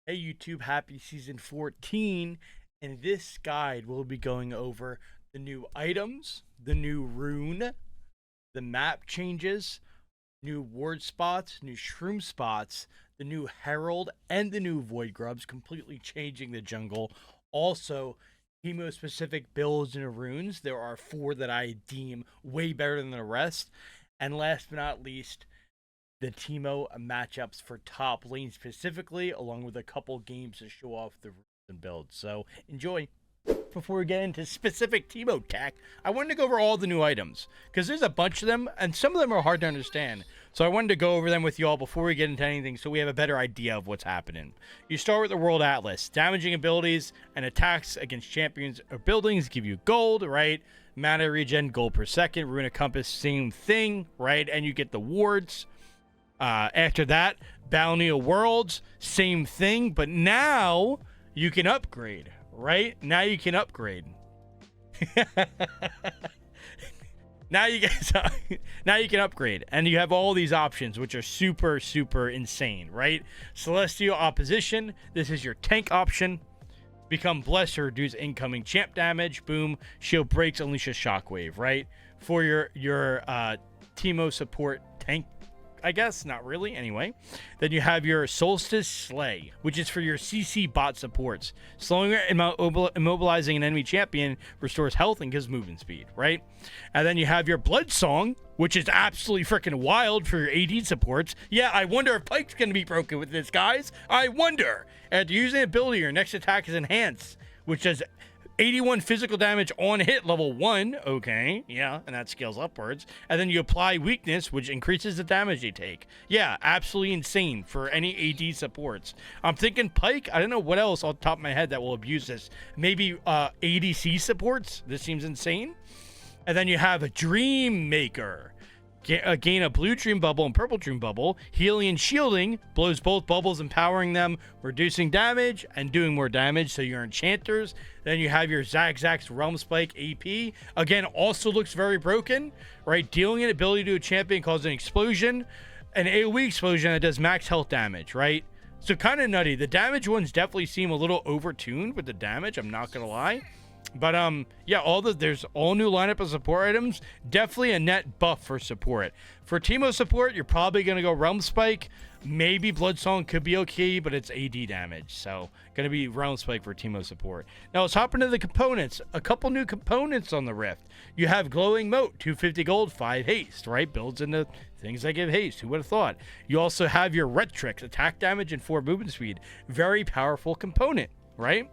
Hey YouTube, happy season 14. In this guide, we'll be going over the new items, the new rune, the map changes, new ward spots, new shroom spots, the new herald, and the new void grubs, completely changing the jungle. Also, Teemo specific builds and runes. There are 4 that I deem way better than the rest. And last but not least, the Teemo matchups for top lane specifically, along with a couple games to show off the rules and builds. So enjoy. Before we get into specific Teemo tech, I wanted to go over all the new items because there's a bunch of them, and some of them are hard to understand. So I wanted to go over them with you all before we get into anything, so we have a better idea of what's happening. You start with the World Atlas. Damaging abilities and attacks against champions or buildings give you gold, right? Mana regen, gold per second. Rune Compass, same thing, right? And you get the wards. After that, Balneal Worlds, same thing, but now you can upgrade, right? Now you can upgrade. now you can upgrade, and you have all these options, which are super, super insane, right? Celestial Opposition, this is your tank option. Become blessed to reduce incoming champ damage. Boom. Shield breaks, unleash a shockwave, right? For your Teemo support tank, I guess, not really, anyway. Then you have your Solstice Slay, which is for your CC bot supports. Slowing or immobilizing an enemy champion restores health and gives movement speed, right? And then you have your Blood Song, which is absolutely freaking wild for your AD supports. Yeah, I wonder if Pike's going to be broken with this, guys. I wonder. After using an ability, your next attack is enhanced, which does 81 physical damage on hit, level 1. Okay, yeah, and that scales upwards. And then you apply weakness, which increases the damage they take. Yeah, absolutely insane for any AD supports. I'm thinking Pike. I don't know what else off the top of my head that will abuse this. Maybe ADC supports. This seems insane. And then you have a Dream Maker. Gain a blue dream bubble and purple dream bubble. Healing and shielding blows both bubbles, empowering them, reducing damage and doing more damage. So your enchanters. Then you have your Zagzag's Realm Spike AP. Again, also looks very broken, right? Dealing an ability to a champion causes an explosion, an AoE explosion that does max health damage, right? So kind of nutty. The damage ones definitely seem a little overtuned with the damage. I'm not gonna lie. But yeah, there's all new lineup of support items. Definitely a net buff for support. For Teemo support, you're probably gonna go Realm Spike. Maybe Blood Song could be okay, but it's AD damage, so gonna be Realm Spike for Teemo support. Now let's hop into the components. A couple new components on the Rift. You have Glowing Moat, 250 gold, 5 haste, right? Builds into things that give haste. Who would have thought? You also have your Retrix, attack damage and 4 movement speed. Very powerful component, right?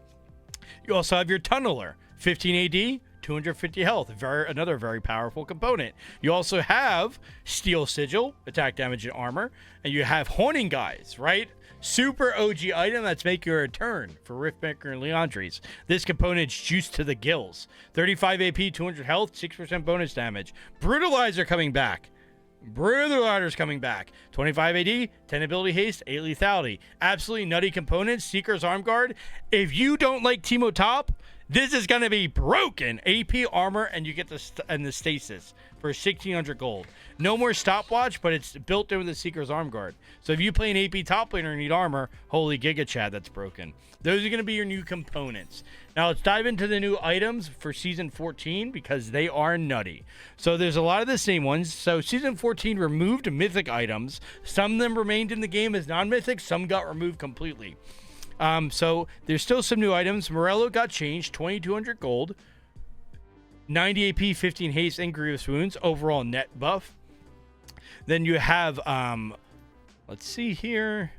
You also have your Tunneler, 15 AD, 250 health, another very powerful component. You also have Steel Sigil, attack damage and armor, and you have Haunting Guys, right? Super OG item that's making a return for Riftmaker and Leandries. This component's juiced to the gills. 35 AP, 200 health, 6% bonus damage. Brutalizer coming back. Brutalizer's coming back. 25 AD, 10 ability haste, 8 lethality. Absolutely nutty components. Seeker's Arm Guard. If you don't like Teemo top, this is going to be broken. AP armor, and you get the stasis for 1,600 gold. No more stopwatch, but it's built in with the Seeker's Arm Guard. So if you play an AP top laner and need armor, holy Giga Chad, that's broken. Those are going to be your new components. Now let's dive into the new items for Season 14 because they are nutty. So there's a lot of the same ones. So Season 14 removed mythic items. Some of them remained in the game as non-mythic. Some got removed completely. So there's still some new items. Morello got changed, 2,200 gold, 90 AP, 15 haste, and grievous wounds. Overall net buff. Then you have, let's see here.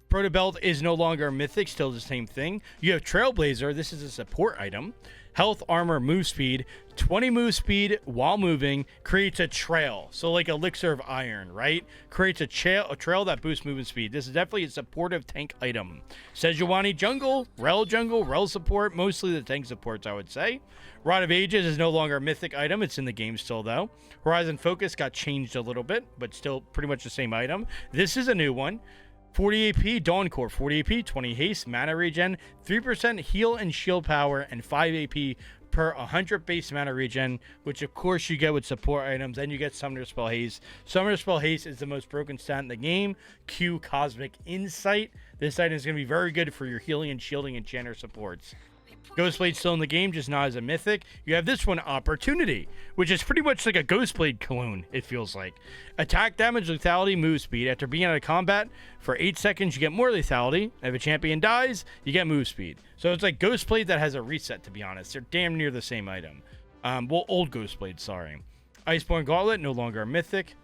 Proto Belt is no longer a mythic, still the same thing. You have Trailblazer. This is a support item. Health, armor, move speed. 20 move speed while moving. Creates a trail. So like Elixir of Iron, right? Creates a trail that boosts movement speed. This is definitely a supportive tank item. Sejuani jungle, Rel support. Mostly the tank supports, I would say. Rod of Ages is no longer a mythic item. It's in the game still, though. Horizon Focus got changed a little bit, but still pretty much the same item. This is a new one. 40 AP, Dawn Core, 40 AP, 20 haste, mana regen, 3% heal and shield power, and 5 AP per 100 base mana regen, which of course you get with support items. Then you get Summoner Spell Haste. Summoner Spell Haste is the most broken stat in the game. Q Cosmic Insight. This item is going to be very good for your healing and shielding enchanter supports. Ghostblade still in the game, just not as a mythic. You have this one, Opportunity, which is pretty much like a Ghostblade clone, it feels like. Attack damage, lethality, move speed. After being out of combat for 8 seconds, you get more lethality. If a champion dies, you get move speed. So it's like Ghostblade that has a reset, to be honest. They're damn near the same item. Well, old Ghostblade, sorry. Iceborne Gauntlet, no longer a mythic.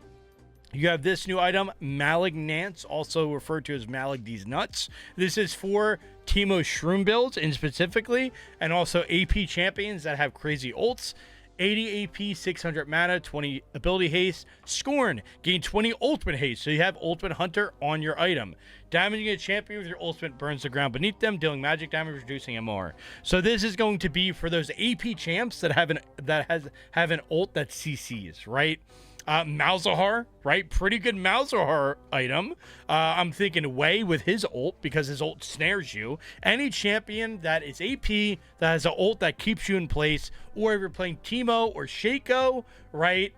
You have this new item, Malignance, also referred to as Malig These Nuts. This is for Teemo Shroom builds, and specifically, and also AP champions that have crazy ults. 80 AP, 600 mana, 20 ability haste. Scorn, gain 20 ultimate haste, so you have Ultimate Hunter on your item. Damaging a champion with your ultimate burns the ground beneath them, dealing magic damage, reducing MR. So this is going to be for those AP champs that have an ult that CCs, right? Malzahar, right? Pretty good Malzahar item. I'm thinking Wei with his ult because his ult snares you. Any champion that is AP that has an ult that keeps you in place, or if you're playing Teemo or Shaco, right?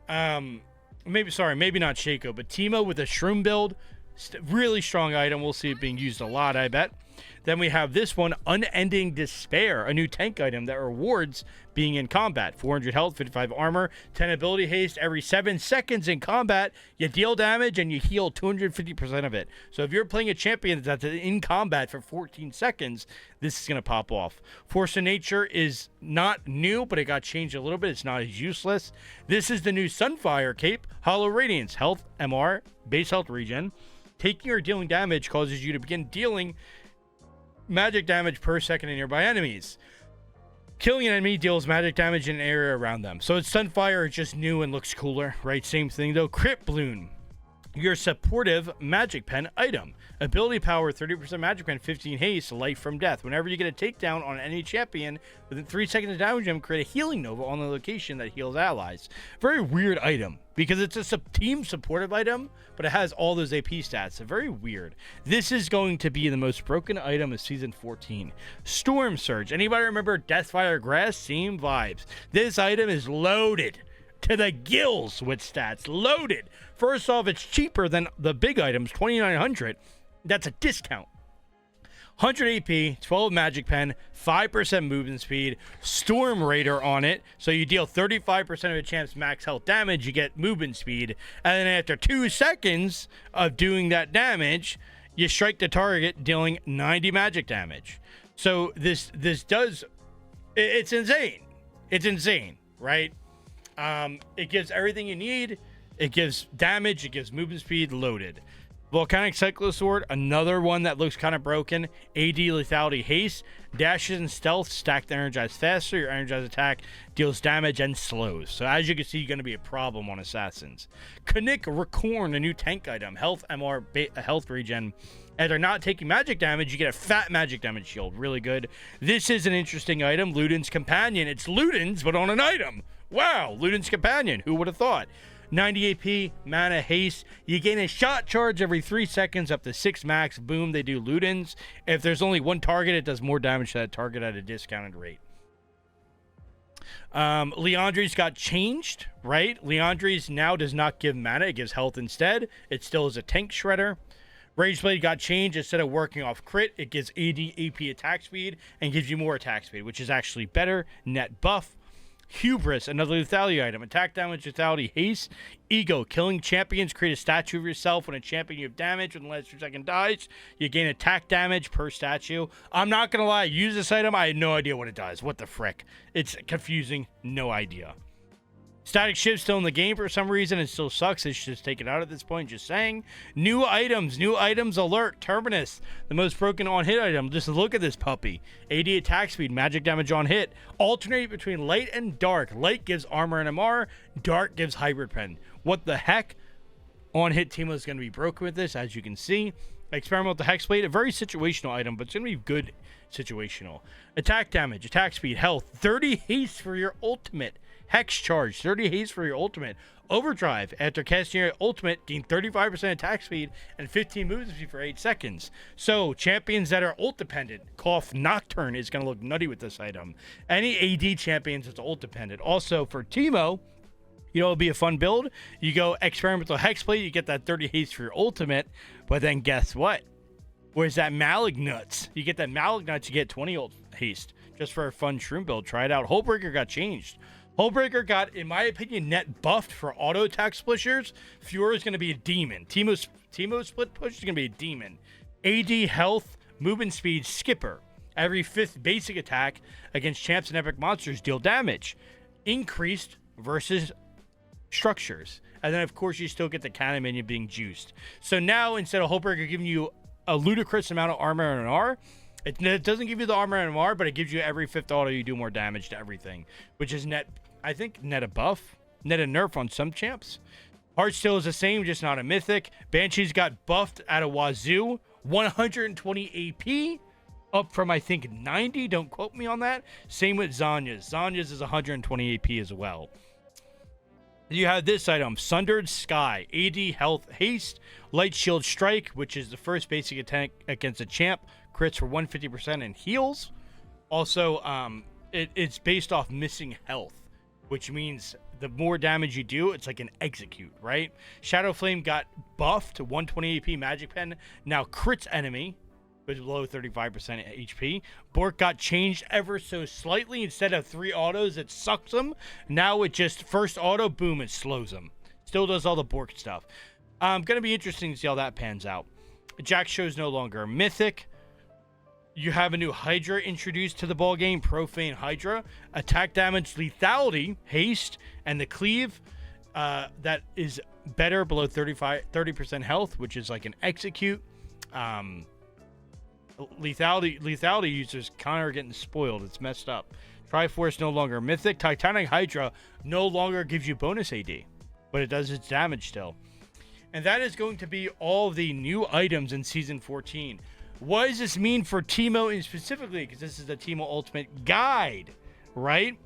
Maybe not Shaco, but Teemo with a Shroom build. Really strong item. We'll see it being used a lot, I bet. Then we have this one, Unending Despair, a new tank item that rewards being in combat. 400 health, 55 armor, 10 ability haste. Every 7 seconds in combat, you deal damage and you heal 250% of it. So if you're playing a champion that's in combat for 14 seconds, this is going to pop off. Force of Nature is not new, but it got changed a little bit. It's not as useless. This is the new Sunfire Cape, Hollow Radiance, health, MR, base health regen. Taking or dealing damage causes you to begin dealing magic damage per second to nearby enemies. Killing an enemy deals magic damage in an area around them. So it's Sunfire, it's just new and looks cooler, right? Same thing though. Crit Bloom, your supportive magic pen item. Ability power, 30% magic pen, 15 haste, life from death. Whenever you get a takedown on any champion, within 3 seconds of damage them, create a healing nova on the location that heals allies. Very weird item, because it's a team supportive item, but it has all those AP stats. So very weird. This is going to be the most broken item of Season 14. Storm Surge. Anybody remember Deathfire Grass? Same vibes. This item is loaded to the gills with stats. Loaded. First off, it's cheaper than the big items, 2,900. That's a discount. 100 AP, 12 magic pen, 5% movement speed, Storm Raider on it. So you deal 35% of a champ's max health damage, you get movement speed. And then after 2 seconds of doing that damage, you strike the target, dealing 90 magic damage. So this does, it's insane. It's insane, right? It gives everything you need. It gives damage, it gives movement speed, loaded. Volcanic Cyclosaur, another one that looks kind of broken. AD lethality haste, dashes and stealth, stacked to energize faster. Your energized attack deals damage and slows. So as you can see, going to be a problem on assassins. Knik Recorn, a new tank item. Health MR, health regen. And they're not taking magic damage, you get a fat magic damage shield. Really good. This is an interesting item. Luden's Companion. It's Luden's, but on an item. Wow, Luden's Companion. Who would have thought? 90 AP, mana haste. You gain a shot charge every 3 seconds up to 6 max. Boom, they do Ludens. If there's only one target, it does more damage to that target at a discounted rate. Liandry's got changed, right? Liandry's now does not give mana, it gives health instead. It still is a tank shredder. Rageblade got changed. Instead of working off crit, it gives AD AP attack speed and gives you more attack speed, which is actually better. Net buff. Hubris, another lethality item. Attack damage, lethality, haste. Ego, killing champions. Create a statue of yourself. When a champion you have damage when the last 2 seconds dies, you gain attack damage per statue. I'm not going to lie. I use this item. I had no idea what it does. What the frick? It's confusing. No idea. Static Shift's still in the game for some reason. It still sucks. It's just taken out at this point. Just saying. New items alert. Terminus, the most broken on hit item. Just look at this puppy. AD attack speed, magic damage on hit. Alternate between light and dark. Light gives armor and MR. Dark gives hybrid pen. What the heck? On hit Teemo is going to be broken with this, as you can see. Experiment with the Hexblade, a very situational item, but it's going to be good situational. Attack damage, attack speed, health, 30 haste for your ultimate. Hex charge, 30 haste for your ultimate. Overdrive, after casting your ultimate, gain 35% attack speed and 15 movement speed for 8 seconds. So, champions that are ult dependent, cough Nocturne is going to look nutty with this item. Any AD champions that's ult dependent. Also, for Teemo, you know, it'll be a fun build. You go experimental Hexblade, you get that 30 haste for your ultimate, but then guess what? Whereas that Malignuts, you get that Malignuts, you get 20 ult haste just for a fun Shroom build. Try it out. Hullbreaker got changed. Hullbreaker got, in my opinion, net buffed for auto attack splishers. Fiora is going to be a demon. Teemo split push is going to be a demon. AD health, movement speed, skipper. Every 5th basic attack against champs and epic monsters deal damage. Increased versus structures. And then, of course, you still get the cannon minion being juiced. So now, instead of Hullbreaker giving you a ludicrous amount of armor and an R, it doesn't give you the armor and an R, but it gives you every 5th auto you do more damage to everything, which is net, I think, net a buff, net a nerf on some champs. Heart still is the same, just not a mythic. Banshees got buffed at a wazoo, 120 AP, up from, I think, 90. Don't quote me on that. Same with Zanya's. Zanya's is 120 AP as well. You have this item, Sundered Sky, AD Health Haste, Light Shield Strike, which is the first basic attack against a champ, crits for 150% and heals. Also, it's based off missing health, which means the more damage you do, it's like an execute, right? Shadow Flame got buffed to 120 AP Magic Pen, now crits enemy, with below 35% HP. Bork got changed ever so slightly. Instead of 3 autos, it sucks them. Now it just, first auto, boom, it slows them. Still does all the Bork stuff. Going to be interesting to see how that pans out. Jack Show's no longer a mythic. You have a new Hydra introduced to the ball game, Profane Hydra. Attack damage, lethality, haste, and the cleave that is better below 30% health, which is like an execute. Lethality users kind of are getting spoiled. It's messed up. Triforce no longer mythic. Titanic Hydra no longer gives you bonus AD, but it does its damage still. And that is going to be all of the new items in Season 14. What does this mean for Teemo specifically? Because this is the Teemo Ultimate Guide, right?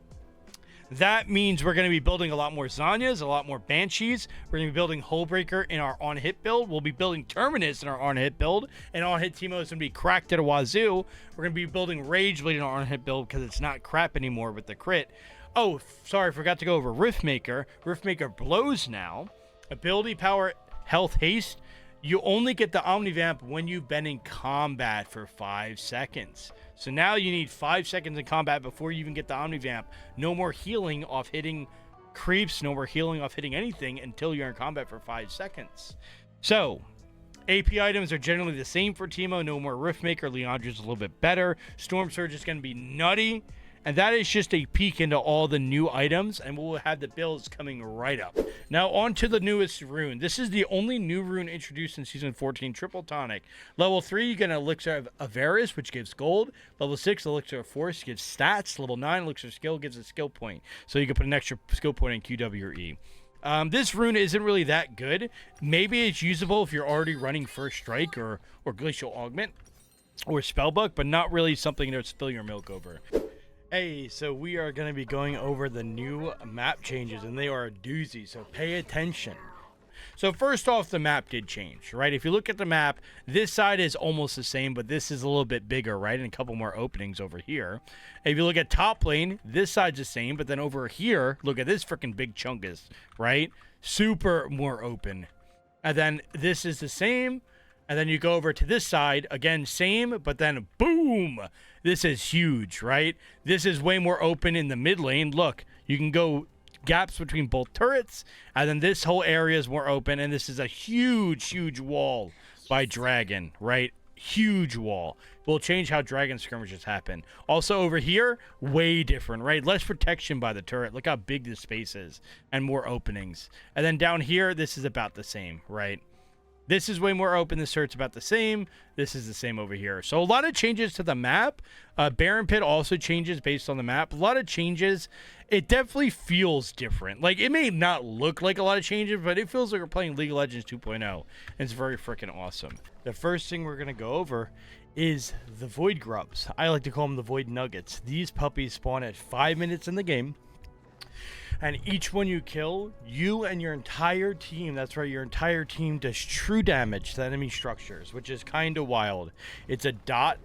That means we're going to be building a lot more Zanyas, a lot more Banshees. We're going to be building Hullbreaker in our on-hit build. We'll be building Terminus in our on-hit build. And on-hit Teemo is going to be cracked at a wazoo. We're going to be building Rageblade in our on-hit build because it's not crap anymore with the crit. Oh, sorry, forgot to go over Riftmaker. Riftmaker blows now. Ability power, health, haste. You only get the Omnivamp when you've been in combat for 5 seconds. So now you need 5 seconds in combat before you even get the Omnivamp. No more healing off hitting creeps, no more healing off hitting anything until you're in combat for 5 seconds. So, AP items are generally the same for Teemo. No more Riftmaker. Leandra's a little bit better. Storm Surge is going to be nutty. And that is just a peek into all the new items, and we'll have the builds coming right up. Now, on to the newest rune. This is the only new rune introduced in Season 14, Triple Tonic. Level 3, you get an Elixir of Avarice, which gives gold. Level 6, Elixir of Force gives stats. Level 9, Elixir of Skill gives a skill point. So you can put an extra skill point in Q, W, or E. This rune isn't really that good. Maybe it's usable if you're already running First Strike or Glacial Augment or Spellbook, but not really something to spill your milk over. Hey, so we are going to be going over the new map changes, and they are a doozy, so pay attention. So first off, the map did change, right? If you look at the map, this side is almost the same, but this is a little bit bigger, right? And a couple more openings over here. If you look at top lane, this side's the same, but then over here, look at this freaking big chunkus, right? Super more open. And then this is the same. And then you go over to this side, again, same, but then boom, this is huge, right? This is way more open in the mid lane. Look, you can go gaps between both turrets, and then this whole area is more open, and this is a huge, huge wall by Dragon, right? Huge wall. Will change how Dragon skirmishes happen. Also over here, way different, right? Less protection by the turret. Look how big this space is, and more openings. And then down here, this is about the same, right? This is way more open. This turret's about the same. This is the same over here. So a lot of changes to the map. Baron Pit also changes based on the map. A lot of changes. It definitely feels different. Like, it may not look like a lot of changes, but it feels like we're playing League of Legends 2.0. And it's very freaking awesome. The first thing we're going to go over is the Void Grubs. I like to call them the Void Nuggets. These puppies spawn at 5 minutes in the game. And each one you kill, you and your entire team, that's right, your entire team does true damage to enemy structures, which is kind of wild. It's a dot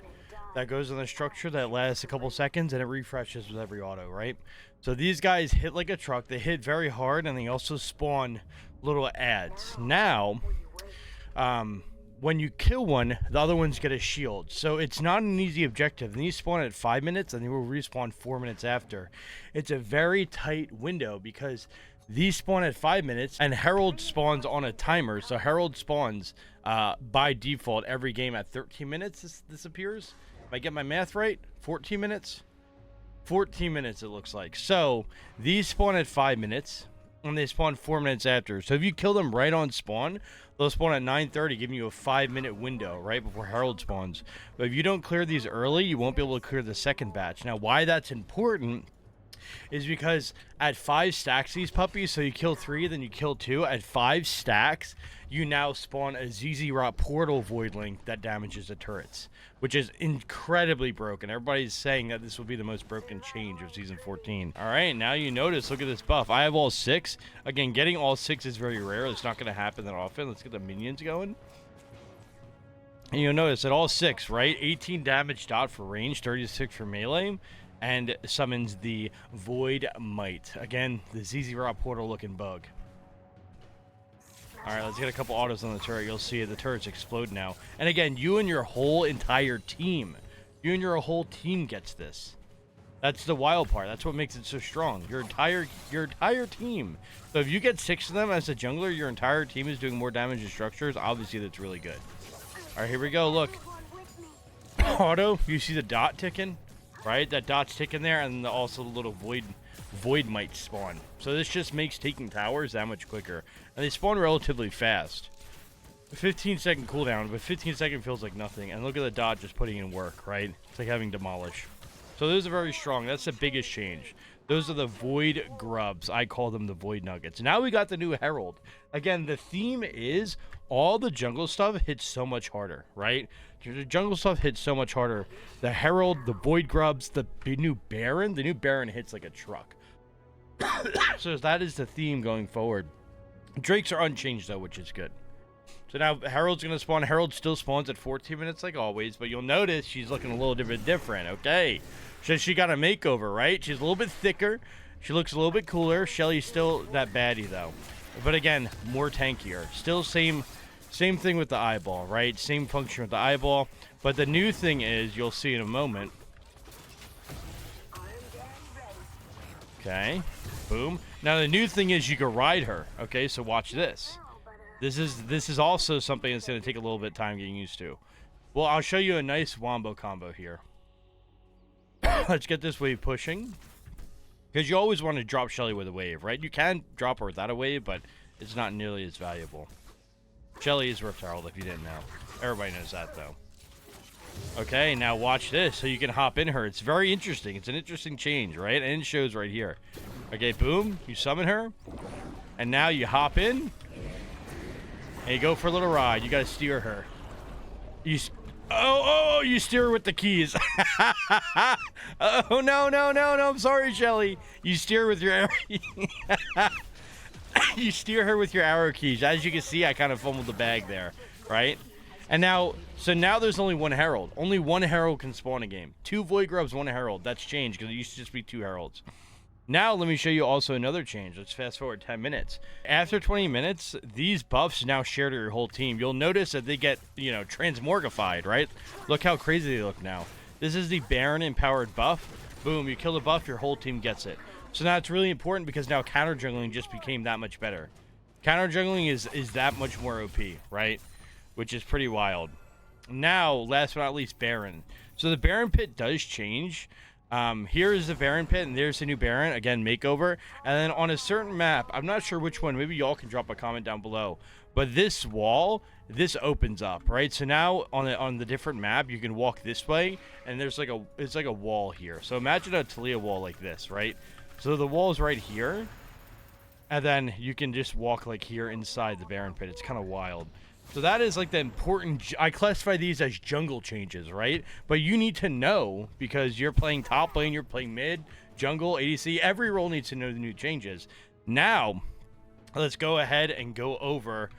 that goes on the structure that lasts a couple seconds, and it refreshes with every auto, right? So these guys hit like a truck. They hit very hard, and they also spawn little ads. Now, when you kill one, the other ones get a shield. So it's not an easy objective. And these spawn at 5 minutes, and they will respawn 4 minutes after. It's a very tight window because these spawn at 5 minutes, and Herald spawns on a timer. So Herald spawns by default every game at 13 minutes. This appears. If I get my math right, 14 minutes. 14 minutes it looks like. So these spawn at 5 minutes, and they spawn 4 minutes after. So if you kill them right on spawn, they'll spawn at 9:30, giving you a 5-minute window right before Herald spawns. But if you don't clear these early, you won't be able to clear the second batch. Now, why that's important is because at 5 stacks these puppies, so you kill 3, then you kill 2, at 5 stacks, you now spawn a ZZ Rot portal void link that damages the turrets, which is incredibly broken. Everybody's saying that this will be the most broken change of Season 14. All right, now you notice, look at this buff. I have all 6. Again, getting all 6 is very rare. It's not going to happen that often. Let's get the minions going. And you'll notice that all 6, right? 18 damage dot for range, 36 for melee, and summons the Void Might. Again, the ZZ Rot portal looking bug. All right, let's get a couple autos on the turret. You'll see the turrets explode now. And again, you and your whole entire team. You and your whole team gets this. That's the wild part. That's what makes it so strong. Your entire team. So if you get 6 of them as a jungler, your entire team is doing more damage to structures. Obviously, that's really good. All right, here we go. Look. Auto. You see the dot ticking? Right? That dot's ticking there, and also the little void might spawn. So this just makes taking towers that much quicker. And they spawn relatively fast. 15-second cooldown, but 15-second feels like nothing. And look at the dot just putting in work, right? It's like having demolish. So those are very strong. That's the biggest change. Those are the void grubs. I call them the void nuggets. Now we got the new Herald. Again, the theme is all the jungle stuff hits so much harder, right? The jungle stuff hits so much harder. The Herald, the void grubs, the new Baron. The new Baron hits like a truck. So that is the theme going forward. Drakes are unchanged though, which is good. So now Herald's going to spawn. Herald still spawns at 14 minutes like always, but you'll notice she's looking a little different. Okay. So she got a makeover, right? She's a little bit thicker. She looks a little bit cooler. Shelly's still that baddie though. But again, more tankier. Still same thing with the eyeball, right? Same function with the eyeball. But the new thing is, you'll see in a moment. Okay. Boom. Now the new thing is you can ride her. Okay, so watch this. This is also something that's going to take a little bit of time getting used to. Well, I'll show you a nice wombo combo here. Let's get this wave pushing. Because you always want to drop Shelly with a wave, right? You can drop her without a wave, but it's not nearly as valuable. Shelly is Rift Herald, if you didn't know. Everybody knows that, though. Okay, now watch this, so you can hop in her. It's very interesting. It's an interesting change, right? And it shows right here. Okay, boom. You summon her. And now you hop in. And you go for a little ride. You got to steer her. You steer her with the keys. Oh, no. I'm sorry, Shelly. You steer with your arrow. You steer her with your arrow keys. As you can see, I kind of fumbled the bag there, right? And now, so now there's only one Herald. Only one Herald can spawn a game. 2 Void Grubs, 1 Herald. That's changed because it used to just be 2 Heralds. Now, let me show you also another change. Let's fast forward 10 minutes. After 20 minutes, these buffs now share to your whole team. You'll notice that they get, transmorgified, right? Look how crazy they look now. This is the Baron empowered buff. Boom, you kill the buff, your whole team gets it. So now it's really important because now counter jungling just became that much better. Counter jungling is that much more OP, right? Which is pretty wild. Now, last but not least, Baron. So the Baron pit does change. Here is the Baron pit, and there's the new Baron. Again, makeover. And then on a certain map, I'm not sure which one. Maybe y'all can drop a comment down below. But this wall, this opens up, right? So now on the different map, you can walk this way, and it's like a wall here. So imagine a Talia wall like this, right? So the wall is right here, and then you can just walk like here inside the Baron pit. It's kind of wild. So that is like the important, I classify these as jungle changes, right? But you need to know because you're playing top lane, you're playing mid, jungle, ADC, every role needs to know the new changes. Now, let's go ahead and go over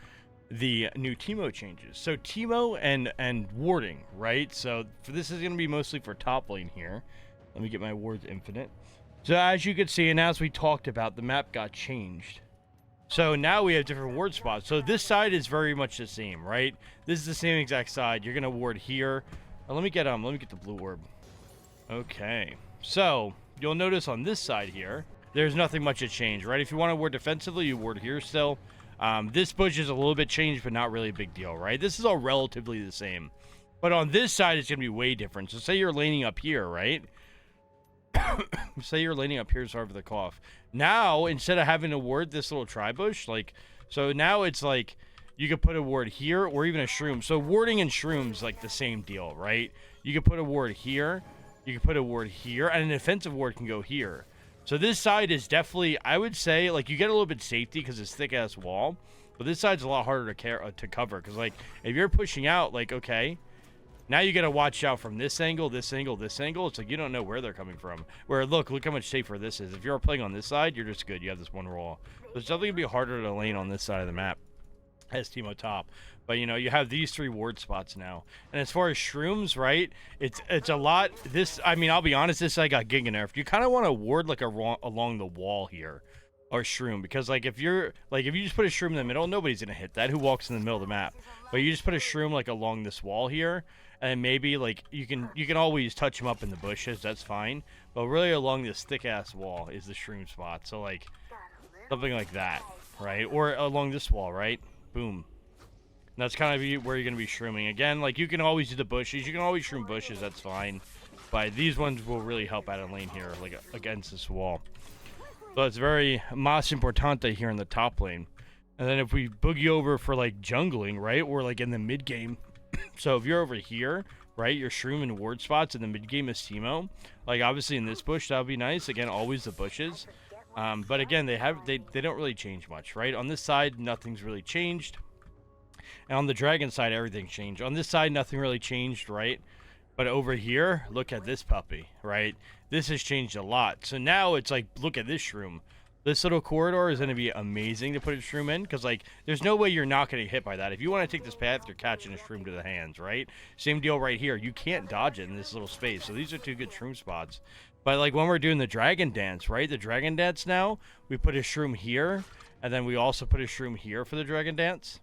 the new Teemo changes. So Teemo and warding, right? So this is going to be mostly for top lane here. Let me get my wards infinite. So as you can see, and as we talked about, the map got changed. So now we have different ward spots. So this side is very much the same, right? This is the same exact side. You're gonna ward here. Let me get the blue orb. Okay. So you'll notice on this side here, there's nothing much to change, right? If you want to ward defensively, you ward here still. This bush is a little bit changed, but not really a big deal, right? This is all relatively the same. But on this side, it's gonna be way different. So say you're laning up here, right? Say you're laning up here, sorry for the cough. Now, instead of having to ward this little tri-bush, like, so now it's like, you could put a ward here, or even a shroom. So warding and shrooms, like, the same deal, right? You could put a ward here, you could put a ward here, and an offensive ward can go here. So this side is definitely, I would say, like, you get a little bit safety because it's thick-ass wall, but this side's a lot harder to cover, because, like, if you're pushing out, like, okay, now you got to watch out from this angle, this angle, this angle. It's like you don't know where they're coming from. Where, look how much safer this is. If you're playing on this side, you're just good. You have this one roll. So it's definitely going to be harder to lane on this side of the map as Teemo top. But, you know, you have these 3 ward spots now. And as far as shrooms, right, it's a lot. This, I mean, I'll be honest, this side got giga nerfed. You kind of want to ward, like, along the wall here. Or shroom, because like if you just put a shroom in the middle, nobody's gonna hit that. Who walks in the middle of the map? But you just put a shroom like along this wall here, and maybe like you can always touch them up in the bushes. That's fine. But really along this thick ass wall is the shroom spot. So like something like that, right? Or along this wall, right? Boom. And that's kind of where you're gonna be shrooming. Again, like you can always do the bushes. You can always shroom bushes. That's fine. But these ones will really help out in lane here, like against this wall. So it's very mas importante here in the top lane. And then if we boogie over for like jungling, right? Or like in the mid game. So if you're over here, right? Your shroom and ward spots in the mid game is Teemo. Like obviously in this bush, that would be nice. Again, always the bushes. But again, they don't really change much, right? On this side, nothing's really changed. And on the dragon side, everything's changed. On this side, nothing really changed, right? But over here, look at this puppy, right? This has changed a lot. So now it's like, look at this shroom. This little corridor is going to be amazing to put a shroom in, because like, there's no way you're not going to get hit by that. If you want to take this path, you're catching a shroom to the hands, right? Same deal right here. You can't dodge it in this little space. So these are 2 good shroom spots. But like when we're doing the dragon dance, right? The dragon dance now, we put a shroom here, and then we also put a shroom here for the dragon dance.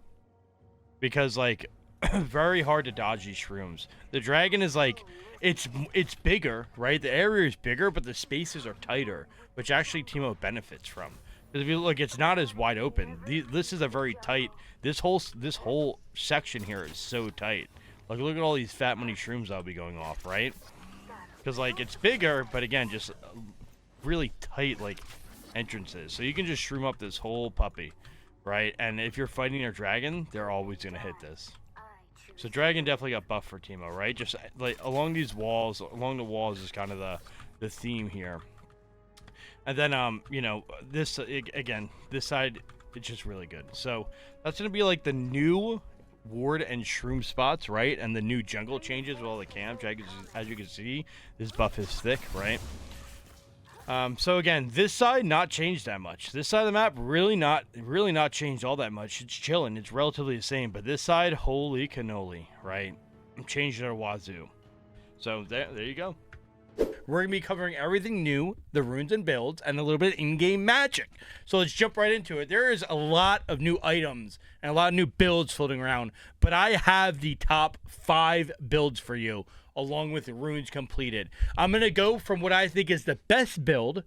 Because like, very hard to dodge these shrooms. The dragon is like, it's bigger, right? The area is bigger, but the spaces are tighter, which actually Teemo benefits from. Because if you look, it's not as wide open. This is a very tight. This whole section here is so tight. Like look at all these fat money shrooms that'll be going off, right? Because like it's bigger, but again, just really tight like entrances. So you can just shroom up this whole puppy, right? And if you're fighting a dragon, they're always gonna hit this. So dragon definitely got buffed for Teemo, right? Just like along these walls, along the walls is kind of the theme here. And then you know, this again, this side it's just really good. So that's gonna be like the new ward and shroom spots, right? And the new jungle changes with all the camps. As you can see, this buff is thick, right? So again, this side not changed that much. This side of the map really not changed all that much. It's chilling. It's relatively the same. But this side, holy cannoli, right? Changed it at wazoo. So there you go. We're going to be covering everything new, the runes and builds, and a little bit of in-game magic. So let's jump right into it. There is a lot of new items and a lot of new builds floating around, but I have the top 5 builds for you, along with the runes completed. I'm going to go from what I think is the best build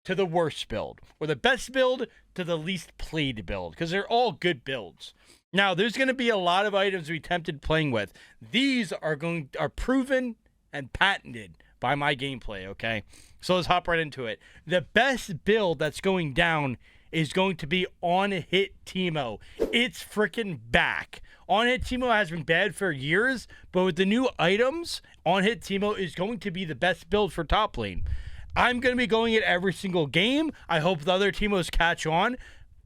to the worst build, or the best build to the least played build, because they're all good builds. Now, there's going to be a lot of items we tempted playing with. These are proven and patented by my gameplay, okay? So let's hop right into it. The best build that's going down is going to be On Hit Teemo. It's freaking back. On Hit Teemo has been bad for years, but with the new items, On Hit Teemo is going to be the best build for top lane. I'm going to be going it every single game. I hope the other Teemos catch on.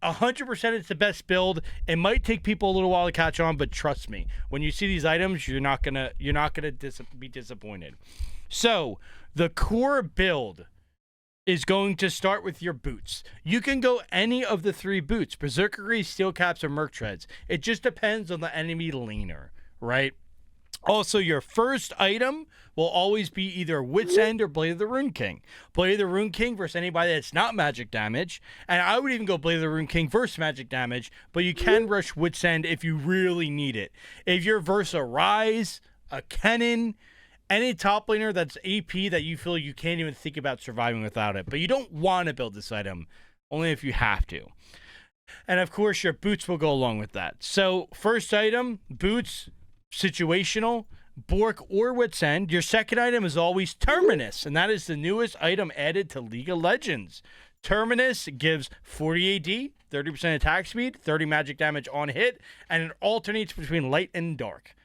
100% it's the best build. It might take people a little while to catch on, but trust me, when you see these items, you're not gonna be disappointed. So the core build is going to start with your boots. You can go any of the 3 boots: Berserker, Steel Caps, or Merc Treads. It just depends on the enemy laner, right? Also, your first item will always be either Wit's End or Blade of the Rune King. Blade of the Rune King versus anybody that's not magic damage. And I would even go Blade of the Rune King versus magic damage, but you can rush Wit's End if you really need it. If you're versus a Rise, a Kennen, any top laner that's AP that you feel you can't even think about surviving without it, but you don't want to build this item, only if you have to. And of course, your boots will go along with that. So, first item, boots, situational, Bork or Wit's End. Your second item is always Terminus, and that is the newest item added to League of Legends. Terminus gives 40 AD, 30% attack speed, 30 magic damage on hit, and it alternates between light and dark.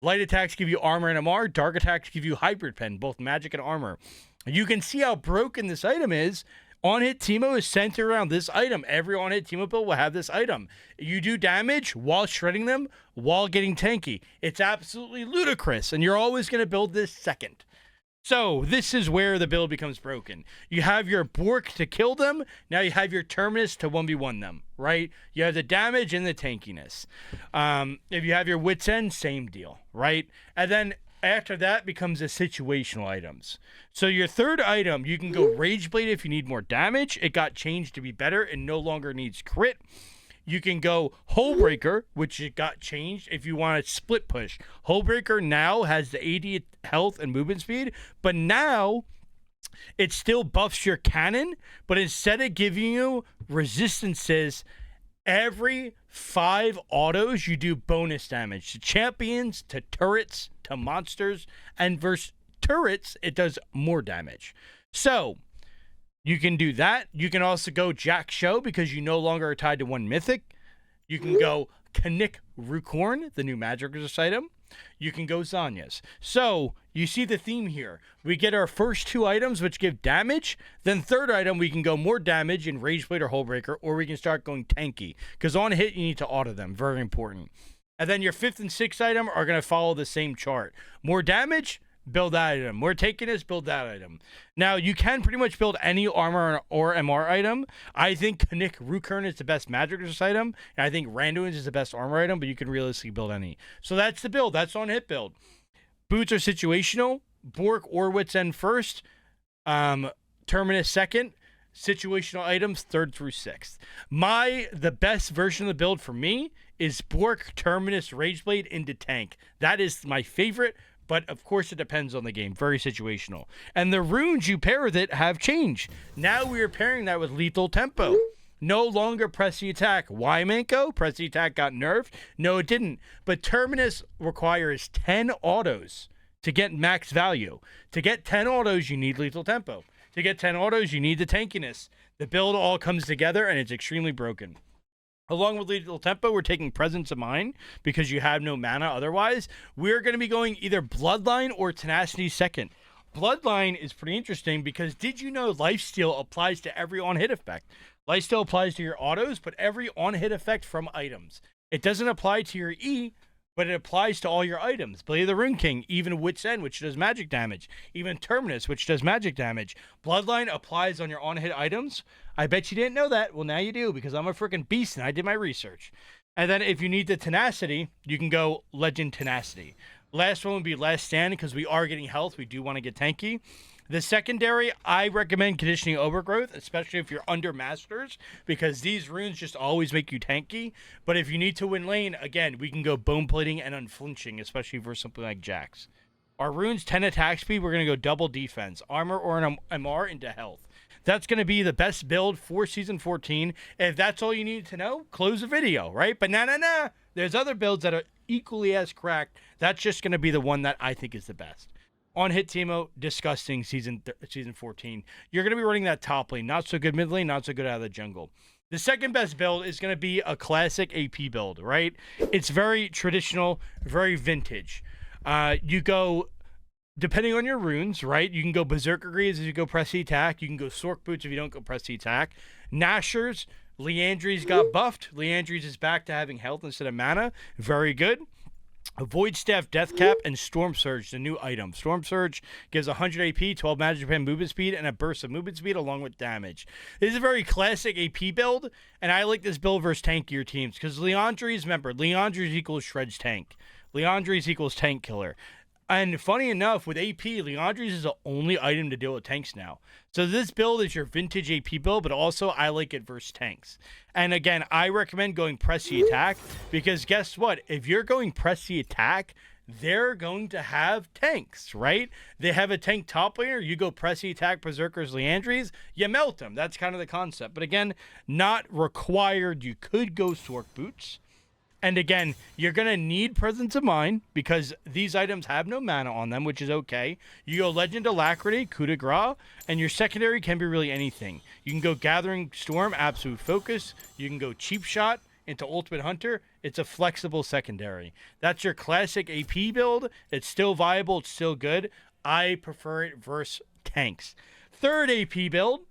Light attacks give you armor and MR, dark attacks give you hybrid pen, both magic and armor. You can see how broken this item is. On-hit Teemo is centered around this item. Every on-hit Teemo build will have this item. You do damage while shredding them, while getting tanky. It's absolutely ludicrous, and you're always going to build this second. So this is where the build becomes broken. You have your Bork to kill them. Now you have your Terminus to 1v1 them, right? You have the damage and the tankiness. If you have your Wit's End, same deal, right? And then after that becomes the situational items. So your third item, you can go Rageblade if you need more damage. It got changed to be better and no longer needs crit. You can go Hullbreaker, which it got changed if you want to split push. Hullbreaker now has the 80 health and movement speed, but now it still buffs your cannon, but instead of giving you resistances every 5 autos, you do bonus damage to champions, to turrets, to monsters, and versus turrets, it does more damage. So you can do that. You can also go Jack Show because you no longer are tied to one mythic. You can go Kanik Rukorn, the new magic resist item. You can go Zanya's. So you see the theme here. We get our first 2 items which give damage. Then third item, we can go more damage in Rageblade or Hullbreaker, or we can start going tanky. Because on hit, you need to auto them. Very important. And then your 5th and 6th item are going to follow the same chart. More damage, build that item. More tankiness, build that item. Now, you can pretty much build any armor or MR item. I think Kanik Rukorn is the best magic resist item, and I think Randuin's is the best armor item, but you can realistically build any. So that's the build. That's on hit build. Boots are situational. Bork or Wit's End first. Terminus second. Situational items 3rd through 6th. The best version of the build for me is Bork, Terminus, Rageblade into tank. That is my favorite, but of course it depends on the game. Very situational. And the runes you pair with it have changed. Now we are pairing that with lethal tempo. No longer press the attack. Why, Manko? Press the attack got nerfed? No, it didn't. But Terminus requires 10 autos to get max value. To get 10 autos, you need lethal tempo. To get 10 autos, you need the tankiness. The build all comes together, and it's extremely broken. Along with lethal tempo, we're taking presence of mind because you have no mana otherwise. We're going to be going either Bloodline or Tenacity second. Bloodline is pretty interesting because did you know Lifesteal applies to every on-hit effect? Lifesteal applies to your autos, but every on-hit effect from items. It doesn't apply to your E, but it applies to all your items. Blade of the Rune King, even Wit's End, which does magic damage. Even Terminus, which does magic damage. Bloodline applies on your on-hit items. I bet you didn't know that. Well, now you do, because I'm a freaking beast and I did my research. And then if you need the Tenacity, you can go Legend Tenacity. Last one would be Last Stand, because we are getting health. We do want to get tanky. The secondary, I recommend Conditioning Overgrowth, especially if you're under Masters, because these runes just always make you tanky. But if you need to win lane, again, we can go Bone Plating and Unflinching, especially for something like Jax. Our runes, 10 attack speed, we're going to go double defense. Armor or an MR into health. That's going to be the best build for Season 14. If that's all you need to know, close the video, right? But nah. There's other builds that are equally as cracked. That's just going to be the one that I think is the best. On hit Teemo, disgusting season 14. You're going to be running that top lane. Not so good mid lane, not so good out of the jungle. The second best build is going to be a classic AP build, right? It's very traditional, very vintage. You go, depending on your runes, right? You can go Berserker Greaves if you go press the attack. You can go Sork Boots if you don't go press the attack. Nashers, Leandry's got buffed. Leandry's is back to having health instead of mana. Very good. Void Staff, Death Cap, and Storm Surge, the new item. Storm Surge gives 100 AP, 12 magic pen movement speed, and a burst of movement speed along with damage. This is a very classic AP build, and I like this build versus tankier teams because Leandry's, remember, Leandry's equals Shred's tank. Leandries equals tank killer. And funny enough, with AP, Leandries is the only item to deal with tanks now. So this build is your vintage AP build, but also I like it versus tanks. And again, I recommend going press the attack, because guess what? If you're going press the attack, they're going to have tanks, right? They have a tank top laner. You go press the attack, Berserkers, Leandries, you melt them. That's kind of the concept. But again, not required. You could go Sork Boots. And again, you're going to need Presence of Mind, because these items have no mana on them, which is okay. You go Legend Alacrity, Coup de Grace, and your secondary can be really anything. You can go Gathering Storm, Absolute Focus. You can go Cheap Shot into Ultimate Hunter. It's a flexible secondary. That's your classic AP build. It's still viable. It's still good. I prefer it versus tanks. Third AP build,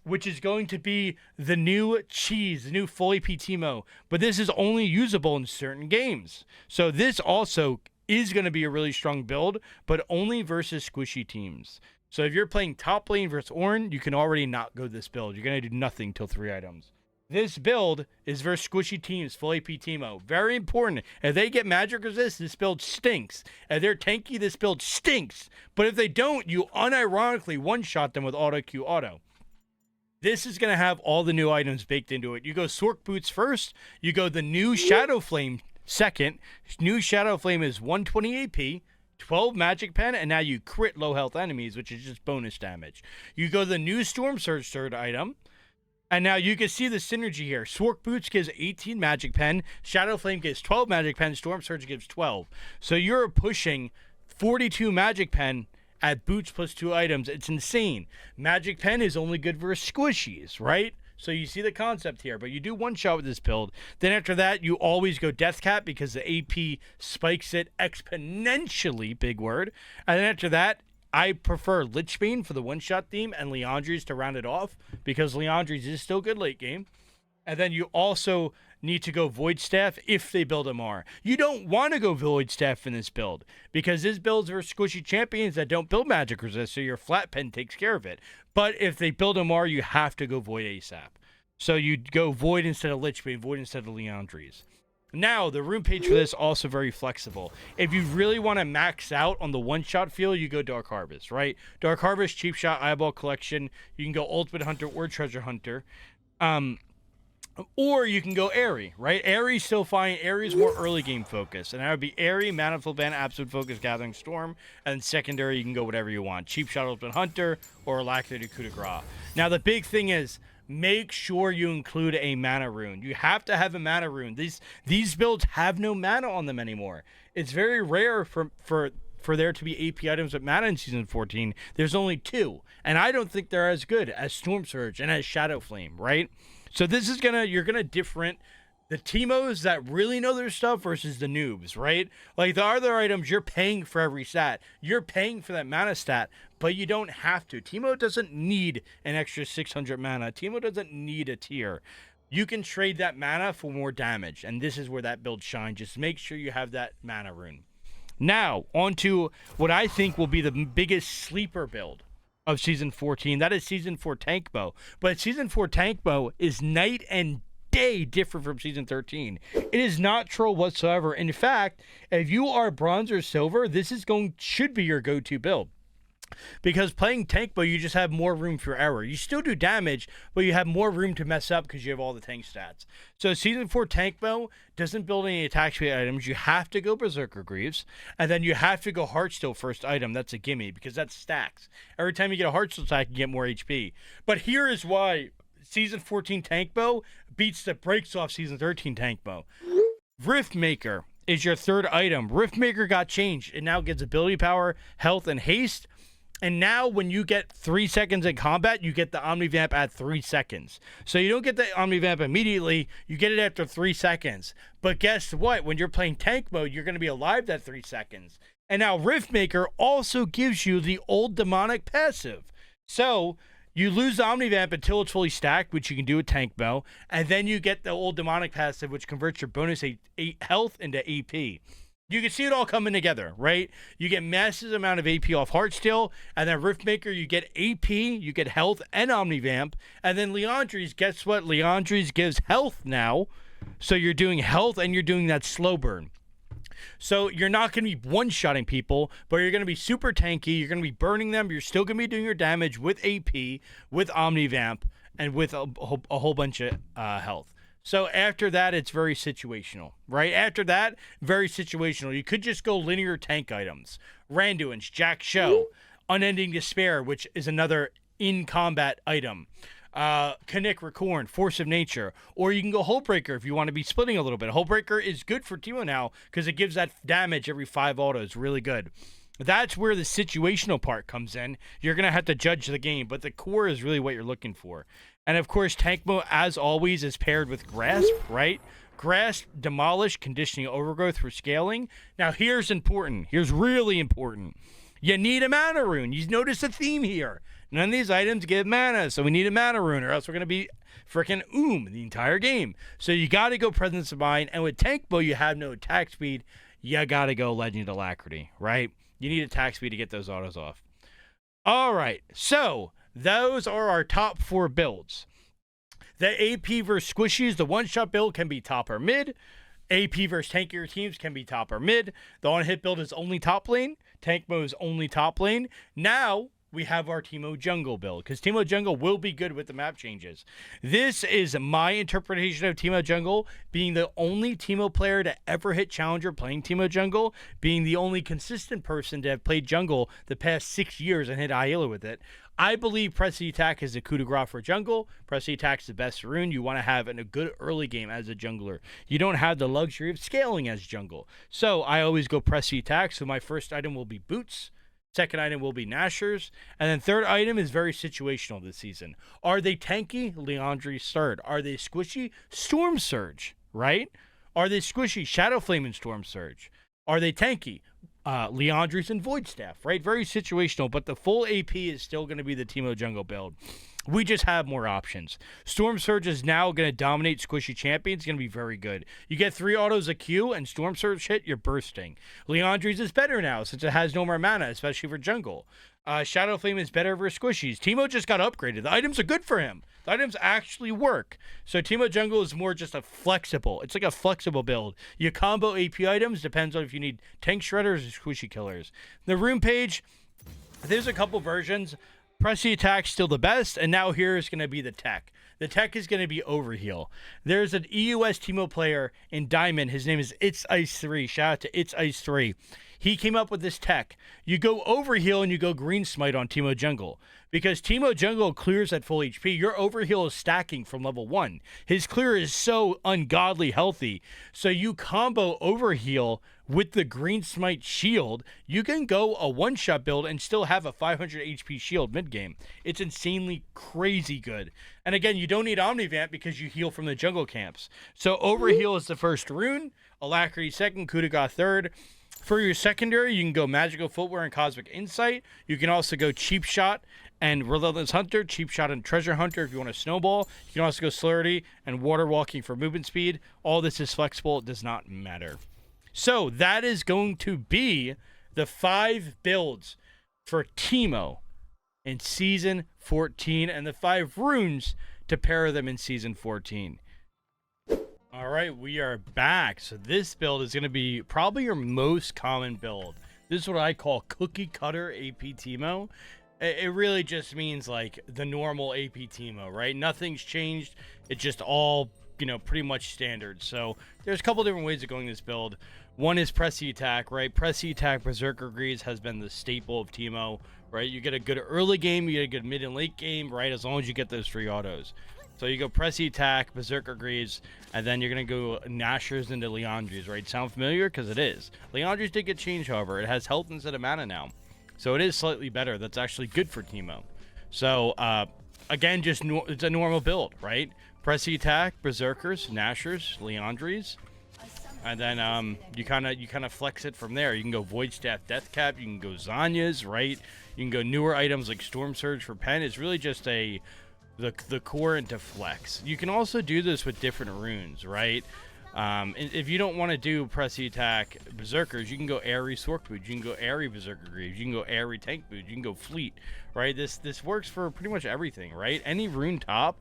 which is going to be the new cheese, the new full AP Teemo. But this is only usable in certain games. So this also is going to be a really strong build, but only versus squishy teams. So if you're playing top lane versus Ornn, you can already not go this build. You're going to do nothing till 3 items. This build is versus squishy teams, full AP Teemo. Very important. If they get magic resist, this build stinks. If they're tanky, this build stinks. But if they don't, you unironically one-shot them with auto Q auto. This is going to have all the new items baked into it. You go Sork Boots first. You go the new Shadow Flame second. New Shadow Flame is 120 AP, 12 Magic Pen, and now you crit low health enemies, which is just bonus damage. You go the new Storm Surge third item. And now you can see the synergy here. Sork Boots gives 18 Magic Pen. Shadow Flame gives 12 Magic Pen. Storm Surge gives 12. So you're pushing 42 Magic Pen at Boots plus 2 items. It's insane. Magic Pen is only good for squishies, right? So you see the concept here. But you do one shot with this build. Then after that, you always go Death Cap, because the AP spikes it exponentially, big word. And then after that, I prefer Lichbane for the one-shot theme and Leandries to round it off, because Leandries is still good late game. And then you also need to go Void Staff if they build MR. You don't want to go Void Staff in this build, because this build's for squishy champions that don't build magic resist, so your flat pen takes care of it. But if they build MR, you have to go Void ASAP. So you go Void instead of Lichbane, Void instead of Leandries. Now, the rune page for this also very flexible. If you really want to max out on the one-shot feel, you go Dark Harvest, right? Dark Harvest, Cheap Shot, Eyeball Collection. You can go Ultimate Hunter or Treasure Hunter. Or you can go Airy, right? Airy's still fine. Airy's more early game focus. And that would be Airy, Manifold Band, Absolute Focus, Gathering Storm. And secondary, you can go whatever you want. Cheap Shot, Ultimate Hunter, or Alacrity, Coup de Grace. Now, the big thing is, make sure you include a mana rune. You have to have a mana rune. These builds have no mana on them anymore. It's very rare for there to be AP items with mana in Season 14. There's only 2. And I don't think they're as good as Storm Surge and as Shadow Flame, right? So this is you're gonna different the Teemos that really know their stuff versus the noobs, right? Like the other items, you're paying for every stat. You're paying for that mana stat, but you don't have to. Teemo doesn't need an extra 600 mana. Teemo doesn't need a tier. You can trade that mana for more damage, and this is where that build shines. Just make sure you have that mana rune. Now, on to what I think will be the biggest sleeper build of Season 14. That is Season 4 Tankmo. But Season 4 Tankmo is night and day different from Season 13. It is not troll whatsoever. In fact, if you are bronze or silver, this should be your go-to build. Because playing Tankmo, you just have more room for error. You still do damage, but you have more room to mess up because you have all the tank stats. So Season 4 Tankmo doesn't build any attack speed items. You have to go Berserker Greaves, and then you have to go Heartsteel first item. That's a gimme, because that stacks. Every time you get a Heartsteel attack, you get more HP. But here is why Season 14 Tankmo beats the brakes off Season 13 Tankmo. Riftmaker is your third item. Riftmaker got changed. It now gives ability power, health, and haste. And now when you get 3 seconds in combat, you get the Omnivamp at 3 seconds. So you don't get the Omnivamp immediately, you get it after 3 seconds. But guess what? When you're playing tank mode, you're going to be alive that 3 seconds. And now Riftmaker also gives you the old demonic passive. So you lose the Omnivamp until it's fully stacked, which you can do with Tankmo. And then you get the old demonic passive, which converts your bonus 8 health into AP. You can see it all coming together, right? You get massive amount of AP off Heartsteel, and then Riftmaker, you get AP, you get health and Omnivamp, and then Leandries, guess what? Leandries gives health now, so you're doing health and you're doing that slow burn. So you're not going to be one-shotting people, but you're going to be super tanky. You're going to be burning them. You're still going to be doing your damage with AP, with Omnivamp, and with a whole bunch of health. So after that, it's very situational, right? After that, very situational. You could just go linear tank items. Randuin's, Jack Show, Unending Despair, which is another in-combat item. Kinnick, Racorn, Force of Nature, or you can go Hullbreaker if you want to be splitting a little bit. Hullbreaker is good for Teemo now because it gives that damage every 5 autos. Really good. That's where the situational part comes in. You're going to have to judge the game, but the core is really what you're looking for. And of course, Tankmo, as always, is paired with Grasp, right? Grasp, Demolish, Conditioning Overgrowth for scaling. Now, here's important. Here's really important. You need a mana rune. You notice a theme here. None of these items give mana, so we need a mana rune, or else we're going to be freaking the entire game. So you got to go Presence of Mind, and with Tankmo, you have no attack speed. You got to go Legend Alacrity, right? You need attack speed to get those autos off. All right, so those are our top 4 builds. The AP versus Squishies, the one-shot build can be top or mid. AP versus tankier teams can be top or mid. The on-hit build is only top lane. Tankmo is only top lane. Now we have our Teemo Jungle build, because Teemo Jungle will be good with the map changes. This is my interpretation of Teemo Jungle, being the only Teemo player to ever hit Challenger playing Teemo Jungle, being the only consistent person to have played Jungle the past 6 years and hit Ayla with it. I believe Press the Attack is the coup de grace for Jungle. Press the Attack is the best rune you want to have in a good early game as a jungler. You don't have the luxury of scaling as jungle. So I always go Press the Attack, so my first item will be Boots. Second item will be Nashers. And then third item is very situational this season. Are they tanky? Leandri's third. Are they squishy? Storm Surge, right? Are they squishy? Shadow Flame and Storm Surge. Are they tanky? Leandri's and Void Staff, right? Very situational, but the full AP is still going to be the Teemo Jungle build. We just have more options. Storm Surge is now going to dominate squishy champions. It's going to be very good. You get 3 autos a Q and Storm Surge hit, you're bursting. Leandri's is better now since it has no more mana, especially for jungle. Shadow Flame is better for squishies. Teemo just got upgraded. The items are good for him. The items actually work. So Teemo Jungle is more just a flexible. It's like a flexible build. You combo AP items, depends on if you need tank shredders or squishy killers. The rune page, there's a couple versions. Press the Attack still the best, and now here is going to be the tech. The tech is going to be Overheal. There's an EUS Teemo player in Diamond. His name is It's Ice 3. Shout out to It's Ice 3. He came up with this tech. You go Overheal and you go Green Smite on Teemo Jungle. Because Teemo Jungle clears at full HP, your Overheal is stacking from level 1. His clear is so ungodly healthy. So you combo Overheal with the Green Smite shield, you can go a one-shot build and still have a 500 HP shield mid-game. It's insanely crazy good. And again, you don't need Omnivamp because you heal from the jungle camps. So Overheal is the first rune, Alacrity second, Coup de Grace third. For your secondary, you can go Magical Footwear and Cosmic Insight. You can also go Cheap Shot and Relentless Hunter, Cheap Shot and Treasure Hunter if you want to snowball. You can also go Celerity and Water Walking for movement speed. All this is flexible. It does not matter. So that is going to be the 5 builds for Teemo in Season 14 and the 5 runes to pair them in Season 14. All right, we are back. So this build is going to be probably your most common build. This is what I call cookie cutter AP Teemo. It really just means like the normal AP Teemo, right? Nothing's changed. It's just all, pretty much standard. So there's a couple different ways of going this build. One is Press the Attack, right? Press the Attack Berserker Greaves has been the staple of Teemo, right? You get a good early game, you get a good mid and late game, right? As long as you get those 3 autos. So you go Press the Attack, Berserker Greaves, and then you're going to go Nashers into Leandri's, right? Sound familiar? Because it is. Leandri's did get changed, however. It has health instead of mana now. So it is slightly better. That's actually good for Teemo. So, again, it's a normal build, right? Press the Attack, Berserkers, Nashers, Leandri's. And then you kind of flex it from there. You can go Void Staff, Death Cap. You can go Zanya's, right? You can go newer items like Storm Surge for Pen. It's really just the core into flex. You can also do this with different runes, right? If you don't want to do Press the Attack Berserkers, you can go Airy Sork Boot, you can go Airy Berserker Greaves, you can go Airy Tank Boot, you can go Fleet, right? This works for pretty much everything, right? Any rune top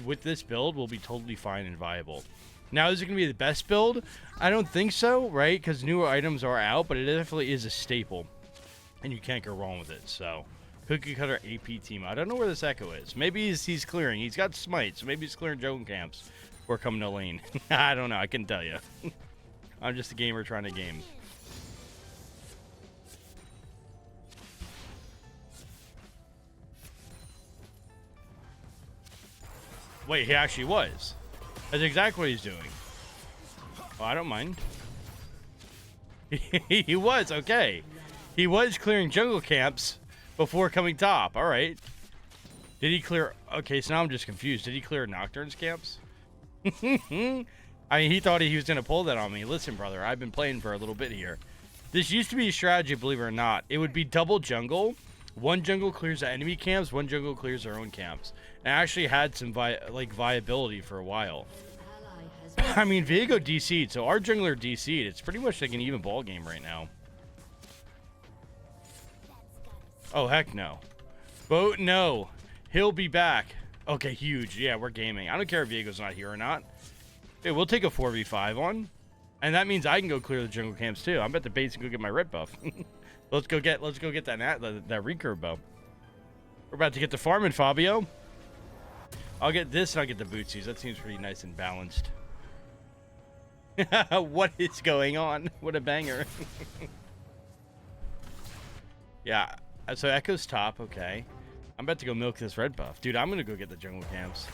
with this build will be totally fine and viable. Now, is it going to be the best build? I don't think so, right? Because newer items are out, but it definitely is a staple. And you can't go wrong with it, so. Cookie Cutter AP Teemo. I don't know where this Echo is. Maybe he's clearing. He's got smite, so maybe he's clearing jungle camps. Or coming to lane. I don't know. I couldn't tell you. I'm just a gamer trying to game. Wait, he actually was. That's exactly what he's doing. Oh, I don't mind. He was, okay. He was clearing jungle camps before coming top. All right. Did he clear... Okay, so now I'm just confused. Did he clear Nocturne's camps? I mean, he thought he was going to pull that on me. Listen, brother, I've been playing for a little bit here. This used to be a strategy, believe it or not. It would be double jungle. One jungle clears the enemy camps, one jungle clears their own camps. And I actually had some viability for a while. I mean, Viego DC'd, so our jungler DC'd. It's pretty much like an even ball game right now. Oh, heck no. Boat, no. He'll be back. Okay, huge. Yeah, we're gaming. I don't care if Viego's not here or not. Hey, we'll take a 4v5 on. And that means I can go clear the jungle camps too. I'm about to basically get my red buff. Let's go get that recurve bow. We're about to get the farming, Fabio. I'll get this and I'll get the bootsies. That seems pretty nice and balanced. What is going on? What a banger. Yeah, so Echo's top, okay. I'm about to go milk this red buff. Dude, I'm going to go get the jungle camps.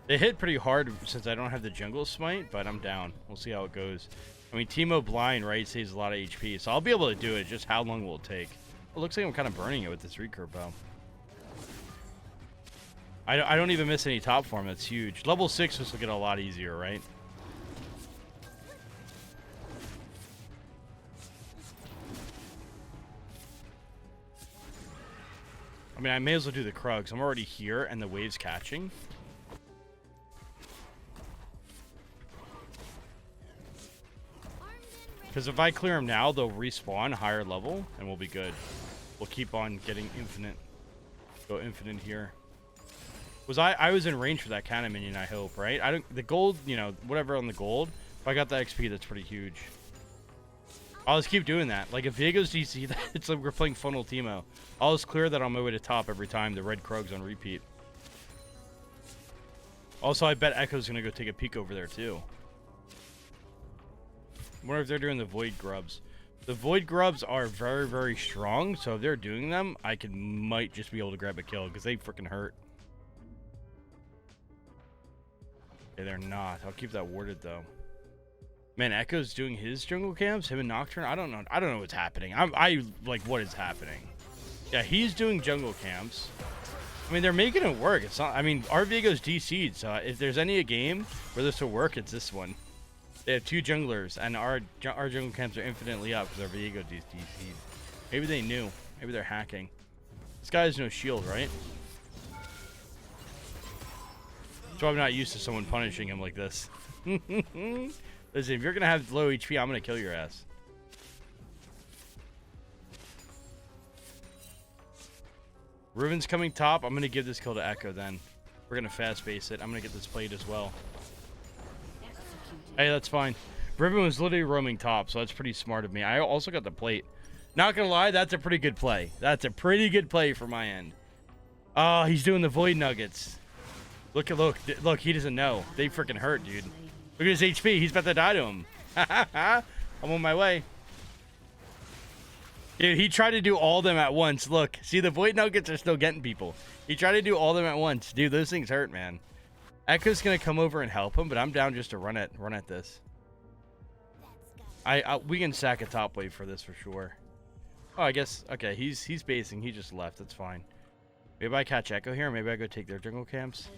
They hit pretty hard since I don't have the jungle smite, but I'm down. We'll see how it goes. I mean, Teemo blind, right, saves a lot of HP, so I'll be able to do it. Just how long will it take? It looks like I'm kind of burning it with this recurve bow. I don't even miss any top form. That's huge. Level 6 this will get a lot easier, right? I mean, I may as well do the Krugs. I'm already here, and the wave's catching. Because if I clear them now, they'll respawn higher level, and we'll be good. We'll keep on getting infinite. Go infinite here. I was in range for that cannon minion, I hope, right? The gold, you know, whatever on the gold. If I got the XP, that's pretty huge. I'll just keep doing that. Like, if Viego's DC, it's like we're playing funnel Teemo. I'll just clear that on my way to top every time. The red Krugs on repeat. Also, I bet Echo's going to go take a peek over there, too. I wonder if they're doing the Void Grubs. The Void Grubs are very, very strong, so if they're doing them, I might just be able to grab a kill, because they freaking hurt. Okay, they're not. I'll keep that warded, though. Man, Echo's doing his jungle camps, him and Nocturne. I don't know what's happening. I like, what is happening? Yeah, he's doing jungle camps. I mean, they're making it work. It's not. I mean, our Viego's DC'd, so if there's any game where this will work, it's this one. They have two junglers, and our jungle camps are infinitely up because our Viego DC'd. Maybe they knew. Maybe they're hacking. This guy has no shield, right? So I'm not used to someone punishing him like this. Listen, if you're going to have low HP, I'm going to kill your ass. Riven's coming top. I'm going to give this kill to Echo then. We're going to fast base it. I'm going to get this played as well. Hey, that's fine. Riven was literally roaming top, so that's pretty smart of me. I also got the plate. Not going to lie, that's a pretty good play. That's a pretty good play for my end. Oh, he's doing the Void Nuggets. Look, he doesn't know. They freaking hurt, dude. Look at his HP. He's about to die to him. I'm on my way. Dude, he tried to do all of them at once. Look, see, the Void Nuggets are still getting people. He tried to do all of them at once. Dude, those things hurt, man. Echo's going to come over and help him, but I'm down just to run at this. We can sack a top wave for this for sure. Oh, I guess, okay, he's basing. He just left. That's fine. Maybe I catch Echo here. Maybe I go take their jungle camps.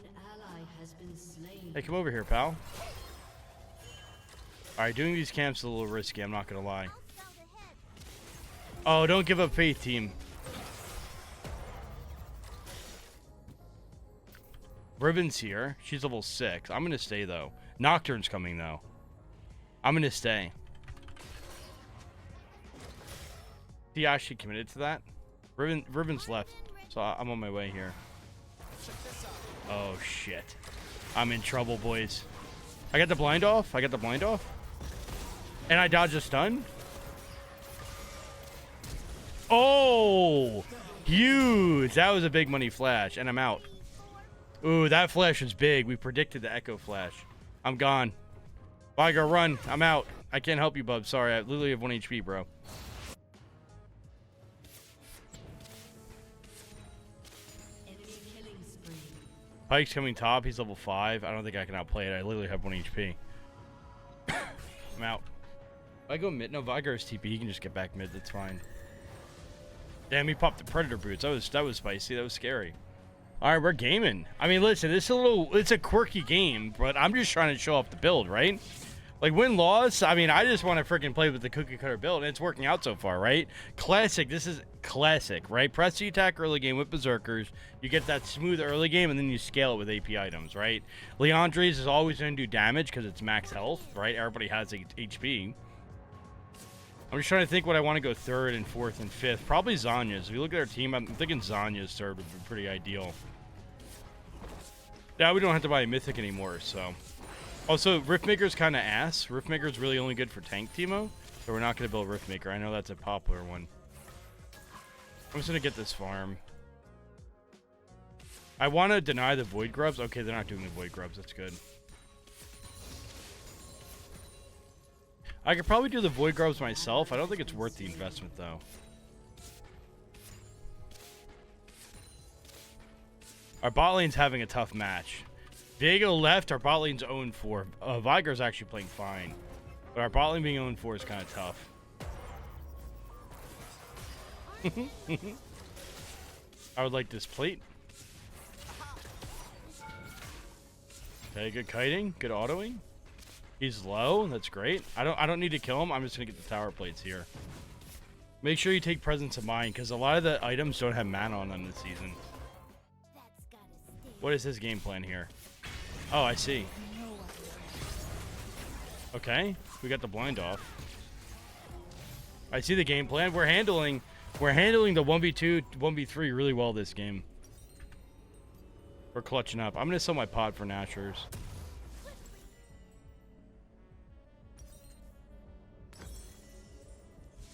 Hey, come over here, pal. Alright, doing these camps is a little risky, I'm not gonna lie. Oh, don't give up faith, team. Riven's here. She's level 6. I'm gonna stay, though. Nocturne's coming, though. I'm gonna stay. He actually committed to that. Riven's left, so I'm on my way here. Oh, shit. I'm in trouble, boys. I got the blind off. I got the blind off. And I dodged a stun. Oh, huge. That was a big money flash. And I'm out. Ooh, that flash was big. We predicted the echo flash. I'm gone. Viger, run. I'm out. I can't help you, bub. Sorry. I literally have 1 HP, bro. Pike's coming top. He's level 5. I don't think I can outplay it. I literally have 1 HP. I'm out. If I go mid, no, Vigar's TP. He can just get back mid. That's fine. Damn, he popped the Predator boots. That was spicy. That was scary. All right, we're gaming. I mean, listen, it's a quirky game, but I'm just trying to show off the build, right? Like, win-loss, I mean, I just want to freaking play with the cookie-cutter build, and it's working out so far, right? Classic, this is classic, right? Press the attack early game with Berserkers. You get that smooth early game, and then you scale it with AP items, right? Leandre's is always going to do damage because it's max health, right? Everybody has HP. I'm just trying to think what I want to go 3rd and 4th and 5th. Probably Zanya's. If you look at our team, I'm thinking Zanya's 3rd would be pretty ideal. Yeah, we don't have to buy a Mythic anymore, so... Also, Riftmaker's kind of ass. Riftmaker's really only good for tank Teemo, so we're not going to build Riftmaker. I know that's a popular one. I'm just going to get this farm. I want to deny the Void Grubs. Okay, they're not doing the Void Grubs. That's good. I could probably do the Void Grubs myself. I don't think it's worth the investment, though. Our bot lane's having a tough match. Diego left, our bot lane's 0-4. Vigar's actually playing fine. But our bot lane being 0-4 is kind of tough. I would like this plate. Okay, good kiting, good autoing. He's low, that's great. I don't need to kill him, I'm just gonna get the tower plates here. Make sure you take Presence of Mind, because a lot of the items don't have mana on them this season. What is his game plan here? Oh, I see. Okay, we got the blind off. I see the game plan. We're handling the 1v2, 1v3 really well this game. We're clutching up. I'm gonna sell my pod for Nashers.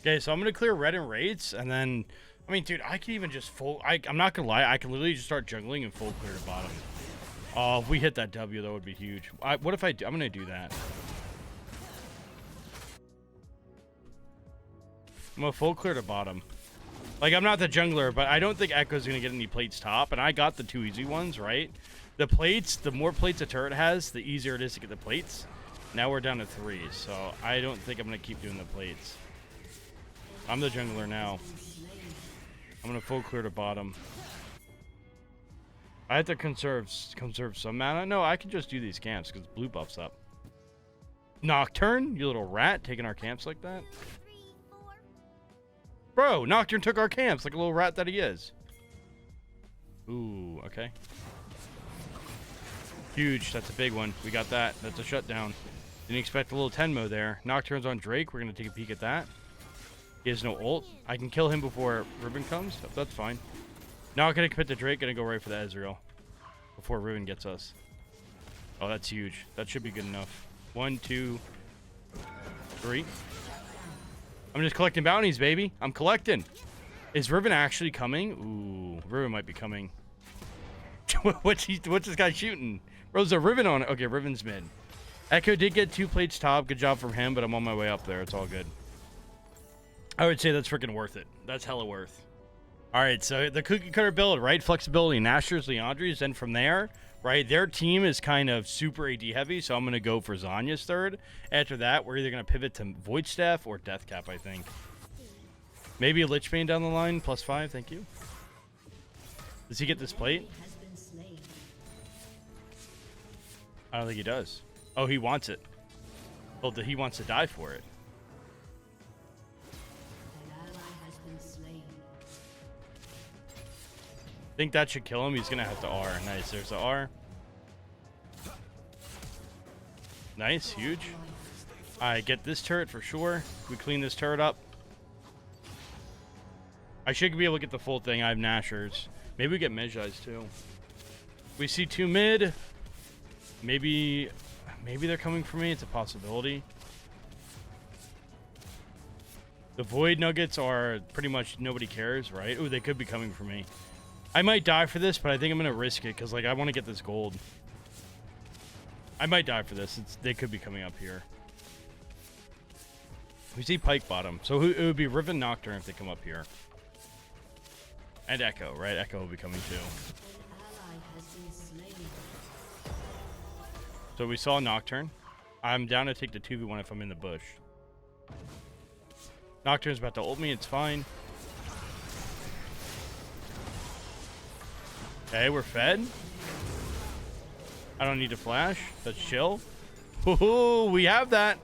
Okay, so I'm gonna clear red and raids, and then, I mean, dude, I can even just full. I'm not gonna lie, I can literally just start jungling and full clear to bottom. Oh, if we hit that W, that would be huge. What if I do? I'm going to do that. I'm going to full clear to bottom. Like, I'm not the jungler, but I don't think Echo's going to get any plates top. And I got the 2 easy ones, right? The plates, the more plates a turret has, the easier it is to get the plates. Now we're down to 3, so I don't think I'm going to keep doing the plates. I'm the jungler now. I'm going to full clear to bottom. I have to conserve some mana. No, I can just do these camps because blue buffs up. Nocturne, you little rat, taking our camps like that. Bro, Nocturne took our camps like a little rat that he is. Ooh, okay. Huge, that's a big one. We got that. That's a shutdown. Didn't expect a little Tenmo there. Nocturne's on Drake. We're going to take a peek at that. He has no ult. I can kill him before Ribbon comes. That's fine. Not gonna commit to Drake, gonna go right for the Ezreal before Rune gets us. Oh, that's huge. That should be good enough. 1, 2, 3. I'm just collecting bounties, baby. I'm collecting. Is Riven actually coming? Ooh, Riven might be coming. What's this guy shooting? Bro's a Riven on it. Okay, Riven's mid. Echo did get 2 plates top. Good job from him, but I'm on my way up there. It's all good. I would say that's freaking worth it. That's hella worth. All right, so the cookie cutter build, right? Flexibility, Nashers, Leandre's, and from there, right, their team is kind of super AD heavy, so I'm going to go for Zanya's 3rd. After that, we're either going to pivot to Void Staff or Deathcap, I think. Maybe a Lichbane down the line, +5, thank you. Does he get this plate? I don't think he does. Oh, he wants it. Oh, he wants to die for it. Think that should kill him. He's gonna have to R. Nice, there's the R. Nice, huge. I get this turret for sure. We clean this turret up. I should be able to get the full thing. I have Nashers. Maybe we get Mejai's too. We see 2 mid. Maybe Maybe they're coming for me. It's a possibility. The Void Nuggets are pretty much nobody cares, right? Ooh, they could be coming for me. I might die for this, but I think I'm going to risk it because, like, I want to get this gold. I might die for this. They could be coming up here. We see Pike Bottom. So it would be Riven Nocturne if they come up here. And Echo, right? Echo will be coming too. So we saw Nocturne. I'm down to take the 2v1 if I'm in the bush. Nocturne's about to ult me. It's fine. Okay, we're fed. I don't need to flash. That's chill. Woohoo! We have that.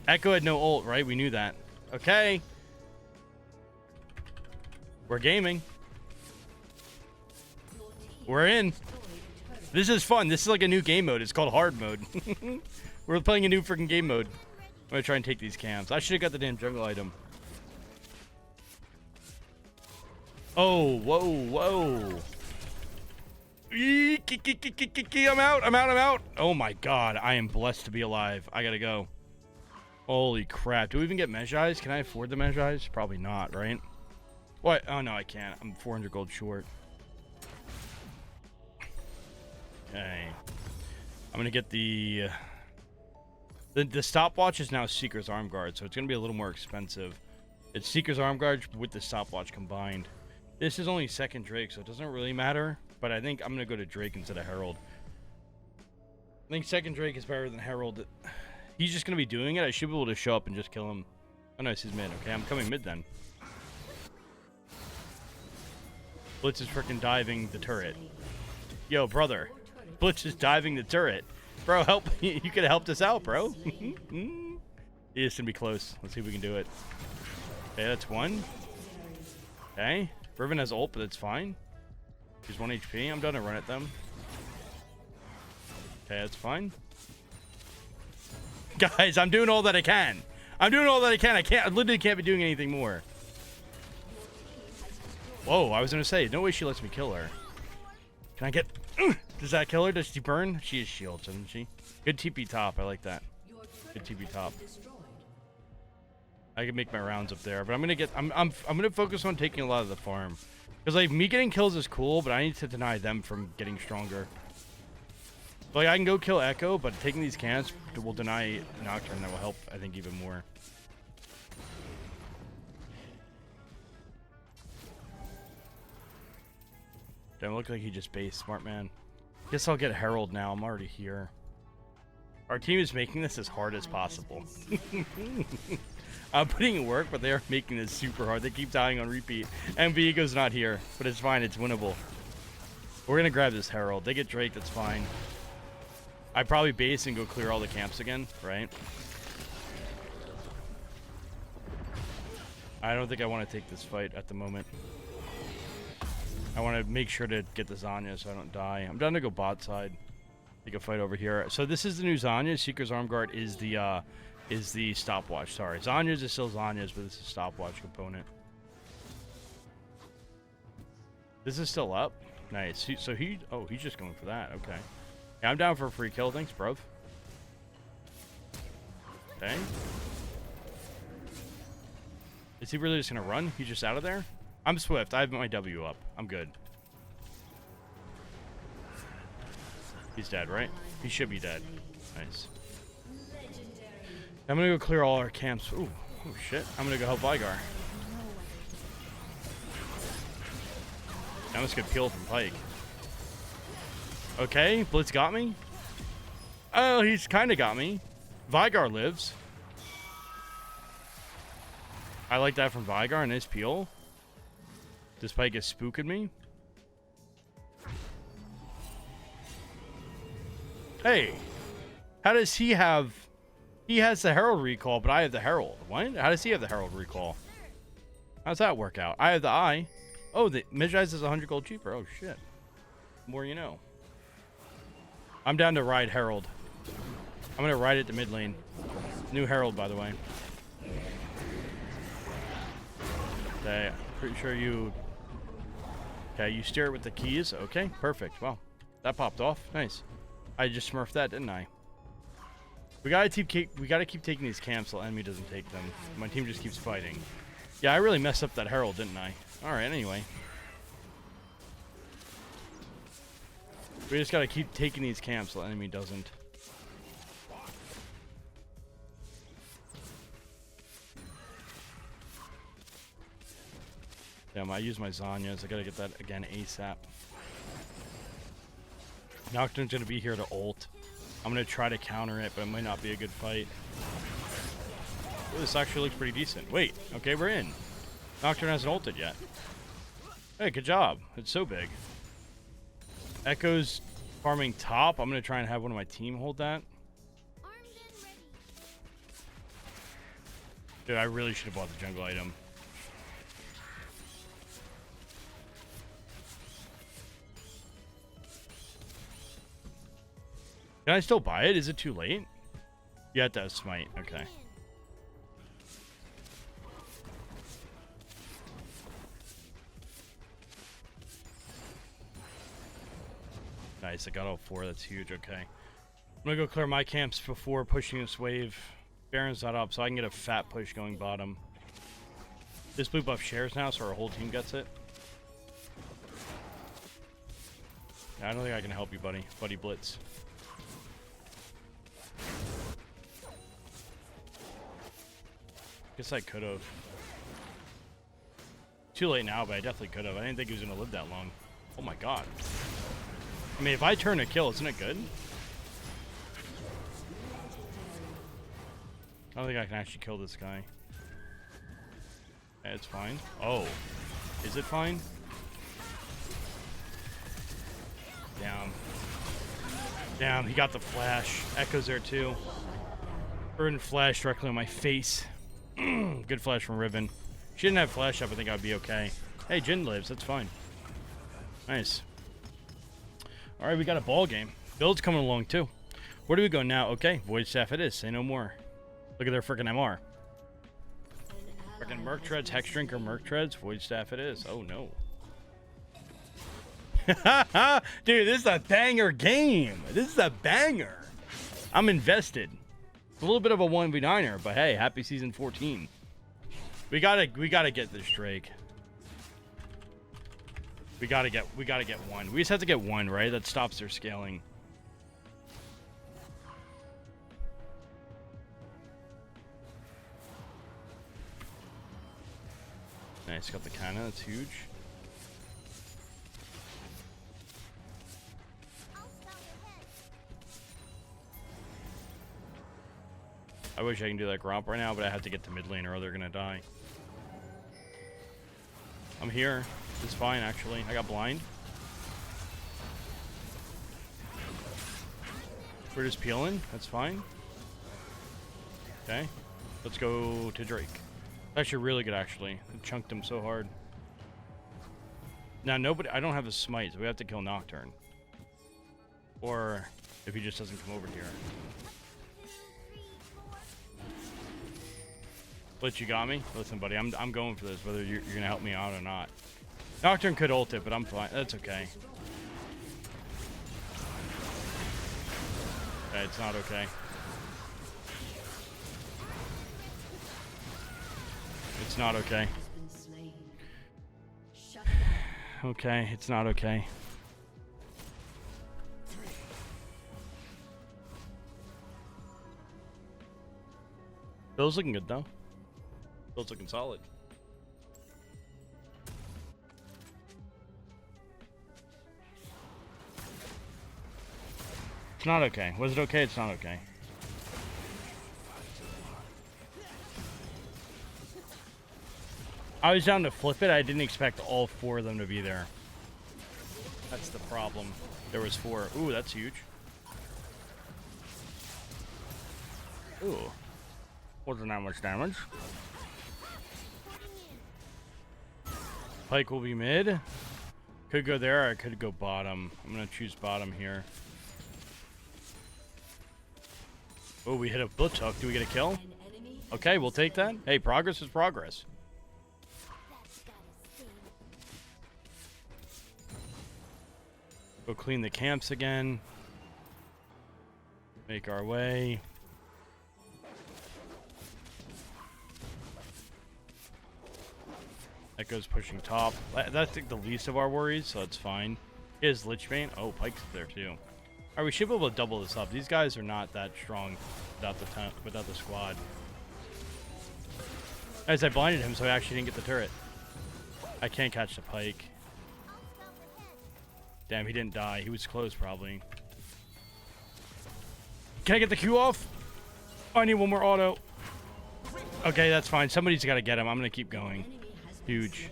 Echo had no ult, right? We knew that. Okay. We're gaming. We're in. This is fun. This is like a new game mode. It's called hard mode. We're playing a new freaking game mode. I'm gonna try and take these camps. I should have got the damn jungle item. Oh, whoa, whoa. I'm out. Oh my god, I am blessed to be alive. I gotta go. Holy crap. Do we even get Mejai's? Can I afford the Mejai's? Probably not, right? What? Oh no, I can't. I'm 400 gold short. Okay. I'm gonna get the stopwatch is now Seeker's Arm Guard, so it's gonna be a little more expensive. It's Seeker's Arm Guard with the stopwatch combined. This is only second Drake, so it doesn't really matter. But I think I'm gonna go to Drake instead of Herald. I think second Drake is better than Herald. He's just gonna be doing it. I should be able to show up and just kill him. Oh no, he's mid. Okay, I'm coming mid then. Blitz is freaking diving the turret. Yo, brother. Blitz is diving the turret. Bro, help. You could have helped us out, bro. It's gonna be close. Let's see if we can do it. Okay, that's one. Okay. Riven has ult, but it's fine. She's 1 HP. I'm done to run at them. Okay, that's fine. Guys, I'm doing all that I can. I literally can't be doing anything more. Whoa, I was gonna say, no way she lets me kill her. Can I get... Does that kill her? Does she burn? She is shield, doesn't she? Good TP top. I like that. Good TP top. I can make my rounds up there, but I'm gonna get... I'm gonna focus on taking a lot of the farm. Because, like, me getting kills is cool, but I need to deny them from getting stronger. Like, I can go kill Echo, but taking these camps will deny Nocturne. That will help, I think, even more. Don't look like he just based. Smart man. Guess I'll get Herald now. I'm already here. Our team is making this as hard as possible. I'm putting in work, but they are making this super hard. They keep dying on repeat. And Viego's not here, but it's fine. It's winnable. We're going to grab this Herald. They get Drake. That's fine. I probably base and go clear all the camps again, right? I don't think I want to take this fight at the moment. I want to make sure to get the Zanya so I don't die. I'm done to go bot side. Take a fight over here. So this is the new Zanya. Seeker's Arm Guard is the stopwatch. Sorry, Zanya's is still Zanya's, but this is a stopwatch component. This is still up. Nice. He's just going for that. Okay. Yeah, I'm down for a free kill. Thanks, bro. Okay. Is he really just gonna run? He's just out of there? I'm Swift. I have my W up. I'm good. He's dead, right? He should be dead. Nice. I'm gonna go clear all our camps. Ooh, oh shit. I'm gonna go help Vigar. I'm just gonna peel from Pike. Okay, Blitz got me. Oh, he's kind of got me. Vigar lives. I like that from Vigar. Nice peel. This Pike is spooking me. Hey, how does he have... He has the Herald recall, but I have the Herald. What? How does he have the Herald recall? How's that work out? I have the eye. Oh, the Mejai's is 100 gold cheaper. Oh, shit. More you know. I'm down to ride Herald. I'm going to ride it to mid lane. New Herald, by the way. Okay, pretty sure you... Okay, you steer it with the keys. Okay, perfect. Wow, that popped off. Nice. I just smurfed that, didn't I? We gotta keep taking these camps so enemy doesn't take them. My team just keeps fighting. Yeah, I really messed up that herald, didn't I? Alright, anyway. We just gotta keep taking these camps so the enemy doesn't. Damn, I use my Zanyas. I gotta get that again ASAP. Nocturne's gonna be here to ult. I'm gonna try to counter it, but it might not be a good fight. Ooh, this actually looks pretty decent. Wait, okay, we're in. Nocturne hasn't ulted yet. Hey, good job. It's so big. Echo's farming top. I'm gonna try and have one of my team hold that. Dude, I really should have bought the jungle item. Can I still buy it? Is it too late? Yeah, it does smite. Okay. Nice, I got all 4. That's huge. Okay. I'm gonna go clear my camps before pushing this wave. Baron's not up, so I can get a fat push going bottom. This blue buff shares now, so our whole team gets it. Yeah, I don't think I can help you, buddy. Buddy Blitz. Guess I could have. Too late now, but I definitely could have. I didn't think he was going to live that long. Oh my god. I mean, if I turn a kill, isn't it good? I don't think I can actually kill this guy. Yeah, it's fine. Oh. Is it fine? Damn. Damn, he got the flash. Echo's there too. Burn flash directly on my face. Good flash from Riven. She didn't have flash up, I think I'd be okay. Hey, Jin lives, that's fine. Nice. Alright, we got a ball game. Build's coming along too. Where do we go now? Okay, Void Staff it is. Say no more. Look at their freaking MR. Freaking Merc Treads, Hex Drinker, Merc Treads, Void Staff it is. Oh no. Dude, this is a banger game. This is a banger. I'm invested. It's a little bit of a 1v9er, but hey, happy season 14. We gotta get this Drake. We gotta get one. We just have to get one, right? That stops their scaling. Nice, got the cannon, that's huge. I wish I can do that Gromp right now, but I have to get to mid lane or they're gonna die. I'm here. It's fine, actually. I got blind. We're just peeling. That's fine. Okay. Let's go to Drake. Actually really good, actually. I chunked him so hard. Now, nobody... I don't have a smite, so we have to kill Nocturne. Or if he just doesn't come over here. Blitz, you got me? Listen, buddy, I'm going for this, whether you're going to help me out or not. Nocturne could ult it, but I'm fine. That's okay. Okay, it's not okay. It's not okay. Okay, it's not okay. Bill's looking good, though. Bill's looking solid. It's not okay. Was it okay? It's not okay. I was down to flip it. I didn't expect all 4 of them to be there. That's the problem. There was 4. Ooh, that's huge. Ooh. Wasn't that much damage. Pike will be mid. Could go there, or I could go bottom. I'm gonna choose bottom here. Oh, we hit a blitz hook. Do we get a kill? Okay, we'll take that. Hey, progress is progress. Go clean the camps again. Make our way. Echo's pushing top. That's like the least of our worries, so it's fine. He has Lich Bane. Oh, Pyke's there too. Alright, we should be able to double this up. These guys are not that strong without the squad. As I blinded him, so I actually didn't get the turret. I can't catch the Pyke. Damn, he didn't die. He was close, probably. Can I get the Q off? Oh, I need one more auto. Okay, that's fine. Somebody's got to get him. I'm going to keep going. Huge.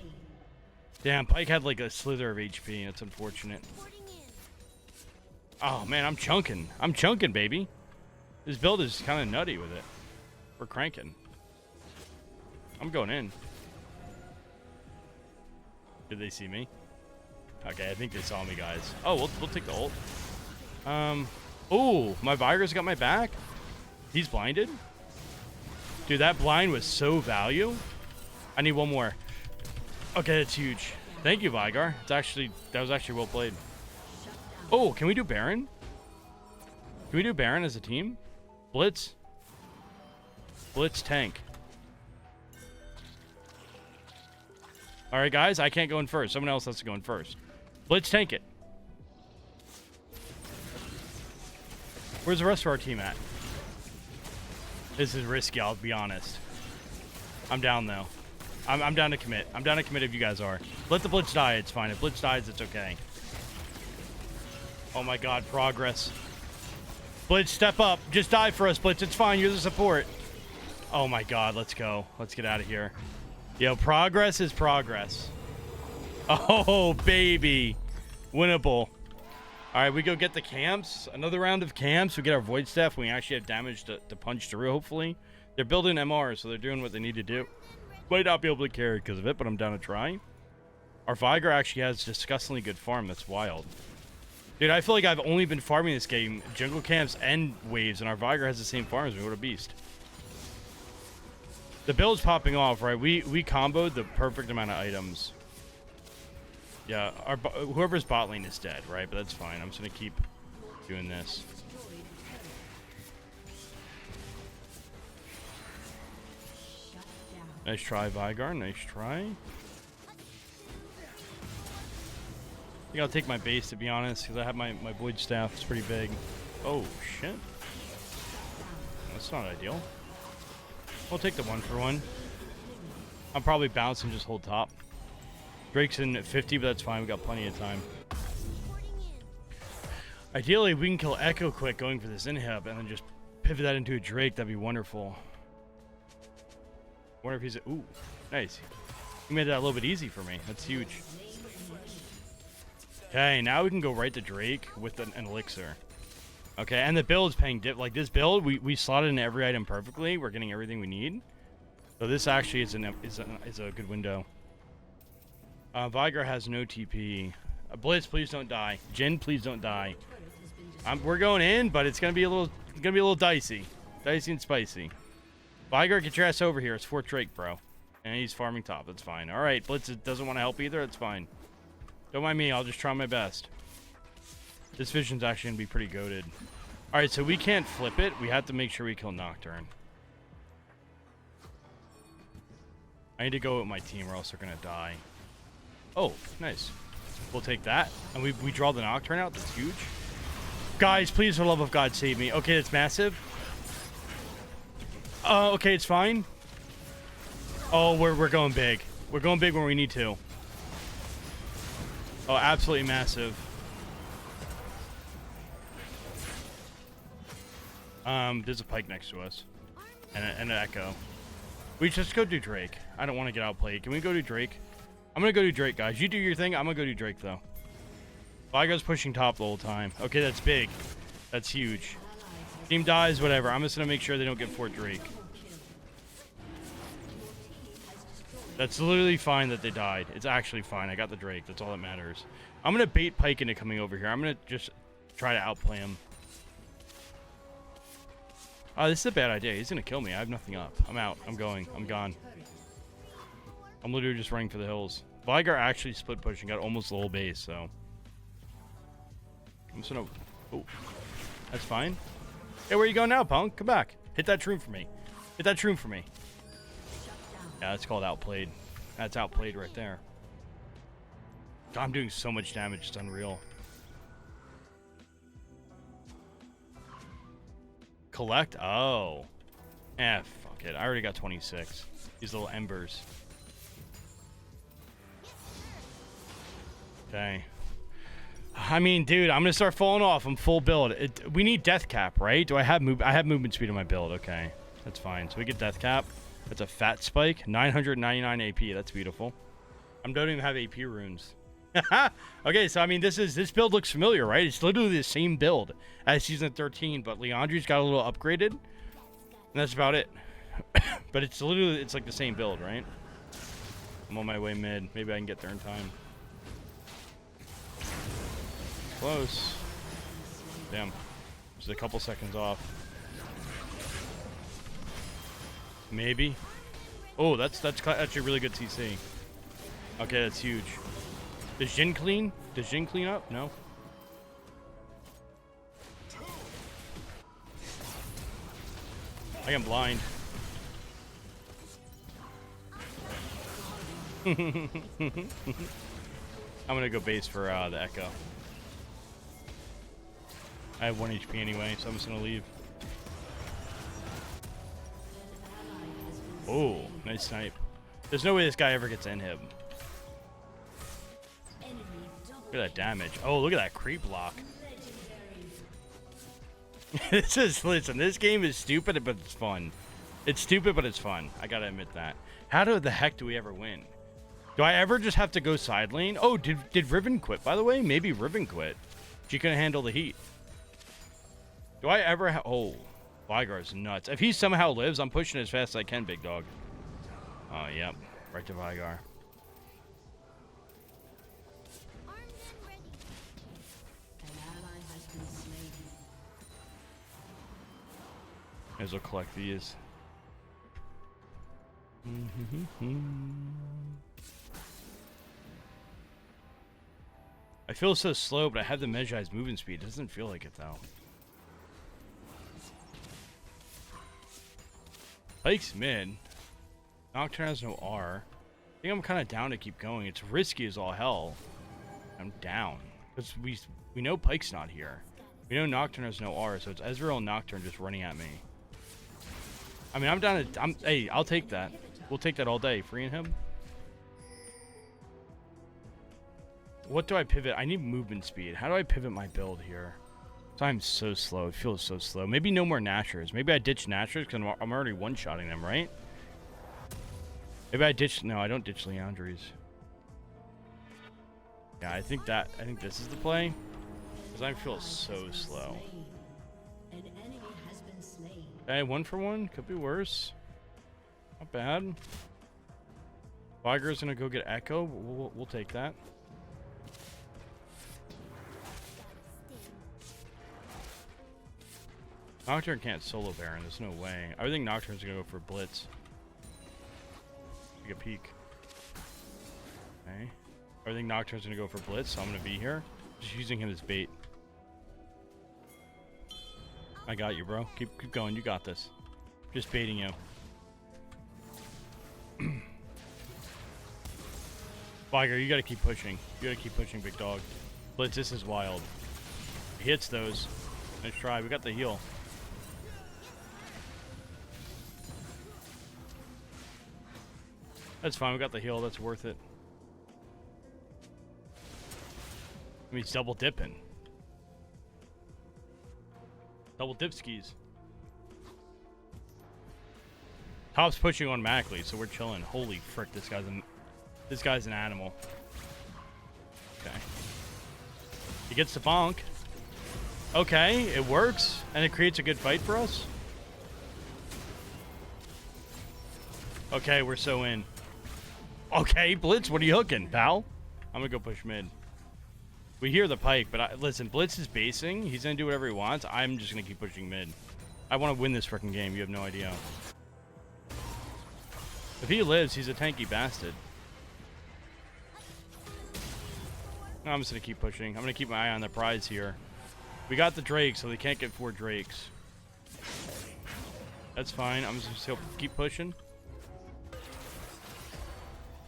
Damn, Pyke had like a slither of HP. That's unfortunate. Oh, man, I'm chunking. I'm chunking, baby. This build is kind of nutty with it. We're cranking. I'm going in. Did they see me? Okay, I think they saw me, guys. Oh, we'll take the ult. Oh, my Vigar's got my back. He's blinded. Dude, that blind was so value. I need one more. Okay, that's huge. Thank you, Vigar. That was actually well played. Oh, can we do Baron? Can we do Baron as a team? Blitz. Blitz tank. All right, guys, I can't go in first. Someone else has to go in first. Blitz tank it. Where's the rest of our team at? This is risky, I'll be honest. I'm down, though. I'm down to commit. I'm down to commit if you guys are. Let the Blitz die. It's fine. If Blitz dies, it's okay. Oh, my God. Progress. Blitz, step up. Just die for us, Blitz. It's fine. You're the support. Oh, my God. Let's go. Let's get out of here. Yo, progress is progress. Oh, baby. Winnable. All right, we go get the camps. Another round of camps. We get our Void Staff. We actually have damage to punch through, hopefully. They're building MR, so they're doing what they need to do. Might not be able to carry because of it, but I'm down to try. Our Vigar actually has disgustingly good farm. That's wild. Dude, I feel like I've only been farming this game, jungle camps and waves, and our Vigar has the same farm as me. What a beast. The build's popping off, right? We comboed the perfect amount of items. Yeah, whoever's bot lane is dead, right? But that's fine. I'm just going to keep doing this. Nice try, Vigar. Nice try. I think I'll take my base, to be honest, because I have my Void Staff. It's pretty big. Oh, shit. That's not ideal. We'll take the 1-for-1. I'll probably bounce and just hold top. Drake's in at 50, but that's fine. We got plenty of time. Ideally, we can kill Echo quick going for this inhib and then just pivot that into a Drake. That'd be wonderful. Wonder if he's... Ooh, nice. He made that a little bit easy for me. That's huge. Okay, now we can go right to Drake with an elixir. Okay, and the build's paying dip. Like this build, we slotted in every item perfectly. We're getting everything we need. So this actually is a good window. Vigar has no TP. Blitz, please don't die. Jin, please don't die. We're going in, but it's gonna be a little dicey and spicy. Vigar, get your ass over here. It's Fort Drake, bro. And he's farming top. That's fine. All right, Blitz doesn't want to help either. That's fine. Don't mind me. I'll just try my best. This vision's actually gonna be pretty goated. All right, so we can't flip it. We have to make sure we kill Nocturne. I need to go with my team, or else they're gonna die. Oh, nice. We'll take that. And we draw the Nocturne out. That's huge. Guys, please, for the love of God, save me. Okay, that's massive. Okay, it's fine. Oh, we're going big. We're going big when we need to. Oh, absolutely massive. There's a Pyke next to us. And an Echo. We just go do Drake. I don't want to get outplayed. Can we go do Drake? I'm going to go do Drake, guys. You do your thing. I'm going to go do Drake, though. Vigar's pushing top the whole time. Okay, that's big. That's huge. Team dies, whatever. I'm just going to make sure they don't get Fort Drake. That's literally fine that they died. It's actually fine. I got the Drake. That's all that matters. I'm going to bait Pyke into coming over here. I'm going to just try to outplay him. Oh, this is a bad idea. He's going to kill me. I have nothing up. I'm out. I'm going. I'm gone. I'm literally just running for the hills. Vigar actually split push and got almost the whole base, so... I'm just going to... Oh. That's fine. Hey, where you going now, punk? Come back. Hit that Shroom for me. Hit that Shroom for me. Yeah, it's called outplayed. That's outplayed right there. God, I'm doing so much damage, it's unreal. Collect? Oh. Fuck it. I already got 26. These little embers. Okay. I mean, dude, I'm gonna start falling off. I'm full build. We need death cap, right? Do I have I have movement speed in my build. Okay. That's fine. So we get death cap. That's a fat spike. 999 AP. That's beautiful. I don't even have AP runes. Okay, so I mean, this build looks familiar, right? It's literally the same build as season 13, but Leandri's got a little upgraded, and that's about it. But it's like the same build, right? I'm on my way mid. Maybe I can get there in time. Close. Damn. Just a couple seconds off. Maybe. Oh, that's actually really good TC. Okay, that's huge. Does Jhin clean? Does Jhin clean up? No. I am blind. I'm gonna go base for the Echo. I have 1 HP anyway, so I'm just gonna leave. Oh, nice snipe. There's no way this guy ever gets in him. Look at that damage. Oh, look at that creep block. Listen, this game is stupid, but it's fun. It's stupid, but it's fun. I gotta admit that. How the heck do we ever win? Do I ever just have to go side lane? Oh, did Riven quit, by the way? Maybe Riven quit. She couldn't handle the heat. Do I ever oh, Vigar's nuts. If he somehow lives, I'm pushing as fast as I can, big dog. Oh, yep. Right to Vigar. May as well collect these. I feel so slow, but I have the Medjai's movement speed. It doesn't feel like it, though. Pyke's mid. Nocturne has no R. I think I'm kind of down to keep going. It's risky as all hell. I'm down. Because we know Pyke's not here. We know Nocturne has no R, so it's Ezreal and Nocturne just running at me. I mean, I'm down to... hey, I'll take that. We'll take that all day. Freeing him. What do I pivot? I need movement speed. How do I pivot my build here? I'm so slow. It feels so slow. Maybe no more Nashers. Maybe I ditch Nashers because I'm already one-shotting them, right? Maybe I ditch... No, I don't ditch Leandri's. Yeah, I think this is the play. Because I feel so slow. Okay, 1 for 1. Could be worse. Not bad. Vigar's gonna go get Echo. We'll take that. Nocturne can't solo Baron. There's no way. I think Nocturne's gonna go for Blitz. Take a peek. Okay. I think Nocturne's gonna go for Blitz, so I'm gonna be here. Just using him as bait. I got you, bro. Keep going. You got this. Just baiting you. Vigar, you gotta keep pushing. You gotta keep pushing, big dog. Blitz, this is wild. He hits those. Nice try. We got the heal. That's fine. We got the heal. That's worth it. I mean, he's double dipping. Double dip skis. Top's pushing on Mackley, so we're chilling. Holy frick, this guy's an animal. Okay. He gets the bonk. Okay, it works, and it creates a good fight for us. Okay, we're so in. Okay, Blitz, what are you hooking, pal? I'm gonna go push mid. We hear the Pyke, but listen, Blitz is basing. He's gonna do whatever he wants. I'm just gonna keep pushing mid. I want to win this freaking game. You have no idea. If he lives, he's a tanky bastard. No, I'm just gonna keep pushing. I'm gonna keep my eye on the prize here. We got the Drake, so they can't get 4 Drakes. That's fine. I'm just gonna keep pushing.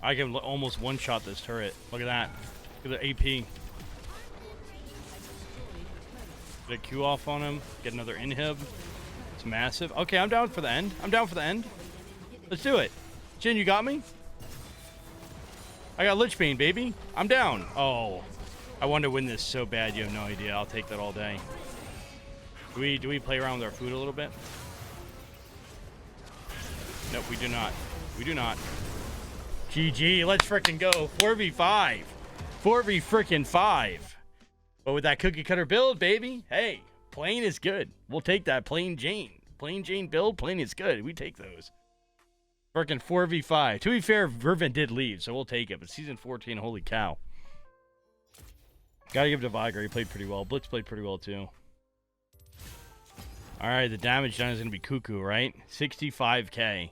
I can almost one-shot this turret. Look at that. Look at the AP. Get a Q off on him. Get another inhib. It's massive. Okay, I'm down for the end. I'm down for the end. Let's do it. Jin, you got me? I got Lich Bane, baby. I'm down. Oh, I wanted to win this so bad. You have no idea. I'll take that all day. Do we play around with our food a little bit? Nope, we do not. We do not. GG. Let's frickin' go. 4v5. 4v frickin' 5. But with that cookie cutter build, baby, hey, plain is good. We'll take that plain Jane. Plain Jane build, plain is good. We take those. Frickin' 4v5. To be fair, Vervin did leave, so we'll take it. But season 14, holy cow. Gotta give it to Viger. He played pretty well. Blitz played pretty well, too. Alright, the damage done is going to be cuckoo, right? 65k.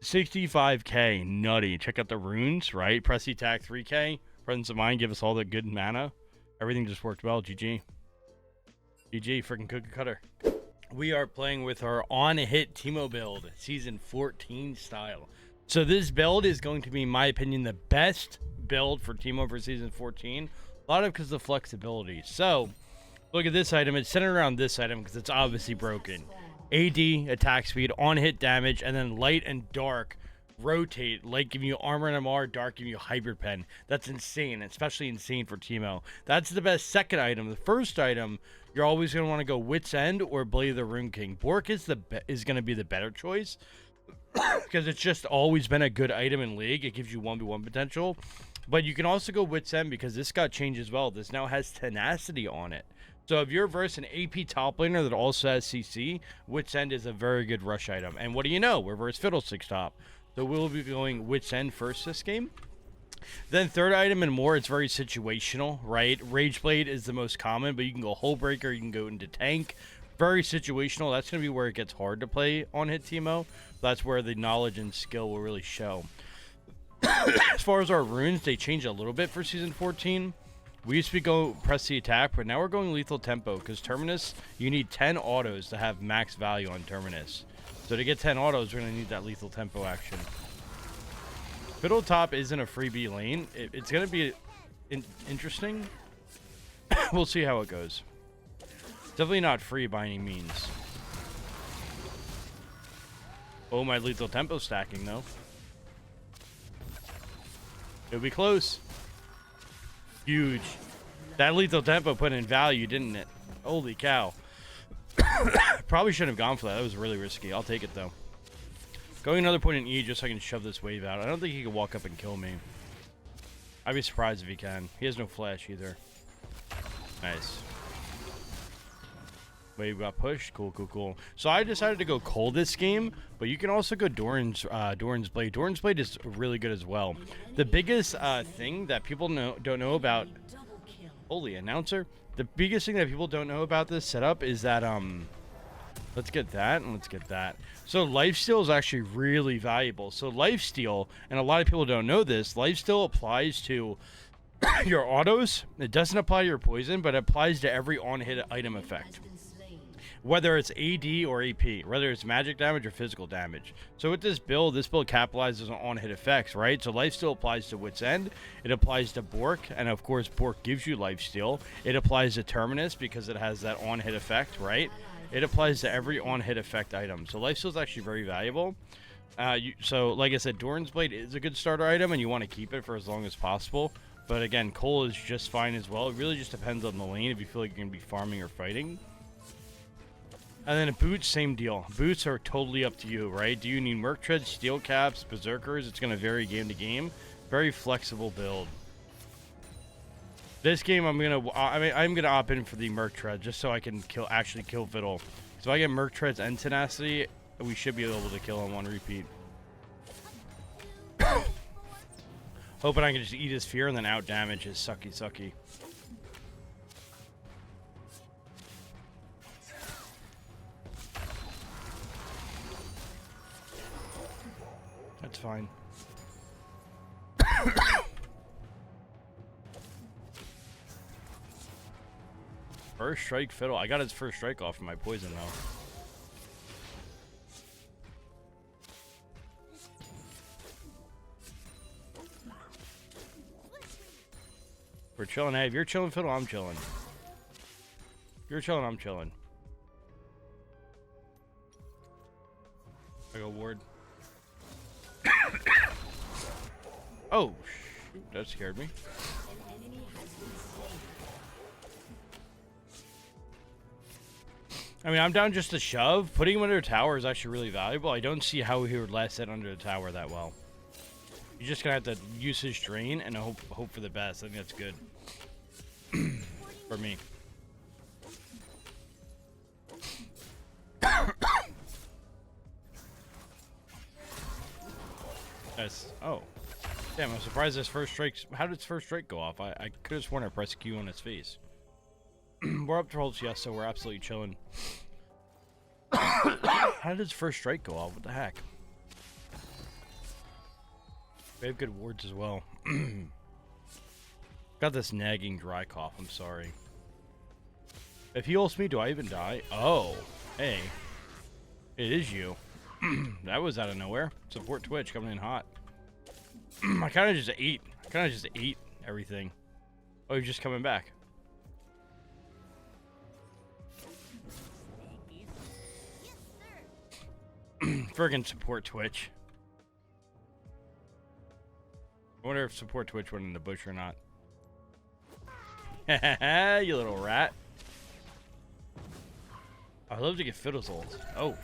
65k. Nutty. Check out the runes, right? Press the attack 3k. Presence of mind, give us all the good mana. Everything just worked well. GG. GG, freaking cookie cutter. We are playing with our on-hit Teemo build, season 14 style. So this build is going to be, in my opinion, the best build for Teemo for season 14. A lot of because of flexibility. So look at this item. It's centered around this item because it's obviously broken. AD, attack speed, on-hit damage, and then light and dark rotate. Light giving you armor and MR, dark giving you hybrid pen. That's insane, especially insane for Teemo. That's the best second item. The first item, you're always going to want to go Wit's End or Blade of the Rune King. Bork is going to be the better choice because it's just always been a good item in League. It gives you 1v1 potential. But you can also go Wit's End because this got changed as well. This now has tenacity on it. So if you're versus an AP top laner that also has CC, Wit's End is a very good rush item. And what do you know? We're versus Fiddlesticks top. So we'll be going Wit's End first this game. Then third item and more, it's very situational, right? Rageblade is the most common, but you can go Hullbreaker, you can go into Tank. Very situational. That's going to be where it gets hard to play on hit Teemo. That's where the knowledge and skill will really show. As far as our runes, they changed a little bit for Season 14. We used to go press the attack, but now we're going lethal tempo because Terminus, you need 10 autos to have max value on Terminus. So to get 10 autos, we're going to need that lethal tempo action. Fiddle top isn't a freebie lane. It's going to be interesting. We'll see how it goes. Definitely not free by any means. Oh, my lethal tempo stacking, though. It'll be close. Huge. That lethal tempo put in value, didn't it? Holy cow. Probably shouldn't have gone for that. That was really risky. I'll take it, though. Going another point in E just so I can shove this wave out. I don't think he can walk up and kill me. I'd be surprised if he can. He has no flash either. Nice. Wave got pushed. Cool, cool, cool. So I decided to go Cole this game, but you can also go Doran's Blade. Doran's Blade is really good as well. The biggest thing that people don't know about... Holy announcer. The biggest thing that people don't know about this setup is that... Let's get that, and let's get that. So lifesteal is actually really valuable. So lifesteal, and a lot of people don't know this, lifesteal applies to your autos. It doesn't apply to your poison, but it applies to every on-hit item effect. Whether it's AD or AP, whether it's magic damage or physical damage. So with this build capitalizes on hit effects, right? So lifesteal applies to Wit's End. It applies to Bork, and of course Bork gives you lifesteal. It applies to Terminus because it has that on-hit effect, right? It applies to every on-hit effect item. So lifesteal is actually very valuable. So like I said, Doran's Blade is a good starter item, and you want to keep it for as long as possible. But again, Cole is just fine as well. It really just depends on the lane if you feel like you're going to be farming or fighting. And then boots, same deal. Boots are totally up to you, right? Do you need Merc Treads, Steel Caps, Berserkers? It's going to vary game to game. Very flexible build. This game, I'm gonna opt in for the Merc Tread just so I can actually kill Fiddle. So if I get Merc Treads and Tenacity, we should be able to kill him on repeat. Hoping I can just eat his fear and then out damage his sucky. That's fine. First strike Fiddle. I got his first strike off of my poison though. We're chilling. Hey, if you're chilling, Fiddle, I'm chilling. If you're chilling, I'm chilling. I go ward. Oh, shoot, that scared me. I mean, I'm down just to shove. Putting him under a tower is actually really valuable. I don't see how he would last it under the tower that well. You're just gonna have to use his drain and hope for the best. I think that's good for me. That's damn! I'm surprised this first strike. How did his first strike go off? I could have sworn I pressed Q on his face. We're up trolls, yes, so we're absolutely chilling. How did his first strike go off? What the heck? We have good wards as well. Got this nagging dry cough, I'm sorry. If he ults me, do I even die? Oh, hey. It is you. That was out of nowhere. Support Twitch coming in hot. I kind of just ate everything. Oh, you're just coming back. Friggin' support Twitch. I wonder if support Twitch went in the bush or not. You little rat. I'd love to get Fiddle's ult. Oh.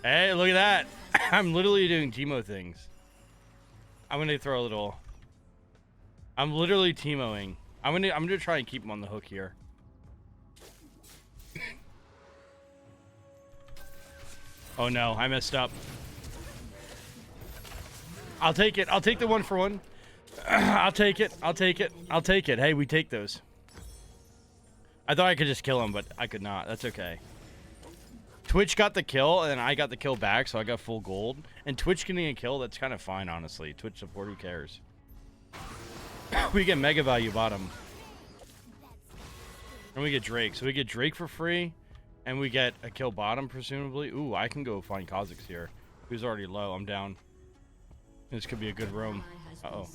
Hey, look at that. I'm literally doing Teemo things. I'm gonna throw a little. I'm literally Teemoing. I'm gonna try and keep him on the hook here. Oh no, I messed up. I'll take it. I'll take the 1-for-1. I'll take it. I'll take it. I'll take it. Hey, we take those. I thought I could just kill him, but I could not. That's okay. Twitch got the kill, and I got the kill back, so I got full gold. And Twitch getting a kill, that's kind of fine, honestly. Twitch support, who cares? We get mega value bottom. And we get Drake. So we get Drake for free, and we get a kill bottom, presumably. Ooh, I can go find Kha'Zix here. Who's already low? I'm down. This could be a good roam. Uh-oh.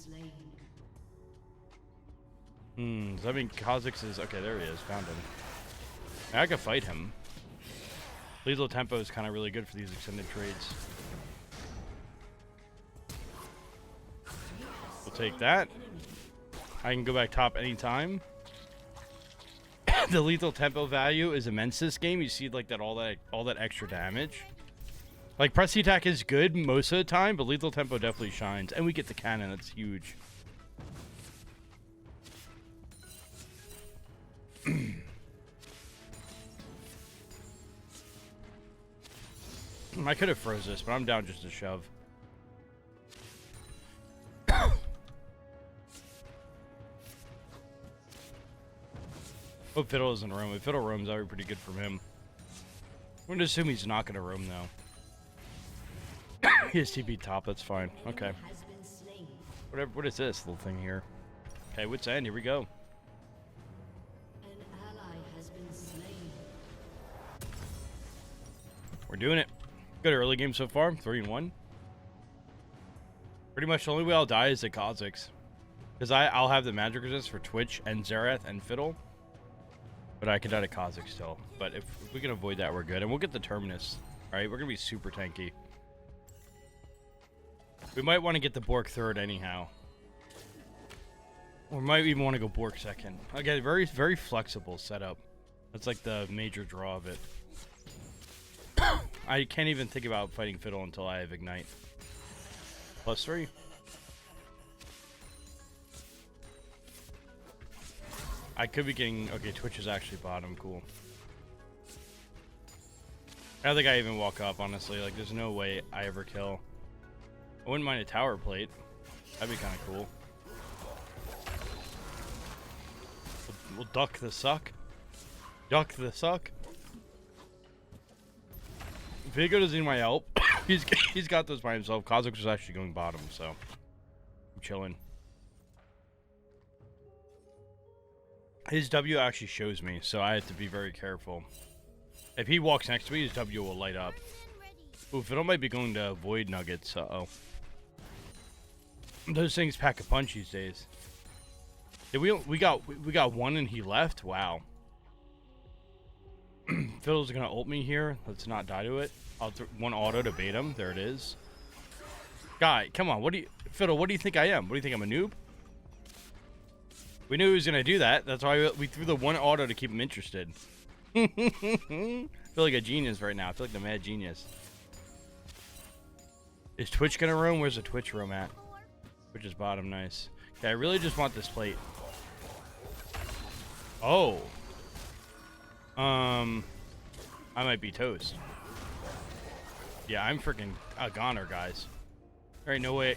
Does that mean Kha'Zix is... Okay, there he is. Found him. I could fight him. Lethal tempo is kind of really good for these extended trades. We'll take that. I can go back top anytime. The lethal tempo value is immense this game. You see like that all that extra damage. Like press attack is good most of the time, but lethal tempo definitely shines. And we get the cannon, that's huge. I could have froze this, but I'm down just to shove. Hope Fiddle doesn't roam. If Fiddle roams, that would be pretty good from him. I'm going to assume he's not going to roam, though. He has TP top, that's fine. Okay. Whatever. What is this little thing here? Okay, what's end? Here we go. We're doing it. Good early game so far. 3-1. Pretty much the only way I'll die is the Kha'Zix. Because I'll have the magic resist for Twitch and Xerath and Fiddle. But I could die to Kha'Zix still. But if we can avoid that, we're good. And we'll get the Terminus. Alright, we're going to be super tanky. We might want to get the Bork third anyhow. Or might even want to go Bork second. Again, very, very flexible setup. That's like the major draw of it. I can't even think about fighting Fiddle until I have Ignite. +3. I could be getting... Okay, Twitch is actually bottom. Cool. I don't think I even walk up, honestly. Like, there's no way I ever kill. I wouldn't mind a tower plate. That'd be kind of cool. We'll duck the suck. Duck the suck. Vigo doesn't need my help. he's got those by himself. Kha'Zix was actually going bottom, so I'm chilling. His W actually shows me, so I have to be very careful. If he walks next to me, his W will light up. Ooh, Fiddle might be going to Void Nuggets. Uh-oh. Those things pack a punch these days. Did we got one and he left? Wow. Fiddle's gonna ult me here. Let's not die to it. I'll one auto to bait him. There it is. Guy, come on. Fiddle, what do you think I am? What do you think I'm a noob? We knew he was gonna do that. That's why we threw the one auto to keep him interested. I feel like a genius right now. I feel like the mad genius. Is Twitch gonna roam? Where's the Twitch roam at? Twitch is bottom, nice. Okay, I really just want this plate. Oh. I might be toast. Yeah, I'm freaking a goner, guys. There ain't no way.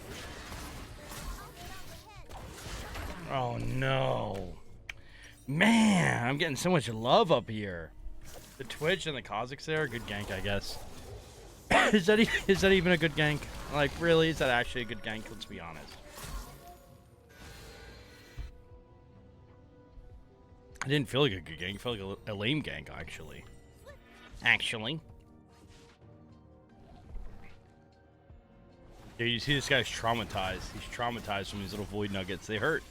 Oh no. Man, I'm getting so much love up here. The Twitch and the Kazakhs there, good gank, I guess. is that even a good gank? Like, really? Is that actually a good gank? Let's be honest. I didn't feel like a good gank. It felt like a lame gank, actually. Yeah, you see this guy's traumatized. He's traumatized from these little void nuggets. They hurt.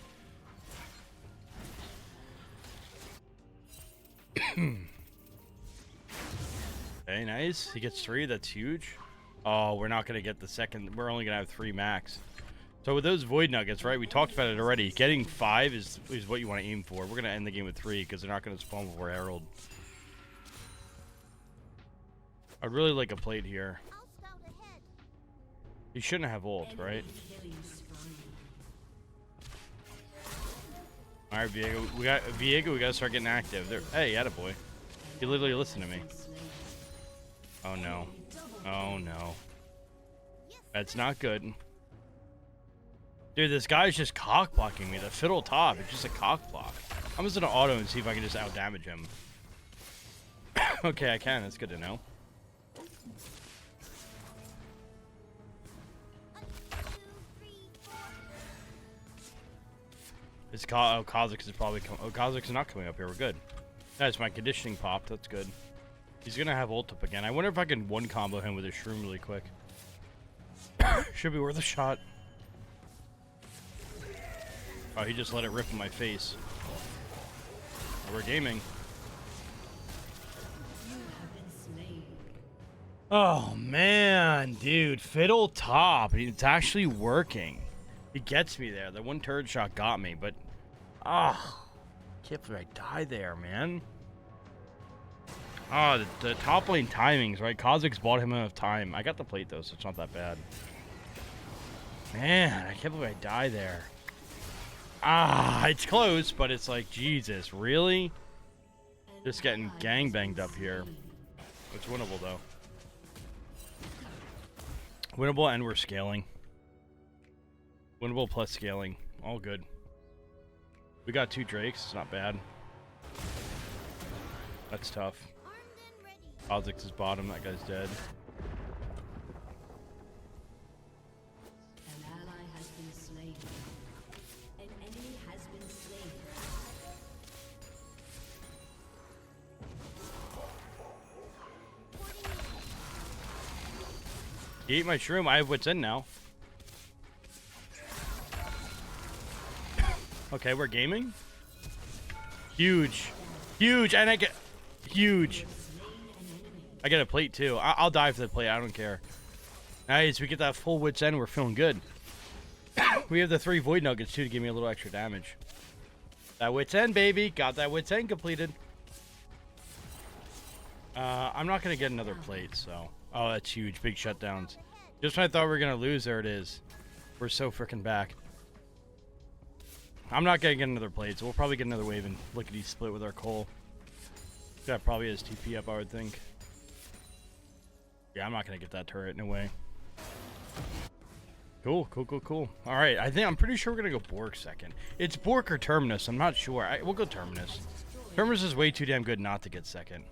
Okay, nice. He gets 3. That's huge. Oh, we're not going to get the second. We're only going to have 3 max. So with those void nuggets, right? We talked about it already. Getting 5 is what you want to aim for. We're going to end the game with 3 because they're not going to spawn before Herald. I'd really like a plate here. He shouldn't have ult, right? Alright, Viego. We gotta start getting active. There. Hey, attaboy. He literally listened to me. Oh no. Oh no. That's not good. Dude, this guy's just cock blocking me. The fiddle top, it's just a cock block. I'm just gonna auto and see if I can just out damage him. Okay, I can. That's good to know. This Kazakhs is probably Kazakhs is not coming up here. We're good. That's my conditioning popped. That's good. He's gonna have ult up again. I wonder if I can one combo him with a Shroom really quick. Should be worth a shot. Oh, he just let it rip in my face. Oh, we're gaming. Oh man, dude, fiddle top. It's actually working. He gets me there. The one turret shot got me, but can't believe I died there, man. Oh, the top lane timings, right? Kazakhs bought him enough time. I got the plate though, so it's not that bad. Man, I can't believe I died there. It's close, but it's like, Jesus, really? Just getting gangbanged up here. It's winnable though. Winnable, and we're scaling. Winnable plus scaling. All good. We got 2 Drakes. It's not bad. That's tough. Kazakhs is bottom. That guy's dead. An ally has been slain. An enemy has been slain. He ate my Shroom. I have what's in now. Okay, we're gaming. Huge. Huge. And I get... Huge. I get a plate, too. I'll die for the plate. I don't care. Nice. We get that full wit's end. We're feeling good. We have the 3 void nuggets, too, to give me a little extra damage. That wit's end, baby. Got that wit's end completed. I'm not going to get another plate, so... Oh, that's huge. Big shutdowns. Just when I thought we were going to lose, there it is. We're so freaking back. I'm not going to get another plate, so we'll probably get another wave and lickety split with our Cole. That probably has TP up, I would think. Yeah, I'm not going to get that turret, no way. Cool. Alright, I'm pretty sure we're going to go Bork second. It's Bork or Terminus, I'm not sure. We'll go Terminus. Terminus is way too damn good not to get second.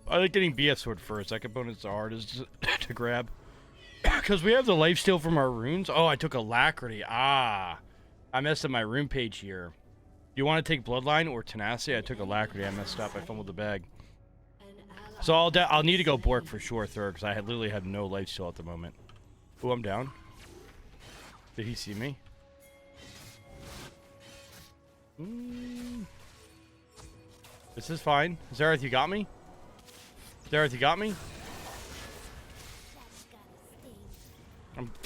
I like getting BF Sword first. That component's the hardest to grab. Because we have the lifesteal from our runes. Oh, I took Alacrity. I messed up my rune page here. Do you want to take Bloodline or Tenacity? I took Alacrity. I messed up. I fumbled the bag. So I'll need to go Bork for sure third, because I literally have no lifesteal at the moment. Oh, I'm down. Did he see me? Mm. This is fine. Zareth, you got me? Zareth, you got me?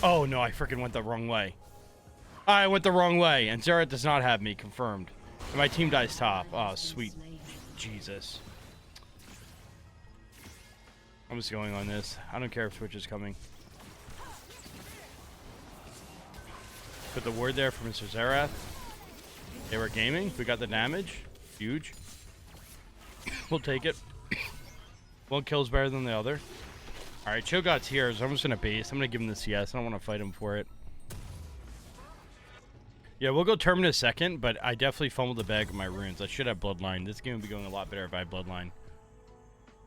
Oh no, I freaking went the wrong way. I went the wrong way, and Zareth does not have me confirmed. And my team dies top. Oh, sweet Jesus. I'm just going on this. I don't care if Twitch is coming. Put the word there for Mr. Zareth. Okay, we're gaming. We got the damage. Huge. We'll take it. One kill's better than the other. Alright, Cho'Gath's here, so I'm just gonna base. I'm gonna give him the CS. I don't want to fight him for it. Yeah, we'll go Terminus second, but I definitely fumbled the bag of my runes. I should have Bloodline. This game would be going a lot better if I had Bloodline.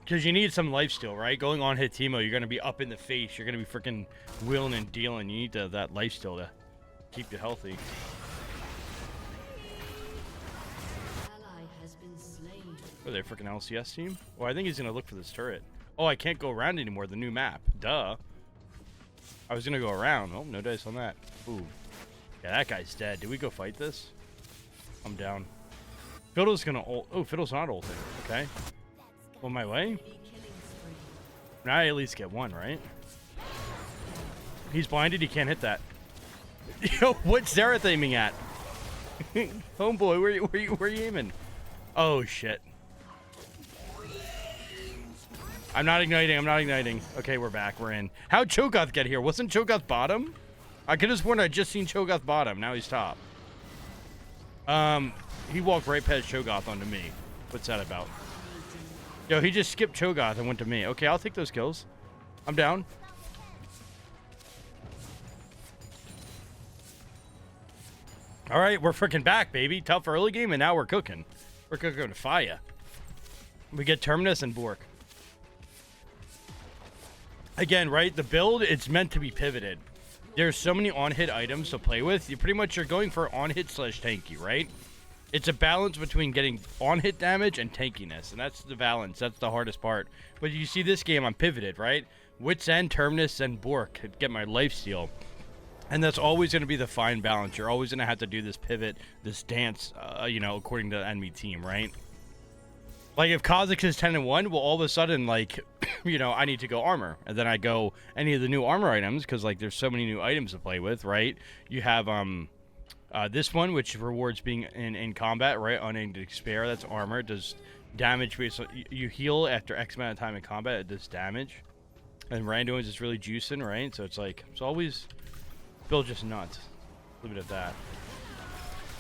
Because you need some lifesteal, right? Going on hit Teemo, you're gonna be up in the face. You're gonna be freaking wheeling and dealing. You need that lifesteal to keep you healthy. Oh, they're freaking LCS team? Well, I think he's gonna look for this turret. Oh, I can't go around anymore. The new map. Duh. I was gonna go around. Oh, no dice on that. Ooh. Yeah, that guy's dead. Did we go fight this? I'm down. Fiddle's gonna ult. Oh, Fiddle's not ulting. Okay. On my way? Now I at least get one, right? He's blinded. He can't hit that. Yo, what's Zareth aiming at? Homeboy, where you aiming? Oh, shit. I'm not igniting. Okay, we're back. We're in. How'd Cho'Gath get here? Wasn't Cho'Gath bottom? I could have sworn I'd just seen Cho'Gath bottom. Now he's top. He walked right past Cho'Gath onto me. What's that about? Yo, he just skipped Cho'Gath and went to me. Okay, I'll take those kills. I'm down. All right, we're freaking back, baby. Tough early game, and now we're cooking. We're cooking fire. We get Terminus and Bork. Again, right? The build, it's meant to be pivoted. There's so many on-hit items to play with. You pretty much are going for on-hit slash tanky, right? It's a balance between getting on-hit damage and tankiness, and that's the balance. That's the hardest part. But you see this game, I'm pivoted, right? Wits End, Terminus, and Bork to get my lifesteal. And that's always going to be the fine balance. You're always going to have to do this pivot, this dance, you know, according to the enemy team, right? Like, if Kha'Zix is 10-1, well, all of a sudden, like, you know, I need to go armor. And then I go any of the new armor items, because, like, there's so many new items to play with, right? You have this one, which rewards being in combat, right? Unending Despair, that's armor. It does damage based on... You heal after X amount of time in combat, it does damage. And randoms is really juicing, right? So it's like, it's always... Build just nuts. Leave it at that.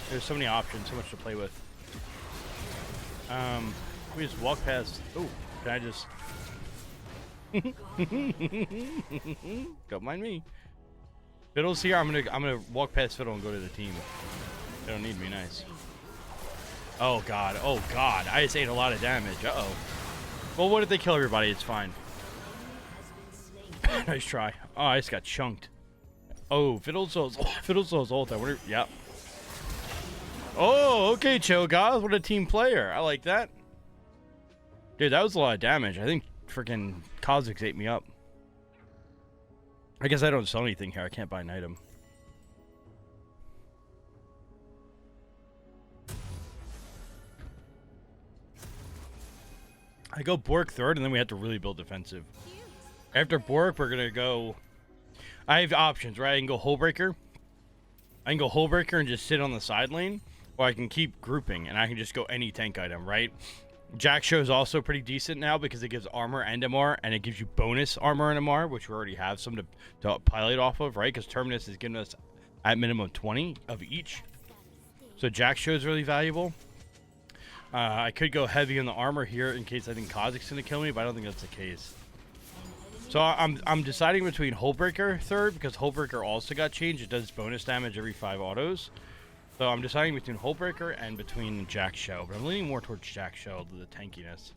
There's so many options, so much to play with. We just walk past. Oh, can I just? Don't mind me. Fiddle's here. I'm gonna walk past Fiddle and go to the team. They don't need me. Nice. Oh god. Oh god. I just ate a lot of damage. Uh oh. Well, what if they kill everybody? It's fine. Nice try. Oh, I just got chunked. Oh, Fiddle's ult. I wonder. Yeah. Oh, okay, Cho'Gath. What a team player. I like that. Dude, that was a lot of damage. I think freaking Kha'Zix ate me up. I guess I don't sell anything here. I can't buy an item. I go Bork third, and then we have to really build defensive. After Bork, we're going to go... I have options, right? I can go Hullbreaker. I can go Hullbreaker and just sit on the side lane. Or I can keep grouping, and I can just go any tank item, right? Jack Show is also pretty decent now because it gives armor and MR, and it gives you bonus armor and MR, which we already have some to pilot off of, right? Because Terminus is giving us at minimum 20 of each. So Jack Show is really valuable. I could go heavy on the armor here in case I think Kha'Zix's gonna kill me, but I don't think that's the case. So I'm deciding between Hullbreaker third because Hullbreaker also got changed. It does bonus damage every 5 autos. So I'm deciding between Hullbreaker and between Jack Show, but I'm leaning more towards Jack Show to the tankiness.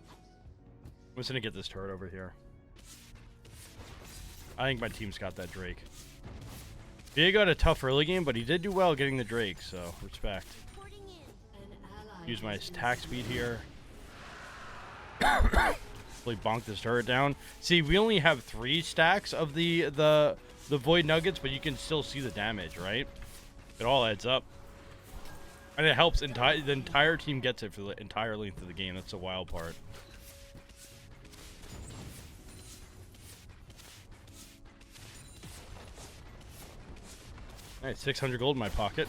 I'm just gonna get this turret over here. I think my team's got that Drake. Diego had a tough early game, but he did do well getting the Drake, so respect. Use my attack speed here. Really bonk this turret down. See, we only have 3 stacks of the Void Nuggets, but you can still see the damage, right? It all adds up. And it helps, the entire team gets it for the entire length of the game. That's the wild part. Alright, 600 gold in my pocket.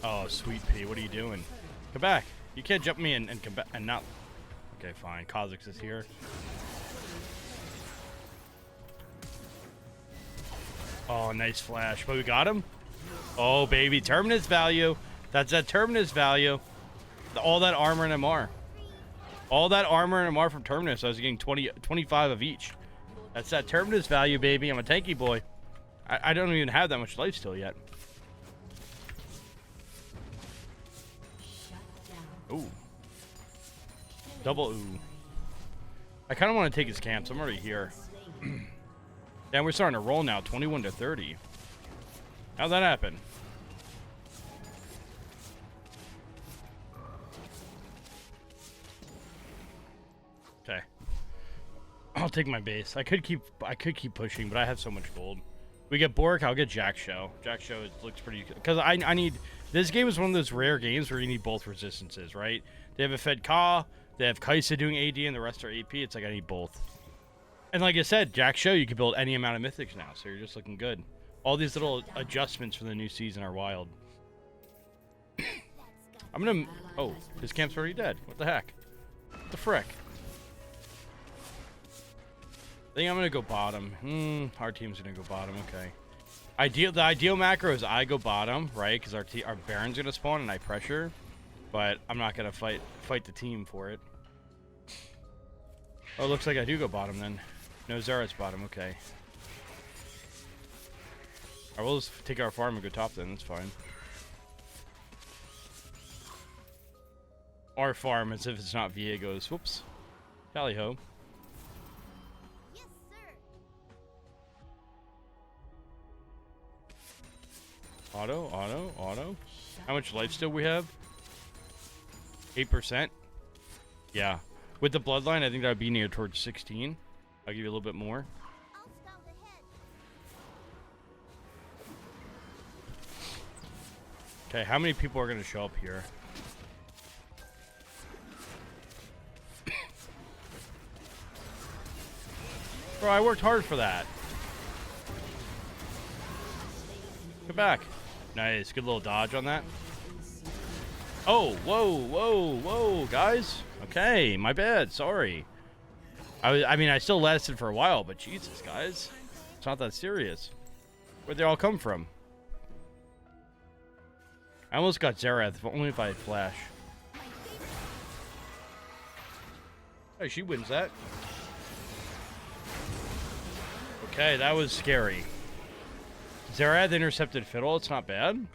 Oh, sweet pea, what are you doing? Come back. You can't jump me and come back and not... Okay, fine. Kha'Zix is here. Oh, nice flash. But we got him? Oh, baby. Terminus value. That's that Terminus value. All that armor and MR. All that armor and MR from Terminus. I was getting 25 of each. That's that Terminus value, baby. I'm a tanky boy. I don't even have that much life still yet. Ooh. Double ooh. I kind of want to take his camps. I'm already here. Damn, we're starting to roll now. 21 to 30. How'd that happen? Okay. I'll take my base. I could keep pushing, but I have so much gold. We get Bork, I'll get Jack Show. Jack Show looks pretty good. Because I need... This game is one of those rare games where you need both resistances, right? They have a Fed Ka, they have Kaisa doing AD, and the rest are AP. It's like I need both. And like I said, Jack Show, you can build any amount of mythics now, so you're just looking good. All these little adjustments for the new season are wild. I'm gonna... Oh, his camp's already dead. What the heck? What the frick? I think I'm gonna go bottom. Our team's gonna go bottom. Okay. The ideal macro is I go bottom, right? Because our Baron's gonna spawn and I pressure, but I'm not gonna fight the team for it. Oh, it looks like I do go bottom then. No, Zera's bottom. Okay. I will just take our farm and go top then. That's fine. Our farm, as if it's not Viego's. Whoops. Tally ho. Auto, auto, auto. How much life still we have? 8%? Yeah. With the bloodline, I think that would be near towards 16. I'll give you a little bit more. Okay, how many people are going to show up here? Bro, I worked hard for that. Come back. Nice. Good little dodge on that. Oh, whoa, whoa, whoa, guys. Okay, my bad. Sorry. I mean, I still lasted for a while, but Jesus, guys. It's not that serious. Where'd they all come from? I almost got Zerath, but only if I had Flash. Hey, she wins that. Okay, that was scary. Zerath intercepted Fiddle. It's not bad.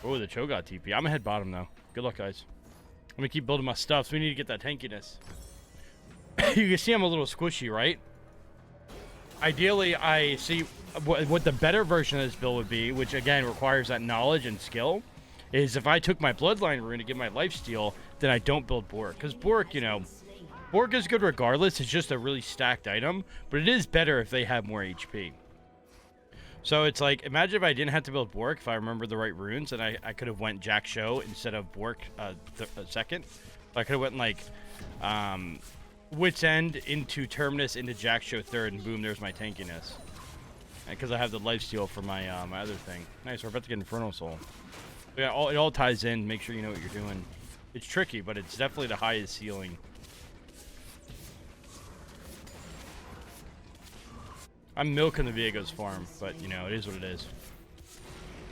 Oh, the Cho got TP. I'm gonna head bottom, though. Good luck, guys. I'm gonna keep building my stuff, so we need to get that tankiness. You can see I'm a little squishy, right? Ideally, I see what the better version of this build would be, which, again, requires that knowledge and skill, is if I took my Bloodline Rune to get my lifesteal, then I don't build Bork. Because Bork, you know, Bork is good regardless. It's just a really stacked item, but it is better if they have more HP. So it's like, imagine if I didn't have to build Bork, if I remember the right runes, and I could have went Jack Show instead of Bork second. I could have went like Wit's End into Terminus into Jack Show third, and boom, there's my tankiness. Because I have the lifesteal for my my other thing. Nice, we're about to get Infernal Soul. Yeah, it all ties in. Make sure you know what you're doing. It's tricky, but it's definitely the highest ceiling. I'm milking the Viego's farm, but, you know, it is what it is.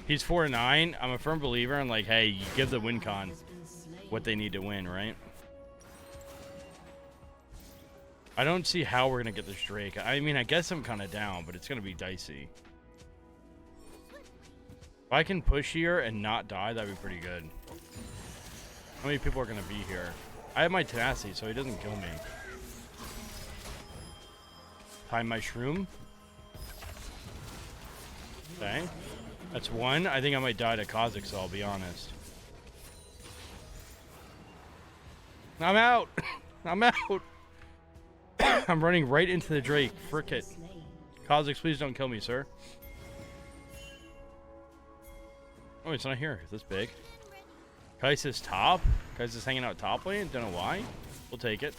He's 4-9. I'm a firm believer in, like, hey, you give the win con what they need to win, right? I don't see how we're going to get this Drake. I mean, I guess I'm kind of down, but it's going to be dicey. If I can push here and not die, that'd be pretty good. How many people are going to be here? I have my tenacity, so he doesn't kill me. Time my Shroom. Okay. That's one. I think I might die to Kha'Zix, so I'll be honest. I'm out! I'm out! I'm running right into the Drake. Frick it. Kha'Zix, please don't kill me, sir. Oh, he's not here. Is this big? Kai'Sa's top? Kai'Sa's hanging out top lane? Don't know why. We'll take it.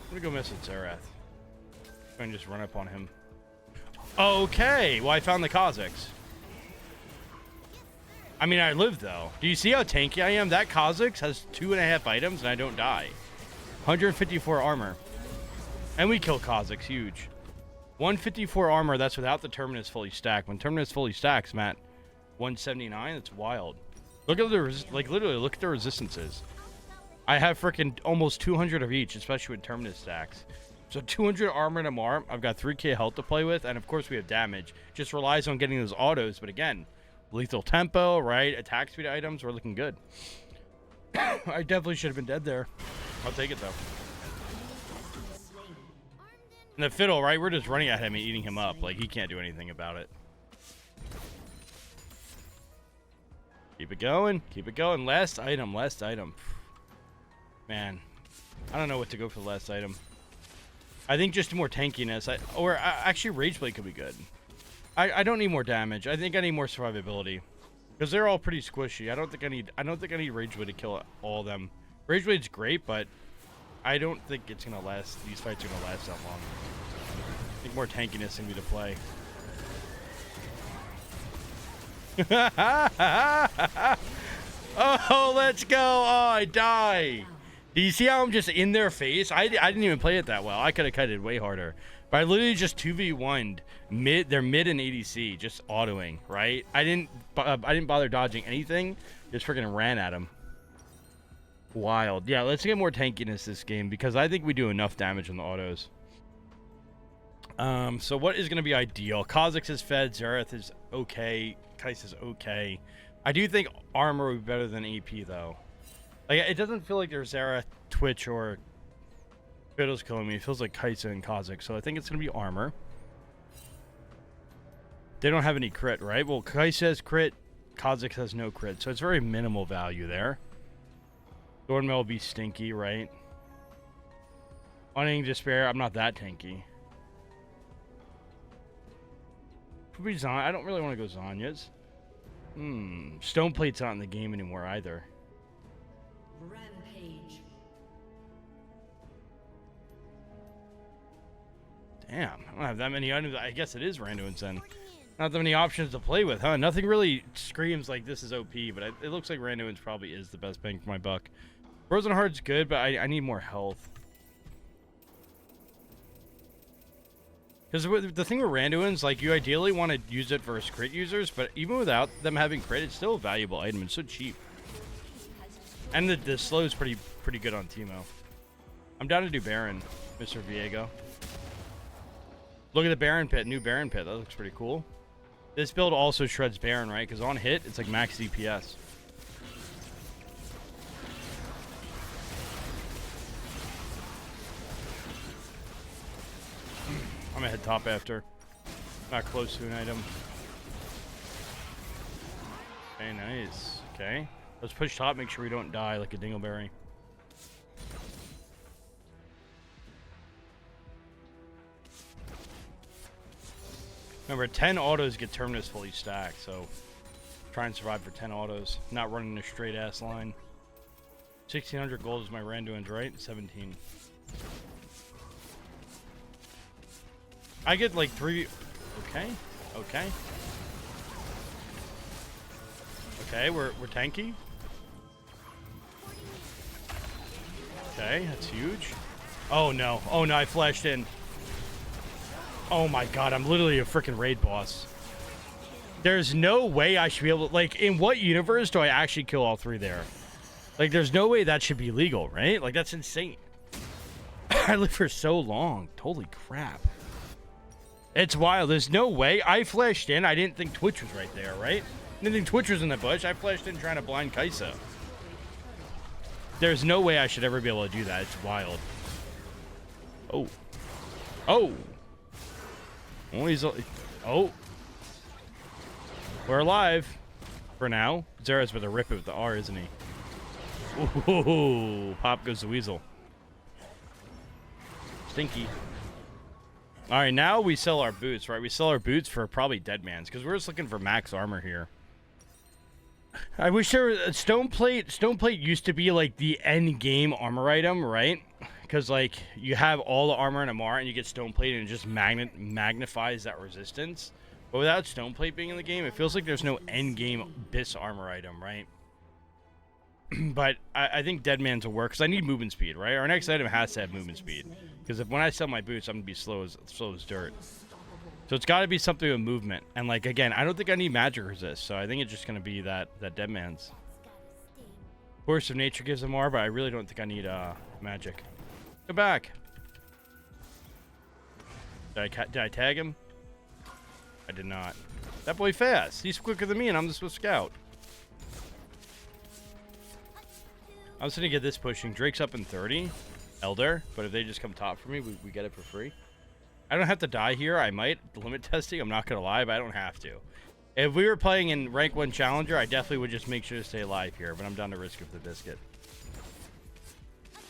I'm gonna go mess with Xerath. I'm gonna just run up on him. Okay, well I found the Kha'Zix. I mean, I live though. Do you see how tanky I am? That Kha'Zix has 2.5 items and I don't die. 154 armor. And we kill Kha'Zix, huge. 154 armor, that's without the Terminus fully stacked. When Terminus fully stacks, Matt, 179, that's wild. Look at the, like literally, look at the resistances. I have freaking almost 200 of each, especially with Terminus stacks. So 200 armor and MR. I've got 3k health to play with, and of course we have damage. Just relies on getting those autos, but again, lethal tempo, right? Attack speed items, we're looking good. I definitely should have been dead there. I'll take it though. And the fiddle, right? We're just running at him and eating him up. Like he can't do anything about it. Keep it going. Keep it going. Last item. Last item. Man, I don't know what to go for the last item. I think just more tankiness. Actually, Rageblade could be good. I don't need more damage. I think I need more survivability because they're all pretty squishy. I don't think I need Rageblade to kill all of them. Rageblade's great, but I don't think it's gonna last. These fights are gonna last that long. I think more tankiness can be the play. Oh, let's go! Oh, I die. Do you see how I'm just in their face? I didn't even play it that well. I could have cut it way harder. But I literally just 2v1'd mid. They're mid and ADC, just autoing, right? I didn't bother dodging anything. Just freaking ran at him. Wild. Yeah, let's get more tankiness this game because I think we do enough damage on the autos. So what is going to be ideal? Kha'Zix is fed. Xerath is okay. Kai'Sa's okay. I do think armor would be better than AP though. Like, it doesn't feel like there's Xerath, Twitch, or Fiddle's killing me. It feels like Kai'Sa and Kha'Zix. So I think it's going to be armor. They don't have any crit, right? Well, Kai'Sa has crit. Kha'Zix has no crit. So it's very minimal value there. Thornmail will be stinky, right? Unending Despair, I'm not that tanky. Probably Zon. I don't really want to go Zonya's. Stoneplate's not in the game anymore either. Rampage. Damn, I don't have that many items. I guess it is Randuin's then. Not that many options to play with, huh? Nothing really screams like this is OP, but it looks like Randuin's probably is the best bang for my buck. Frozen Heart's good, but I need more health. Because the thing with Randuin's, like, you ideally want to use it versus crit users, but even without them having crit, it's still a valuable item. It's so cheap. And the slow is pretty good on Teemo. I'm down to do Baron, Mr. Viego. Look at the Baron pit, new Baron pit. That looks pretty cool. This build also shreds Baron, right? Because on hit, it's like max DPS. I'm gonna head top after. Not close to an item. Okay, nice. Okay. Let's push top, make sure we don't die like a dingleberry. Remember, 10 autos get Terminus fully stacked, so try and survive for 10 autos. Not running a straight ass line. 1600 gold is my Randuin's, right? 17. I get like 3. Okay. Okay. Okay, we're tanky. Okay, that's huge. Oh no. Oh no, I flashed in. Oh my god, I'm literally a freaking raid boss. There's no way I should be able to, like, in what universe do I actually kill all 3 there? Like, there's no way that should be legal, right? Like, that's insane. I lived for so long. Holy crap. It's wild. There's no way. I flashed in. I didn't think Twitch was right there, right? I didn't think Twitch was in the bush. I flashed in trying to blind Kai'Sa. There's no way I should ever be able to do that. It's wild. Oh. Oh. Oh, he's... Oh. We're alive. For now. Zera's with a rip it with the R, isn't he? Ooh. Pop goes the weasel. Stinky. All right, now we sell our boots, right? We sell our boots for probably dead man's because we're just looking for max armor here. I wish there was a stone plate. Stone plate used to be like the end game armor item, right? Because like you have all the armor in a Mar and you get stone plate and it just magnifies that resistance. But without stone plate being in the game, it feels like there's no end game bis armor item, right? But I think dead man's will work because I need movement speed, right? Our next item has to have movement speed because when I sell my boots, I'm gonna be slow as dirt. So it's got to be something with movement. And like again, I don't think I need magic resist, so I think it's just gonna be that dead man's. Force of nature gives them more, but I really don't think I need magic. Go back. Did I tag him? I did not. That boy fast. He's quicker than me, and I'm the Swift Scout. I was gonna get this pushing. Drake's up in 30. Elder, but if they just come top for me, we get it for free. I don't have to die here. I might. Limit testing, I'm not gonna lie, but I don't have to. If we were playing in rank 1 challenger, I definitely would just make sure to stay alive here, but I'm down to risk of the biscuit.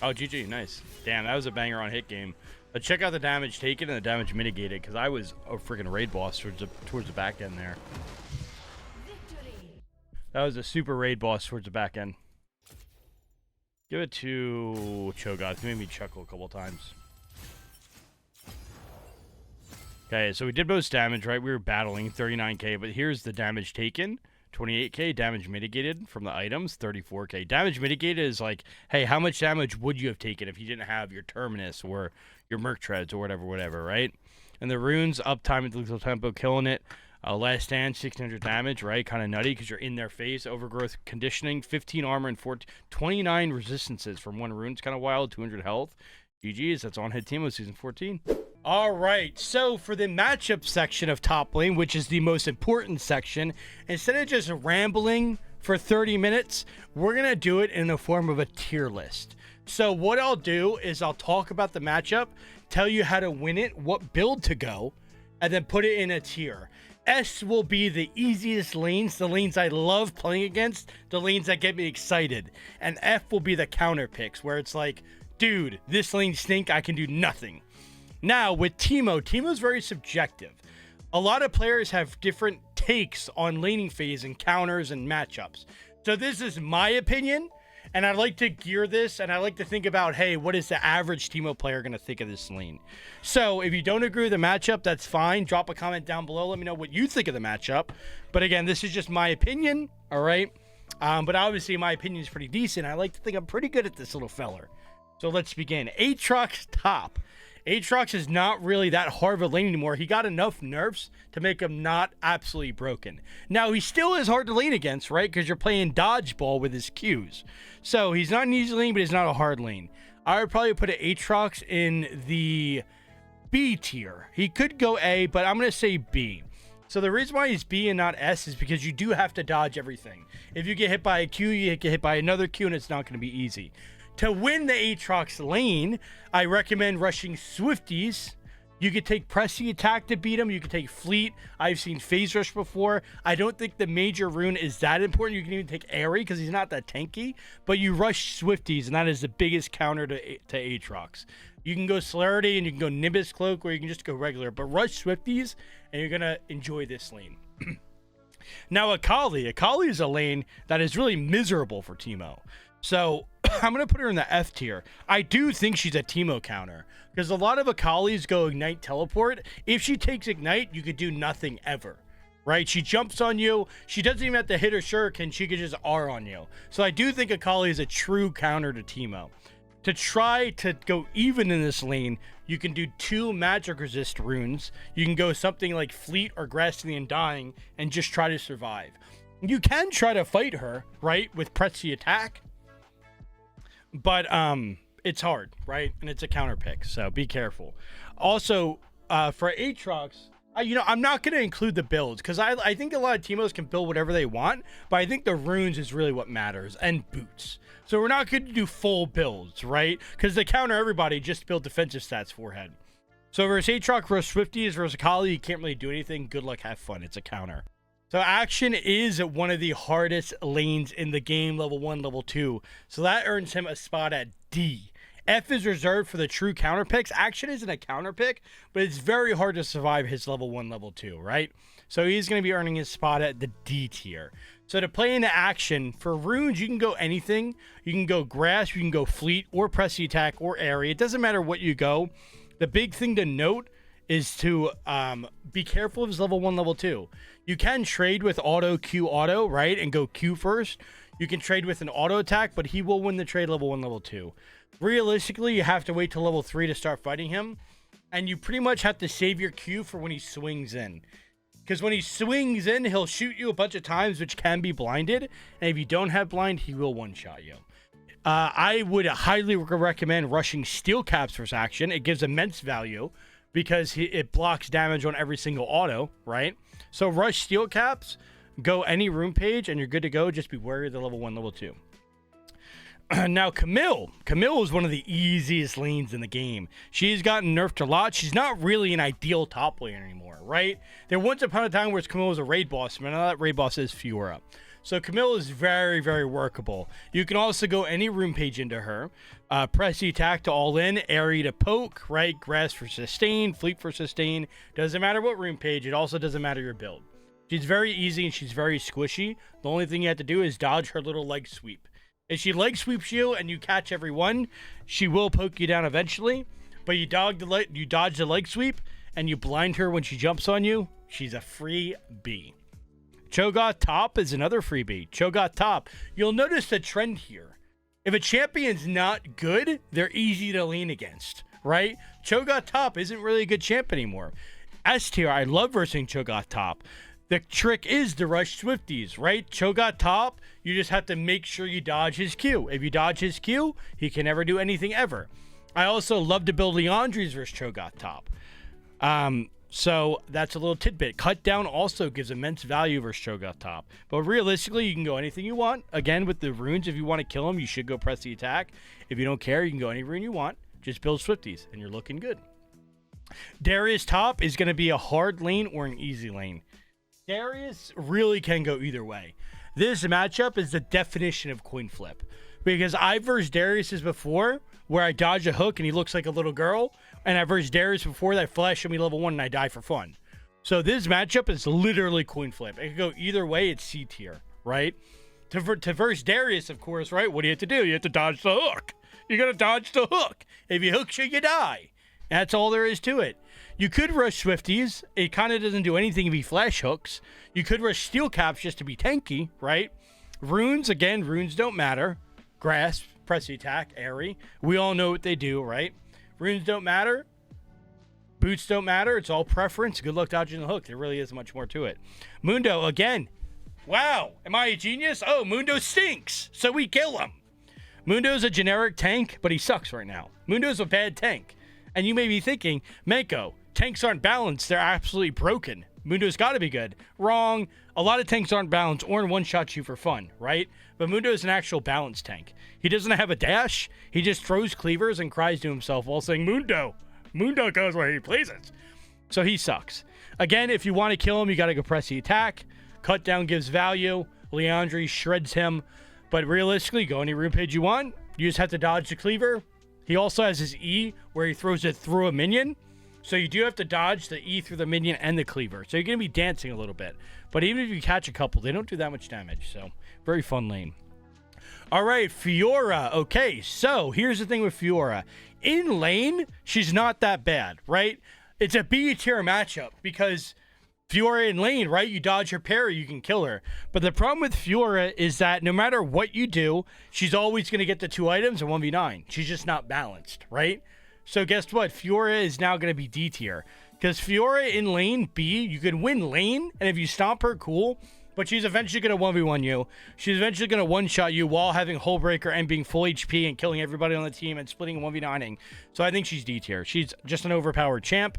Oh, GG, nice. Damn, that was a banger on hit game. But check out the damage taken and the damage mitigated, because I was a freaking raid boss towards the back end there. That was a super raid boss towards the back end. Give it to Cho'Gath. He made me chuckle a couple times. Okay, so we did most damage, right? We were battling 39k, but here's the damage taken. 28k, damage mitigated from the items, 34k. Damage mitigated is like, hey, how much damage would you have taken if you didn't have your Terminus or your Merc Treads or whatever, right? And the runes, uptime and lethal tempo, killing it. Last stand, 1600 damage, right? Kind of nutty because you're in their face. Overgrowth conditioning, 15 armor and 29 resistances from one rune. It's kind of wild, 200 health. GG's, that's on Hit Teemo Season 14. All right, so for the matchup section of top lane, which is the most important section, instead of just rambling for 30 minutes, we're going to do it in the form of a tier list. So what I'll do is I'll talk about the matchup, tell you how to win it, what build to go, and then put it in a tier. S will be the easiest lanes, the lanes I love playing against, the lanes that get me excited. And F will be the counter picks, where it's like, dude, this lane stink, I can do nothing. Now, with Teemo's very subjective. A lot of players have different takes on laning phase and counters and matchups. So this is my opinion, and I like to gear this, and I like to think about, hey, what is the average Teemo player going to think of this lane? So if you don't agree with the matchup, that's fine. Drop a comment down below. Let me know what you think of the matchup. But again, this is just my opinion, all right? But obviously, my opinion is pretty decent. I like to think I'm pretty good at this little feller. So let's begin. Aatrox top. Aatrox is not really that hard of a lane anymore. He got enough nerfs to make him not absolutely broken. Now, he still is hard to lane against, right? Because you're playing dodgeball with his Qs. So, he's not an easy lane, but he's not a hard lane. I would probably put an Aatrox in the B tier. He could go A, but I'm going to say B. So, the reason why he's B and not S is because you do have to dodge everything. If you get hit by a Q, you get hit by another Q, and it's not going to be easy. To win the Aatrox lane, I recommend rushing Swifties. You could take Pressy Attack to beat him. You could take Fleet. I've seen Phase Rush before. I don't think the major rune is that important. You can even take Airy because he's not that tanky. But you rush Swifties, and that is the biggest counter to Aatrox. You can go Celerity, and you can go Nimbus Cloak, or you can just go regular. But rush Swifties, and you're going to enjoy this lane. Now, Akali is a lane that is really miserable for Teemo. So I'm going to put her in the F tier. I do think she's a Teemo counter because a lot of Akalis go Ignite Teleport. If she takes Ignite, you could do nothing ever, right? She jumps on you. She doesn't even have to hit her shuriken. She could just R on you. So I do think Akali is a true counter to Teemo. To try to go even in this lane, you can do 2 magic resist runes. You can go something like Fleet or Grass to the Undying and just try to survive. You can try to fight her, right, with Pressy Attack. But it's hard, right? And it's a counter pick, so be careful. Also, for Aatrox, I'm not going to include the builds because I think a lot of Teemos can build whatever they want, but I think the runes is really what matters, and boots. So we're not going to do full builds, right? Because to counter everybody, just build defensive stats forehead. So versus Aatrox, versus Swifties, versus Akali, you can't really do anything. Good luck, have fun. It's a counter. So Action is one of the hardest lanes in the game, level 1, level 2. So that earns him a spot at D. F is reserved for the true counter picks. Action isn't a counter pick, but it's very hard to survive his level 1, level 2, right? So he's going to be earning his spot at the D tier. So to play into action, for runes, you can go anything. You can go grass, you can go fleet, or press the attack, or area. It doesn't matter what you go. The big thing to note is to be careful of his level 1, level 2. You can trade with auto, Q auto, right? And go Q first. You can trade with an auto attack, but he will win the trade level 1, level 2. Realistically, you have to wait till level 3 to start fighting him. And you pretty much have to save your Q for when he swings in. Because when he swings in, he'll shoot you a bunch of times, which can be blinded. And if you don't have blind, he will one-shot you. I would highly recommend rushing steel caps for his action. It gives immense value because it blocks damage on every single auto, right? So rush steel caps, go any room page, and you're good to go. Just be wary of the level 1, level 2. Now, Camille is one of the easiest lanes in the game. She's gotten nerfed a lot. She's not really an ideal top lane anymore, right? There once upon a time where Camille was a raid boss, but now that raid boss is Fiora. So Camille is very, very workable. You can also go any room page into her. Press the attack to all in, area to poke, right? Grass for sustain, fleet for sustain. Doesn't matter what room page. It also doesn't matter your build. She's very easy and she's very squishy. The only thing you have to do is dodge her little leg sweep. If she leg sweeps you and you catch every one, she will poke you down eventually. But you dodge the leg sweep and you blind her when she jumps on you. She's a free B. Cho'Gath top is another freebie. Cho'Gath top. You'll notice the trend here. If a champion's not good, they're easy to lean against, right? Cho'Gath top isn't really a good champ anymore. S tier, I love versing Cho'Gath top. The trick is to rush Swifties, right? Cho'Gath top, you just have to make sure you dodge his Q. If you dodge his Q, he can never do anything ever. I also love to build Leandries versus Cho'Gath top. So that's a little tidbit. Cut down also gives immense value versus Cho'Gath top. But realistically, you can go anything you want. Again, with the runes, if you want to kill him, you should go press the attack. If you don't care, you can go any rune you want. Just build Swifties, and you're looking good. Darius top is going to be a hard lane or an easy lane. Darius really can go either way. This matchup is the definition of coin flip. Because I versed Darius before, where I dodge a hook and he looks like a little girl. And I versed Darius before that flash him me level 1 and I die for fun. So this matchup is literally coin flip. It could go either way. It's C tier, right? To verse Darius, of course, right? What do you have to do? You have to dodge the hook. You got to dodge the hook. If you hook you, you die. That's all there is to it. You could rush Swifties. It kind of doesn't do anything if he flash hooks. You could rush steel caps just to be tanky, right? Runes, again, runes don't matter. Grasp, press the attack, airy. We all know what they do, right? Runes don't matter. Boots don't matter. It's all preference. Good luck dodging the hook. There really isn't much more to it. Mundo, again. Wow. Am I a genius? Oh, Mundo stinks. So we kill him. Mundo's a generic tank, but he sucks right now. Mundo's a bad tank. And you may be thinking, Manko, tanks aren't balanced. They're absolutely broken. Mundo's got to be good. Wrong. A lot of tanks aren't balanced or in one-shot you for fun, right? But Mundo is an actual balanced tank. He doesn't have a dash. He just throws cleavers and cries to himself while saying, Mundo. Mundo goes where he pleases. So he sucks. Again, if you want to kill him, you got to go press the attack. Cut down gives value. Leandri shreds him. But realistically, go any room page you want. You just have to dodge the cleaver. He also has his E where he throws it through a minion. So you do have to dodge the E through the minion and the cleaver. So you're going to be dancing a little bit. But even if you catch a couple, they don't do that much damage. So very fun lane. All right, Fiora. Okay, so here's the thing with Fiora. In lane, she's not that bad, right? It's a B tier matchup because Fiora in lane, right? You dodge her parry, you can kill her. But the problem with Fiora is that no matter what you do, she's always going to get the 2 items and 1v9. She's just not balanced, right? So guess what? Fiora is now going to be D tier. Because Fiora in lane B, you can win lane, and if you stomp her, cool. But she's eventually going to 1v1 you. She's eventually going to one-shot you while having Hullbreaker and being full HP and killing everybody on the team and splitting and 1v9ing. So I think she's D tier. She's just an overpowered champ.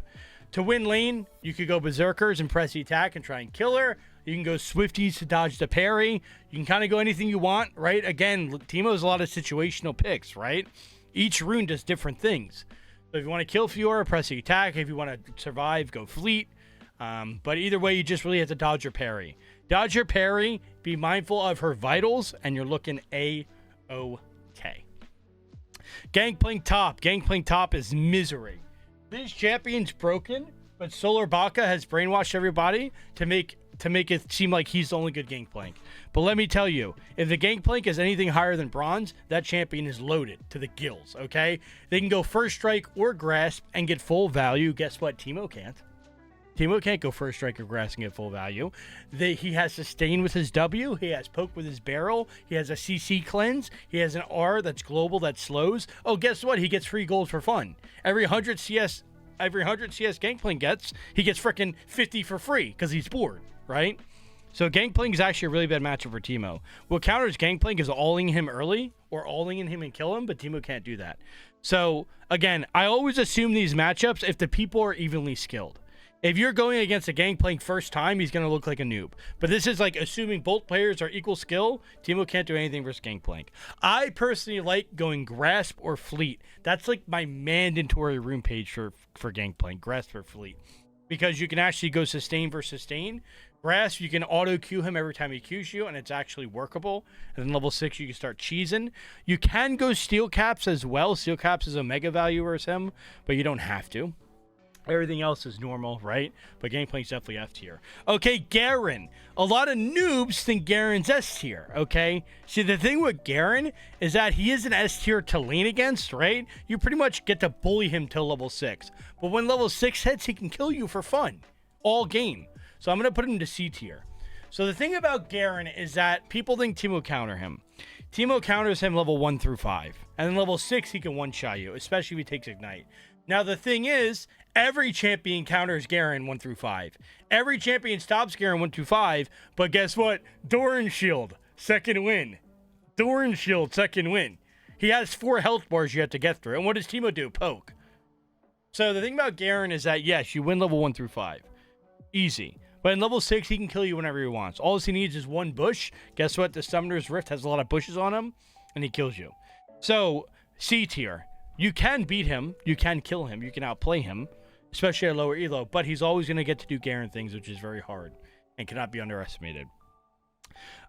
To win lane, you could go Berserkers and press the attack and try and kill her. You can go Swifties to dodge the parry. You can kind of go anything you want, right? Again, Teemo has a lot of situational picks, right? Each rune does different things. So if you want to kill Fiora, press the attack. If you want to survive, go fleet. But either way, you just really have to dodge your parry. Dodge your parry, be mindful of her vitals, and you're looking A-OK. Gangplank top. Gangplank top is misery. This champion's broken, but Solar Baka has brainwashed everybody to make it seem like he's the only good Gangplank. But let me tell you, if the Gangplank is anything higher than bronze, that champion is loaded to the gills, okay? They can go first strike or grasp and get full value. Guess what? Teemo can't. Teemo can't go first strike or grasp and get full value. He has sustain with his W. He has poke with his barrel. He has a CC cleanse. He has an R that's global that slows. Oh, guess what? He gets free gold for fun. Every 100 CS Gangplank gets, he gets frickin' 50 for free because he's bored, right? So Gangplank is actually a really bad matchup for Teemo. What counters Gangplank is alling him early or alling in him and kill him, but Teemo can't do that. So again, I always assume these matchups if the people are evenly skilled. If you're going against a Gangplank first time, he's going to look like a noob. But this is like assuming both players are equal skill. Teemo can't do anything versus Gangplank. I personally like going Grasp or Fleet. That's like my mandatory rune page for Gangplank, Grasp or Fleet. Because you can actually go Sustain versus Sustain. Grasp, you can auto-Q him every time he Qs you, and it's actually workable. And then level 6, you can start cheesing. You can go Steel Caps as well. Steel Caps is a mega value versus him, but you don't have to. Everything else is normal, right? But Gangplank's definitely F tier. Okay, Garen. A lot of noobs think Garen's S tier, okay? See, the thing with Garen is that he is an S tier to lane against, right? You pretty much get to bully him till level 6. But when level 6 hits, he can kill you for fun. All game. So I'm going to put him to C tier. So the thing about Garen is that people think Teemo counter him. Teemo counters him level 1 through 5. And then level 6, he can one-shot you, especially if he takes Ignite. Now, the thing is, every champion counters Garen 1 through 5. Every champion stops Garen 1 through 5, but guess what? Doran Shield, second win. Doran Shield, second win. He has 4 health bars you have to get through. And what does Teemo do? Poke. So the thing about Garen is that, yes, you win level 1 through 5. Easy. But in level 6, he can kill you whenever he wants. All he needs is one bush. Guess what? The Summoner's Rift has a lot of bushes on him, and he kills you. So, C tier. You can beat him, you can kill him, you can outplay him, especially at lower elo, but he's always going to get to do Garen things, which is very hard and cannot be underestimated.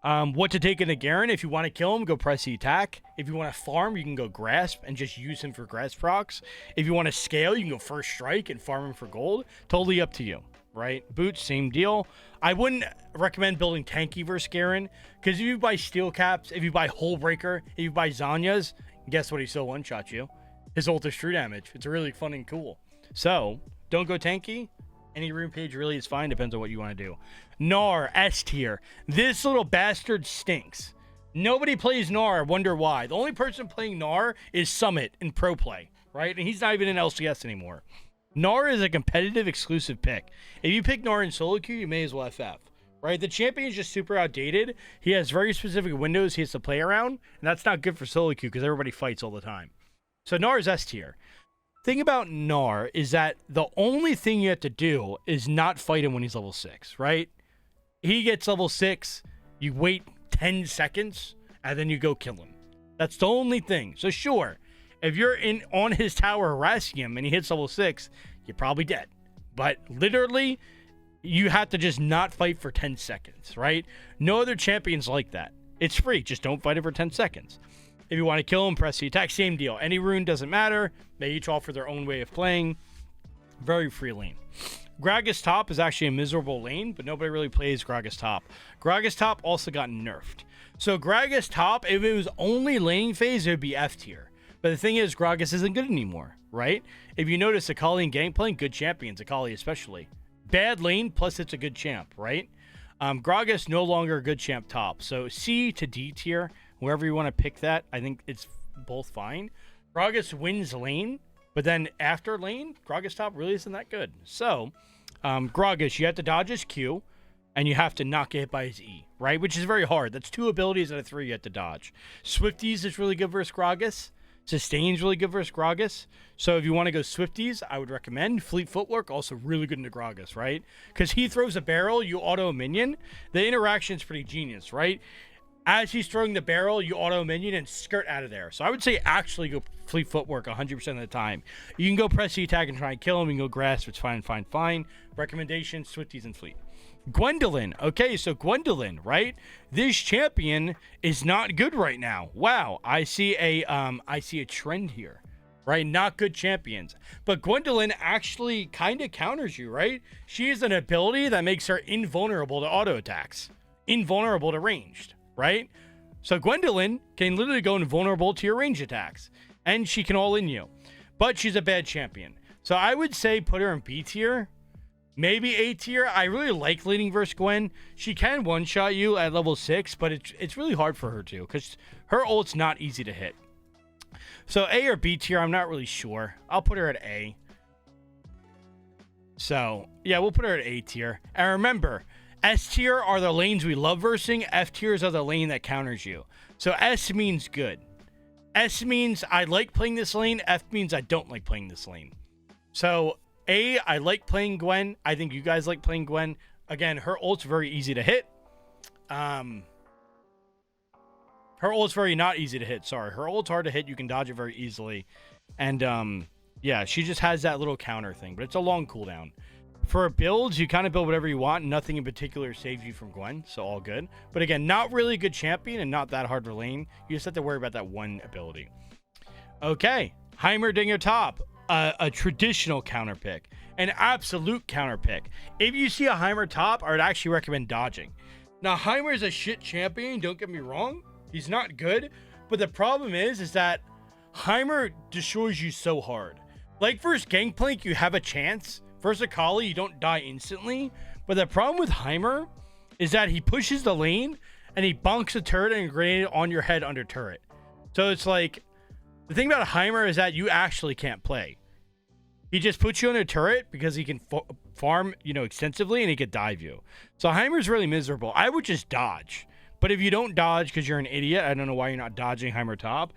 What to take into Garen? If you want to kill him, go press the attack. If you want to farm, you can go Grasp and just use him for Grasp procs. If you want to scale, you can go First Strike and farm him for gold. Totally up to you, right? Boots, same deal. I wouldn't recommend building tanky versus Garen, because if you buy Steel Caps, if you buy Hullbreaker, if you buy Zanya's, guess what? He still one-shot you. His ult is true damage. It's really fun and cool. So, don't go tanky. Any rune page really is fine. Depends on what you want to do. Gnar, S tier. This little bastard stinks. Nobody plays Gnar. Wonder why. The only person playing Gnar is Summit in pro play, right? And he's not even in LCS anymore. Gnar is a competitive exclusive pick. If you pick Gnar in solo queue, you may as well FF, right? The champion is just super outdated. He has very specific windows he has to play around, and that's not good for solo queue because everybody fights all the time. So Gnar is S tier. Thing about Gnar is that the only thing you have to do is not fight him when he's level 6, right? He gets level 6, you wait 10 seconds, and then you go kill him. That's the only thing. So sure, if you're on his tower harassing him and he hits level 6, you're probably dead. But literally, you have to just not fight for 10 seconds, right? No other champion's like that. It's free. Just don't fight it for 10 seconds. If you want to kill him, press the attack. Same deal. Any rune doesn't matter. They each offer their own way of playing. Very free lane. Gragas top is actually a miserable lane, but nobody really plays Gragas top. Gragas top also got nerfed. So Gragas top, if it was only laning phase, it would be F tier. But the thing is, Gragas isn't good anymore, right? If you notice, Akali and Gangplank, good champions, Akali especially. Bad lane, plus it's a good champ, right? Gragas no longer a good champ top. So C to D tier. Wherever you want to pick that, I think it's both fine. Gragas wins lane, but then after lane, Gragas top really isn't that good. So, Gragas, you have to dodge his Q, and you have to not get hit by his E, right? Which is very hard. That's 2 abilities out of 3 you have to dodge. Swifties is really good versus Gragas. Sustain's really good versus Gragas. So if you want to go Swifties, I would recommend. Fleet Footwork, also really good into Gragas, right? Because he throws a barrel, you auto a minion. The interaction's pretty genius, right? As he's throwing the barrel, you auto minion and skirt out of there. So I would say actually go fleet footwork 100% of the time. You can go press the attack and try and kill him. You can go grasp. It's fine, fine, fine. Recommendation, Swifties and fleet. Gwendolyn. Okay, so Gwendolyn, right? This champion is not good right now. Wow, I see a trend here, right? Not good champions. But Gwendolyn actually kind of counters you, right? She has an ability that makes her invulnerable to auto attacks, invulnerable to ranged. Right? So Gwendolyn can literally go invulnerable to your range attacks. And she can all in you. But she's a bad champion. So I would say put her in B tier. Maybe A tier. I really like leading versus Gwen. She can one-shot you at level 6, but it's really hard for her to. Because her ult's not easy to hit. So A or B tier, I'm not really sure. I'll put her at A. So, yeah, we'll put her at A tier. And remember, S tier are the lanes we love versing. F tiers are the lane that counters you. So S means good. S means I like playing this lane. F means I don't like playing this lane. So A, I like playing Gwen. I think you guys like playing Gwen. Again, her ult's very easy to hit. Her ult's very not easy to hit. Sorry. Her ult's hard to hit. You can dodge it very easily. And yeah, she just has that little counter thing. But it's a long cooldown. For builds, you kind of build whatever you want. Nothing in particular saves you from Gwen, so all good. But again, not really a good champion and not that hard to lane. You just have to worry about that one ability. Okay, Heimerdinger top. A traditional counter pick. An absolute counter pick. If you see a Heimer top, I would actually recommend dodging. Now, Heimer is a shit champion, don't get me wrong. He's not good. But the problem is that Heimer destroys you so hard. Like, first Gangplank, you have a chance. Versus Akali, you don't die instantly. But the problem with Heimer is that he pushes the lane and he bonks a turret and a grenade on your head under turret. So it's like, the thing about Heimer is that you actually can't play. He just puts you on a turret because he can farm, extensively, and he could dive you. So Heimer's really miserable. I would just dodge. But if you don't dodge because you're an idiot, I don't know why you're not dodging Heimer top.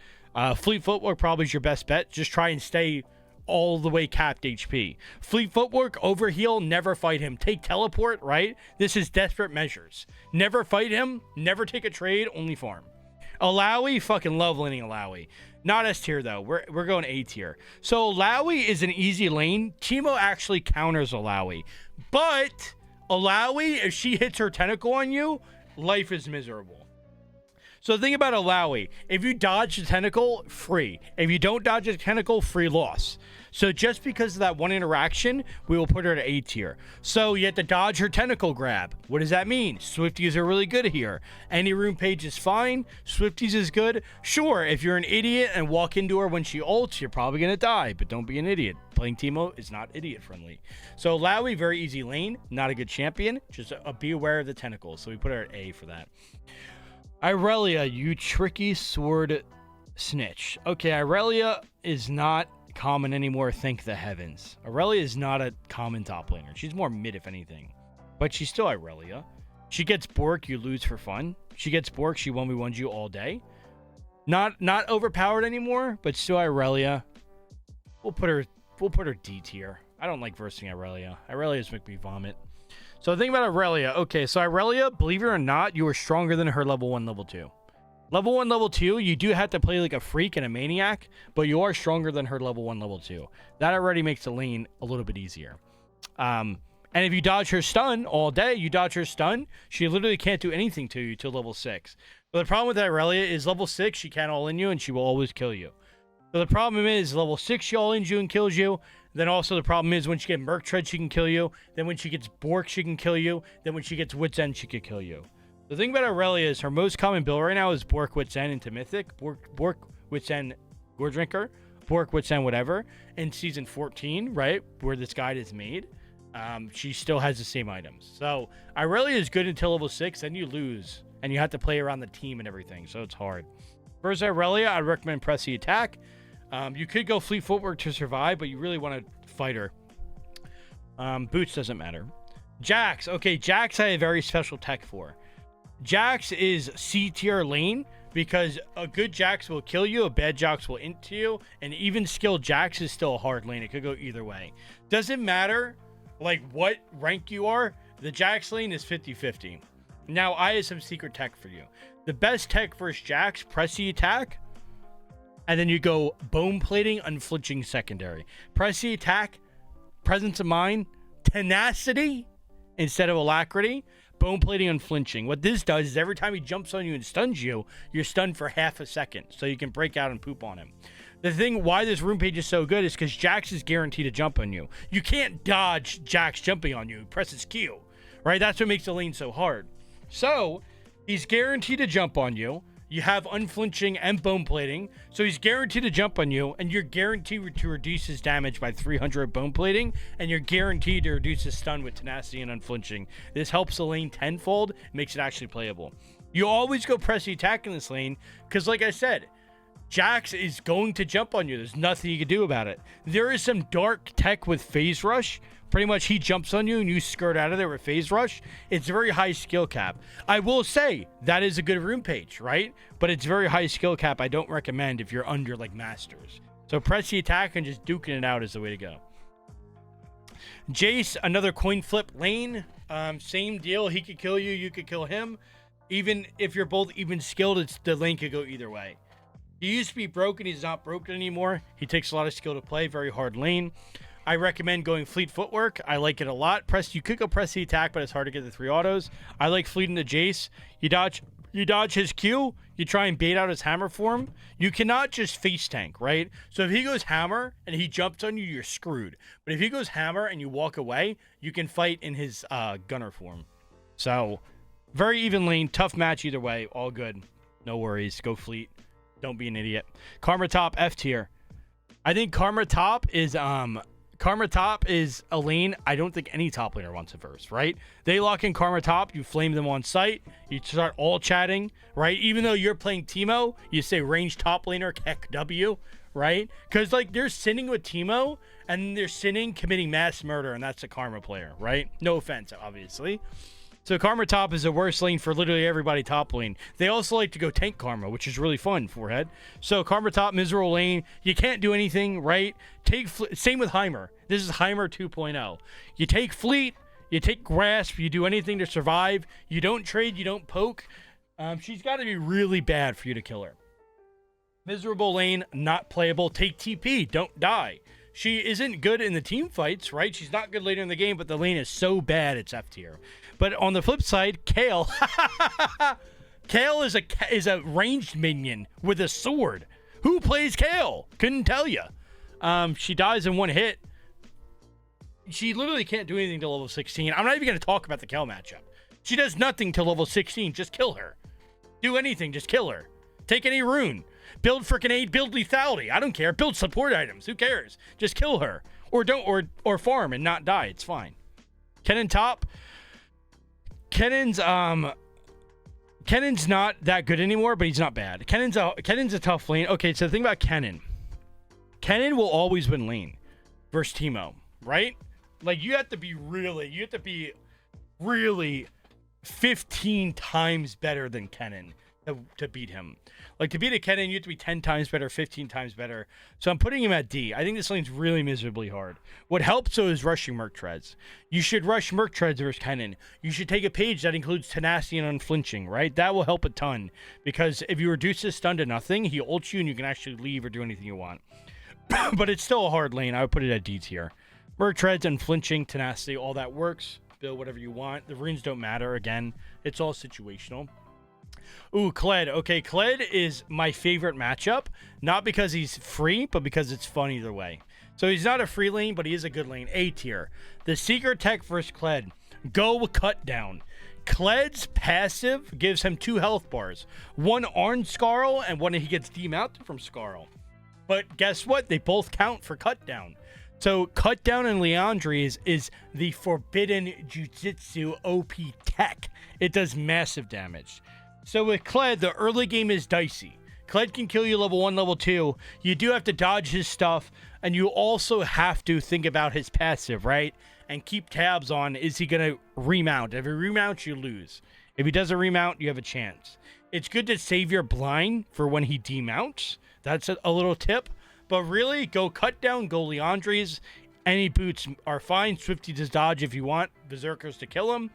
Fleet Footwork probably is your best bet. Just try and stay all the way capped HP. Fleet Footwork, overheal, never fight him. Take teleport, right? This is desperate measures. Never fight him, never take a trade, only farm. Alawi, fucking love laning Alawi. Not S tier though. We're going A tier. So Alawi is an easy lane. Teemo actually counters Alawi. But Alawi, if she hits her tentacle on you, life is miserable. So think about Alawi. If you dodge the tentacle, free. If you don't dodge the tentacle, free loss. So just because of that one interaction, we will put her to A tier. So you have to dodge her tentacle grab. What does that mean? Swifties are really good here. Any rune page is fine. Swifties is good. Sure, if you're an idiot and walk into her when she ults, you're probably going to die. But don't be an idiot. Playing Teemo is not idiot friendly. So Alawi, very easy lane. Not a good champion. Just be aware of the tentacles. So we put her at A for that. Irelia, you tricky sword snitch. Okay, Irelia is not common anymore, thank the heavens. Irelia is not a common top laner. She's more mid, if anything. But she's still Irelia. She gets Bork, you lose for fun. She gets Bork, she 1v1s you all day. Not overpowered anymore, but still Irelia. We'll put her D tier. I don't like versing Irelia. Irelia's make me vomit. So the thing about Irelia, okay, so Irelia, believe it or not, you are stronger than her level 1, level 2. Level 1, level 2, you do have to play like a freak and a maniac, but you are stronger than her level 1, level 2. That already makes the lane a little bit easier. And if you dodge her stun all day, you dodge her stun, she literally can't do anything to you till level 6. But the problem with Irelia is level 6, she can't all in you and she will always kill you. So the problem is level 6, she all in you and kills you. Then also the problem is when she gets Merc Tread, she can kill you. Then when she gets Bork, she can kill you. Then when she gets Wit's End, she can kill you. The thing about Irelia is her most common build right now is Bork, Wit's End into Mythic. Bork, Wit's End, Gore Drinker. Bork, Wit's End, whatever. In Season 14, right, where this guide is made, she still has the same items. So Irelia is good until level 6, then you lose. And you have to play around the team and everything, so it's hard. Versus Irelia, I'd recommend press the attack. You could go Fleet Footwork to survive, but you really want to fight her. Boots doesn't matter. Jax. Okay, Jax I have a very special tech for. Jax is C tier lane because a good Jax will kill you, a bad Jax will int you, and even skilled Jax is still a hard lane. It could go either way. Doesn't matter like what rank you are, the Jax lane is 50-50. Now, I have some secret tech for you. The best tech versus Jax, press the attack, and then you go bone plating, unflinching secondary. Press the attack, presence of mind, tenacity instead of alacrity, bone plating, unflinching. What this does is every time he jumps on you and stuns you, you're stunned for half a second, so you can break out and poop on him. The thing why this rune page is so good is because Jax is guaranteed to jump on you. You can't dodge Jax jumping on you. Press his Q, right? That's what makes the lane so hard. So he's guaranteed to jump on you. You have unflinching and bone plating, so he's guaranteed to jump on you, and you're guaranteed to reduce his damage by 300 bone plating, and you're guaranteed to reduce his stun with tenacity and unflinching. This helps the lane tenfold, makes it actually playable. You always go press the attack in this lane, because like I said, Jax is going to jump on you. There's nothing you can do about it. There is some dark tech with phase rush. Pretty much he jumps on you and you skirt out of there with phase rush. It's very high skill cap. I will say that is a good rune page, right? But it's very high skill cap. I don't recommend if you're under like masters. So press the attack and just duking it out is the way to go. Jace, another coin flip lane. Same deal. He could kill you. You could kill him. Even if you're both even skilled, the lane could go either way. He used to be broken. He's not broken anymore. He takes a lot of skill to play. Very hard lane. I recommend going fleet footwork. I like it a lot. You could go press the attack, but it's hard to get the 3 autos. I like fleeting the Jace. You dodge his Q. You try and bait out his hammer form. You cannot just face tank, right? So if he goes hammer and he jumps on you, you're screwed. But if he goes hammer and you walk away, you can fight in his gunner form. So very even lane. Tough match either way. All good. No worries. Go fleet. Don't be an idiot. Karma top F tier. I think Karma top is a lane I don't think any top laner wants to verse, right? They lock in Karma top, you flame them on site, you start all chatting, right? Even though you're playing Teemo, you say range top laner, heck W, right? Because like they're sinning with Teemo, and they're sinning committing mass murder, and that's a Karma player, right? No offense, obviously. So Karma top is the worst lane for literally everybody top lane. They also like to go tank Karma, which is really fun, forehead. So Karma top, miserable lane. You can't do anything, right? Same with Heimer. This is Heimer 2.0. You take fleet, you take grasp, you do anything to survive. You don't trade, you don't poke. She's got to be really bad for you to kill her. Miserable lane, not playable. Take TP, don't die. She isn't good in the team fights, right? She's not good later in the game, but the lane is so bad it's F tier. But on the flip side, Kale. Kale is a ranged minion with a sword. Who plays Kale? Couldn't tell you. She dies in one hit. She literally can't do anything to level 16. I'm not even going to talk about the Kale matchup. She does nothing to level 16. Just kill her. Do anything. Just kill her. Take any rune. Build freaking aid. Build lethality. I don't care. Build support items. Who cares? Just kill her. Or farm and not die. It's fine. Kennen top. Kennen's not that good anymore, but he's not bad. Kennen's a tough lane. Okay, so the thing about Kennen will always win lane versus Teemo, right? Like you have to be really 15 times better than Kennen to beat him. Like to beat a Kennen, you have to be 10 times better, 15 times better. So I'm putting him at D. I think this lane's really miserably hard. What helps though is rushing Merc Treads. You should rush Merc Treads versus Kennen. You should take a page that includes tenacity and unflinching, right? That will help a ton. Because if you reduce his stun to nothing, he ults you and you can actually leave or do anything you want. But it's still a hard lane. I would put it at D tier. Merc Treads, unflinching, tenacity, all that works. Build whatever you want. The runes don't matter. Again, it's all situational. Ooh, Kled. Okay, Kled is my favorite matchup. Not because he's free, but because it's fun either way. So he's not a free lane, but he is a good lane. A tier. The secret tech versus Kled. Go cut down. Kled's passive gives him 2 health bars. One on Scarl and one he gets demounted from Scarl. But guess what? They both count for cut down. So cut down in Liandry's is the forbidden Jujutsu OP tech. It does massive damage. So with Kled, the early game is dicey. Kled can kill you level 1, level 2. You do have to dodge his stuff, and you also have to think about his passive, right? And keep tabs on, is he going to remount? If he remounts, you lose. If he doesn't remount, you have a chance. It's good to save your blind for when he demounts. That's a little tip. But really, go cut down, go Liandry's. Any boots are fine. Swifty does dodge if you want Berserkers to kill him.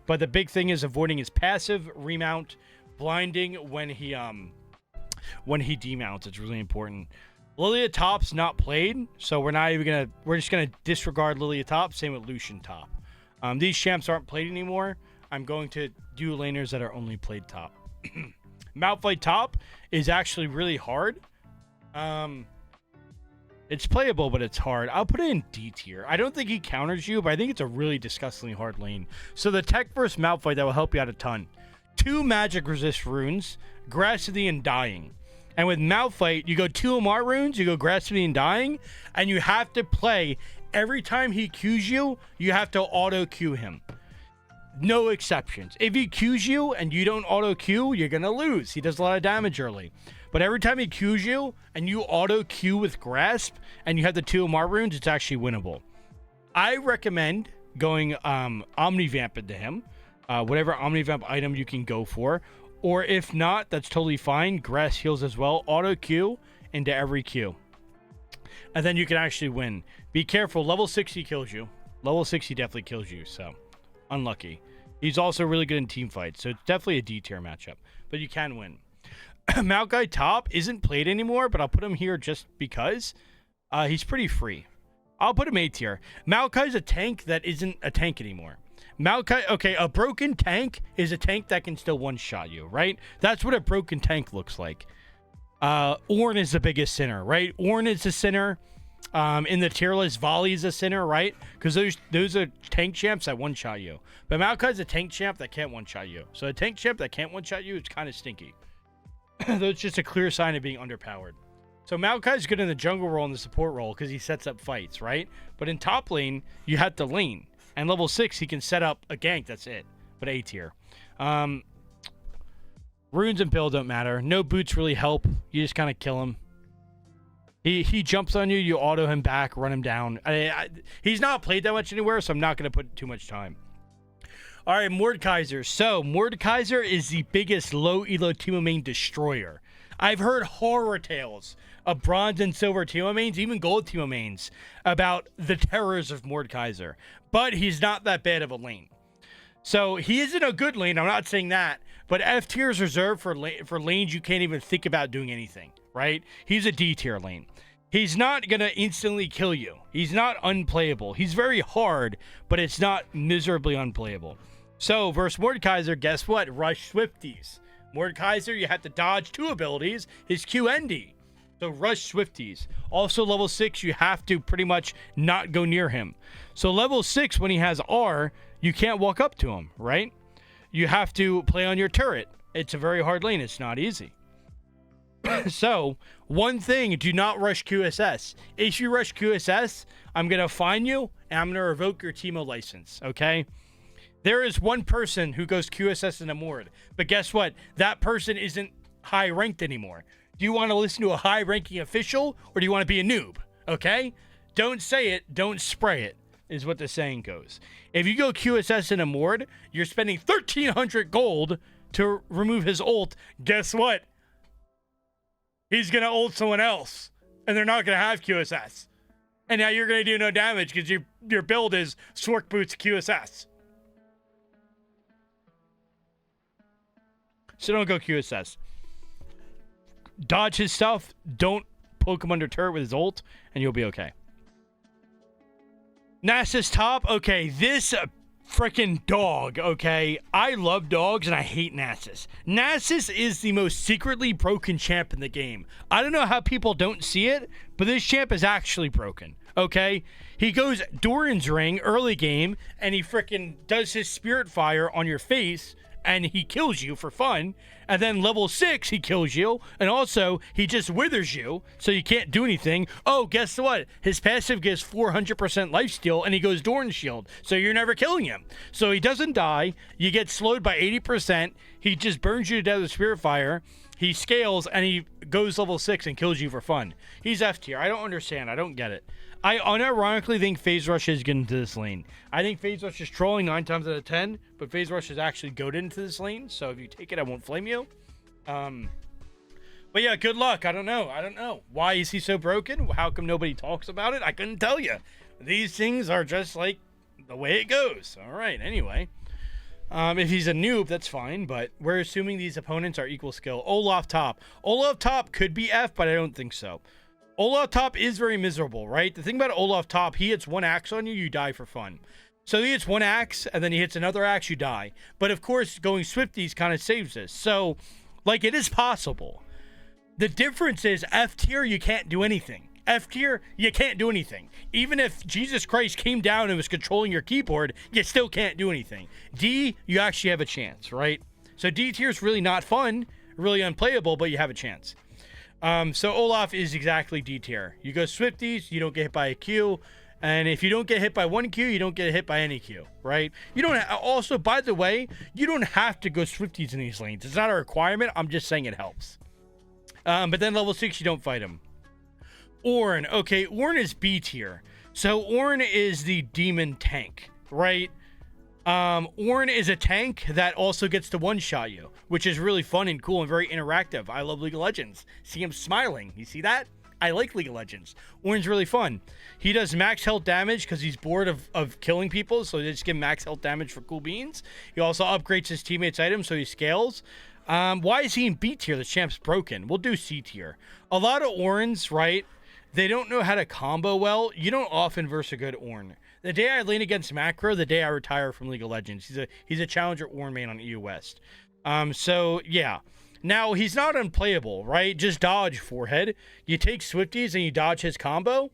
But the big thing is avoiding his passive, remount, blinding when he demounts. It's really important. Lilia top's not played, so we're just gonna disregard Lilia top. Same with Lucian top. These champs aren't played anymore. I'm going to do laners that are only played top. Malphite top is actually really hard. It's playable, but it's hard. I'll put it in D tier. I don't think he counters you, but I think it's a really disgustingly hard lane. So the tech versus Malphite, that will help you out a ton. 2 magic resist runes, Grassity and Dying. And with Malphite, you go 2 MR runes, you go Grassity and Dying, and you have to play every time he Qs you, you have to auto Q him. No exceptions. If he Qs you and you don't auto Q, you're going to lose. He does a lot of damage early. But every time he Qs you and you auto Q with Grasp and you have the 2 MR runes, it's actually winnable. I recommend going Omnivamp into him. Whatever Omnivamp item you can go for. Or if not, that's totally fine. Grass heals as well. Auto Q into every Q. And then you can actually win. Be careful. Level 60 kills you. Level 60 definitely kills you. So, unlucky. He's also really good in team fights. So, it's definitely a D tier matchup. But you can win. Maokai top isn't played anymore, but I'll put him here just because. He's pretty free. I'll put him A tier. Maokai's a tank that isn't a tank anymore. Maokai, okay, a broken tank is a tank that can still one-shot you, right? That's what a broken tank looks like. Ornn is the biggest sinner, right? Ornn is a sinner. In the tier list, Volley is a sinner, right? Because those are tank champs that one-shot you. But Maokai's a tank champ that can't one-shot you. So a tank champ that can't one-shot you, it's kind of stinky. That's just a clear sign of being underpowered. So Maokai's good in the jungle role and the support role because he sets up fights, right? But in top lane, you have to lane. And level 6, he can set up a gank. That's it. But A tier. Runes and build don't matter. No boots really help. You just kind of kill him. He jumps on you. You auto him back. Run him down. He's not played that much anywhere, so I'm not going to put too much time. All right, Mordekaiser. So Mordekaiser is the biggest low elo Teemo main destroyer. I've heard horror tales of bronze and silver Teemo mains, even gold Teemo mains, about the terrors of Mordekaiser. But he's not that bad of a lane. So he isn't a good lane, I'm not saying that. But F tier is reserved for lanes you can't even think about doing anything, right? He's a D tier lane. He's not going to instantly kill you. He's not unplayable. He's very hard, but it's not miserably unplayable. So versus Mordekaiser, guess what? Rush Swifties. Mordekaiser, you have to dodge 2 abilities, his Q and D. So rush Swifties. Also level 6, you have to pretty much not go near him. So level 6, when he has R, you can't walk up to him, right? You have to play on your turret. It's a very hard lane. It's not easy. So, one thing, do not rush QSS. If you rush QSS, I'm going to fine you, and I'm going to revoke your Teemo license, okay? There is one person who goes QSS in a Mord, but guess what? That person isn't high ranked anymore. Do you want to listen to a high ranking official, or do you want to be a noob? Okay? Don't say it, don't spray it, is what the saying goes. If you go QSS in a Mord, you're spending 1,300 gold to remove his ult. Guess what? He's going to ult someone else, and they're not going to have QSS. And now you're going to do no damage because your build is Swark Boots QSS. So don't go QSS. Dodge his stuff. Don't poke him under turret with his ult, and you'll be okay. Nasus top. Okay, this freaking dog, okay? I love dogs, and I hate Nasus. Nasus is the most secretly broken champ in the game. I don't know how people don't see it, but this champ is actually broken, okay? He goes Doran's Ring early game, and he freaking does his Spirit Fire on your face, and he kills you for fun. And then level 6, he kills you. And also, he just withers you, so you can't do anything. Oh, guess what? His passive gives 400% lifesteal, and he goes Doran's Shield. So you're never killing him. So he doesn't die. You get slowed by 80%. He just burns you to death with Spirit Fire. He scales, and he goes level 6 and kills you for fun. He's F tier. I don't understand. I don't get it. I unironically think FaZe Rush is getting into this lane. I think FaZe Rush is trolling 9 times out of 10, but FaZe Rush is actually goaded into this lane, so if you take it, I won't flame you. But yeah, good luck. I don't know. Why is he so broken? How come nobody talks about it? I couldn't tell you. These things are just like the way it goes. All right, anyway. If he's a noob, that's fine, but we're assuming these opponents are equal skill. Olaf top. Olaf top could be F, but I don't think so. Olaf top is very miserable, right? The thing about Olaf top, he hits one axe on you, you die for fun. So he hits one axe, and then he hits another axe, you die. But of course, going Swifties kind of saves this. So, like, it is possible. The difference is F tier, you can't do anything. F tier, you can't do anything. Even if Jesus Christ came down and was controlling your keyboard, you still can't do anything. D, you actually have a chance, right? So D tier is really not fun, really unplayable, but you have a chance. So Olaf is exactly D tier. You go Swifties, you don't get hit by a Q. And if you don't get hit by one Q, you don't get hit by any Q, right? You don't also, by the way, you don't have to go Swifties in these lanes. It's not a requirement. I'm just saying it helps. But then level 6, you don't fight him. Ornn. Okay, Ornn is B tier. So Ornn is the demon tank, right? Ornn is a tank that also gets to one-shot you, which is really fun and cool and very interactive. I love League of Legends. See him smiling. You see that? I like League of Legends. Ornn's really fun. He does max health damage because he's bored of killing people, so they just give him max health damage for cool beans. He also upgrades his teammates' items, so he scales. Why is he in B tier? The champ's broken. We'll do C tier. A lot of Ornns, right? They don't know how to combo well. You don't often verse a good Ornn. The day I lane against Macro, the day I retire from League of Legends. He's a challenger Ornn main on EU West. So yeah. Now he's not unplayable, right? Just dodge forehead. You take Swifties and you dodge his combo,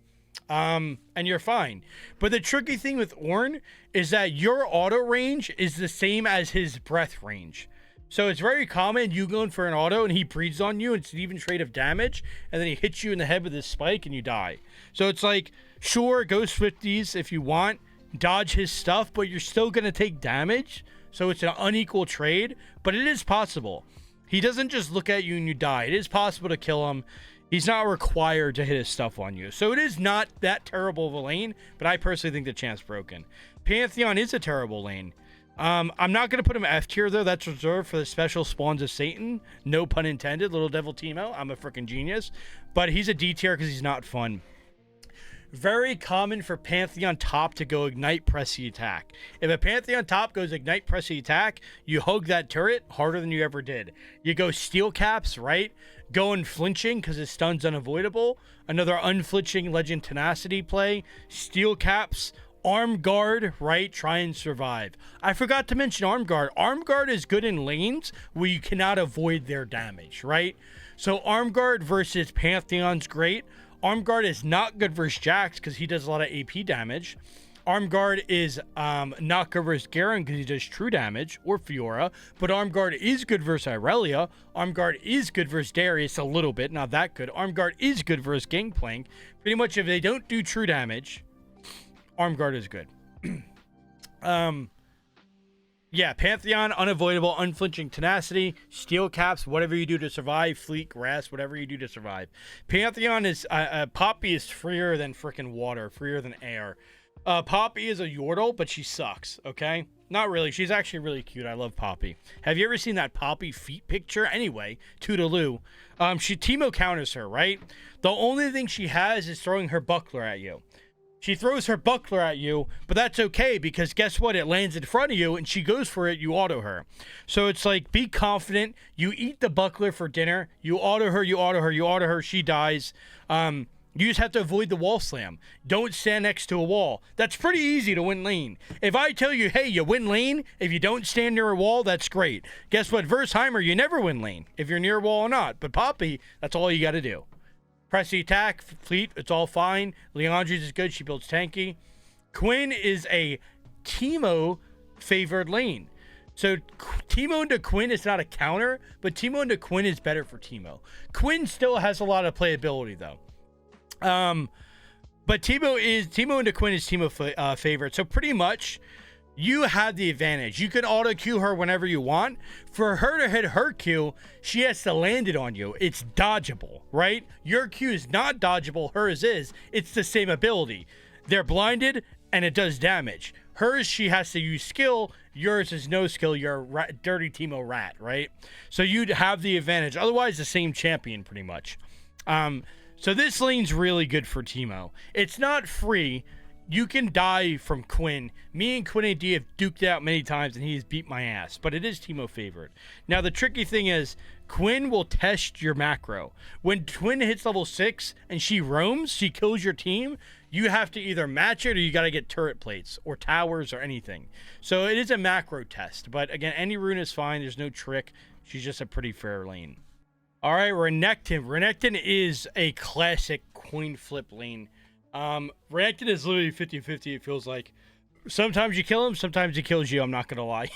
and you're fine. But the tricky thing with Ornn is that your auto range is the same as his breath range. So it's very common you going for an auto and he breathes on you. It's an even trade of damage, and then he hits you in the head with his spike and you die. So it's like, sure, go Swifties if you want, dodge his stuff, but you're still going to take damage. So it's an unequal trade, but it is possible. He doesn't just look at you and you die. It is possible to kill him. He's not required to hit his stuff on you. So it is not that terrible of a lane, but I personally think the champ's broken. Pantheon is a terrible lane. I'm not going to put him F tier, though. That's reserved for the special spawns of Satan. No pun intended. Little Devil Teemo. I'm a freaking genius. But he's a D tier because he's not fun. Very common for Pantheon top to go Ignite Pressy Attack. If a Pantheon top goes Ignite Pressy Attack, you hug that turret harder than you ever did. You go Steel Caps, right? Going Flinching because his stun's unavoidable. Another unflinching Legend Tenacity play. Steel Caps. Arm Guard, right? Try and survive. I forgot to mention Arm Guard. Arm Guard is good in lanes where you cannot avoid their damage, right? So Arm Guard versus Pantheon's great. Arm Guard is not good versus Jax because he does a lot of AP damage. Arm Guard is not good versus Garen because he does true damage, or Fiora. But Arm Guard is good versus Irelia. Arm Guard is good versus Darius a little bit, not that good. Arm Guard is good versus Gangplank. Pretty much if they don't do true damage, Arm Guard is good. Yeah, Pantheon, unavoidable, unflinching tenacity, Steel Caps, whatever you do to survive, Fleet, Grass, whatever you do to survive. Pantheon is, Poppy is freer than freaking water, freer than air. Poppy is a Yordle, but she sucks, okay? Not really. She's actually really cute. I love Poppy. Have you ever seen that Poppy feet picture? Anyway, Toodaloo. Teemo counters her, right? The only thing she has is throwing her buckler at you. She throws her buckler at you, but that's okay because guess what? It lands in front of you and she goes for it. You auto her. So it's like, be confident. You eat the buckler for dinner. You auto her, you auto her, you auto her. She dies. You just have to avoid the wall slam. Don't stand next to a wall. That's pretty easy to win lane. If I tell you, hey, you win lane, if you don't stand near a wall, that's great. Guess what? Versheimer, you never win lane if you're near a wall or not. But Poppy, that's all you got to do. Press the attack, Fleet, it's all fine. Leandri's is good, she builds tanky. Quinn is a Teemo favored lane. So Teemo into Quinn is not a counter, but Teemo into Quinn is better for Teemo. Quinn still has a lot of playability though. But Teemo into Quinn is Teemo favorite. So pretty much you have the advantage. You can auto Q her whenever you want. For her to hit her Q, she has to land it on you. It's dodgeable, right? Your Q is not dodgeable. Hers is. It's the same ability. They're blinded and it does damage. Hers, she has to use skill. Yours is no skill. You're a dirty Teemo rat, right? So you'd have the advantage. Otherwise, the same champion pretty much. So this lane's really good for Teemo. It's not free. you can die from Quinn. Me and Quinn AD have duked it out many times, and he has beat my ass. But it is Teemo favorite. Now, the tricky thing is, Quinn will test your macro. When Quinn hits level 6 and she roams, she kills your team, you have to either match it or you got to get turret plates or towers or anything. So it is a macro test. But again, any Rune is fine. There's no trick. She's just a pretty fair lane. All right, Renekton. Renekton is a classic coin flip lane. Renekton is literally 50-50, it feels like. Sometimes you kill him, sometimes he kills you, I'm not going to lie.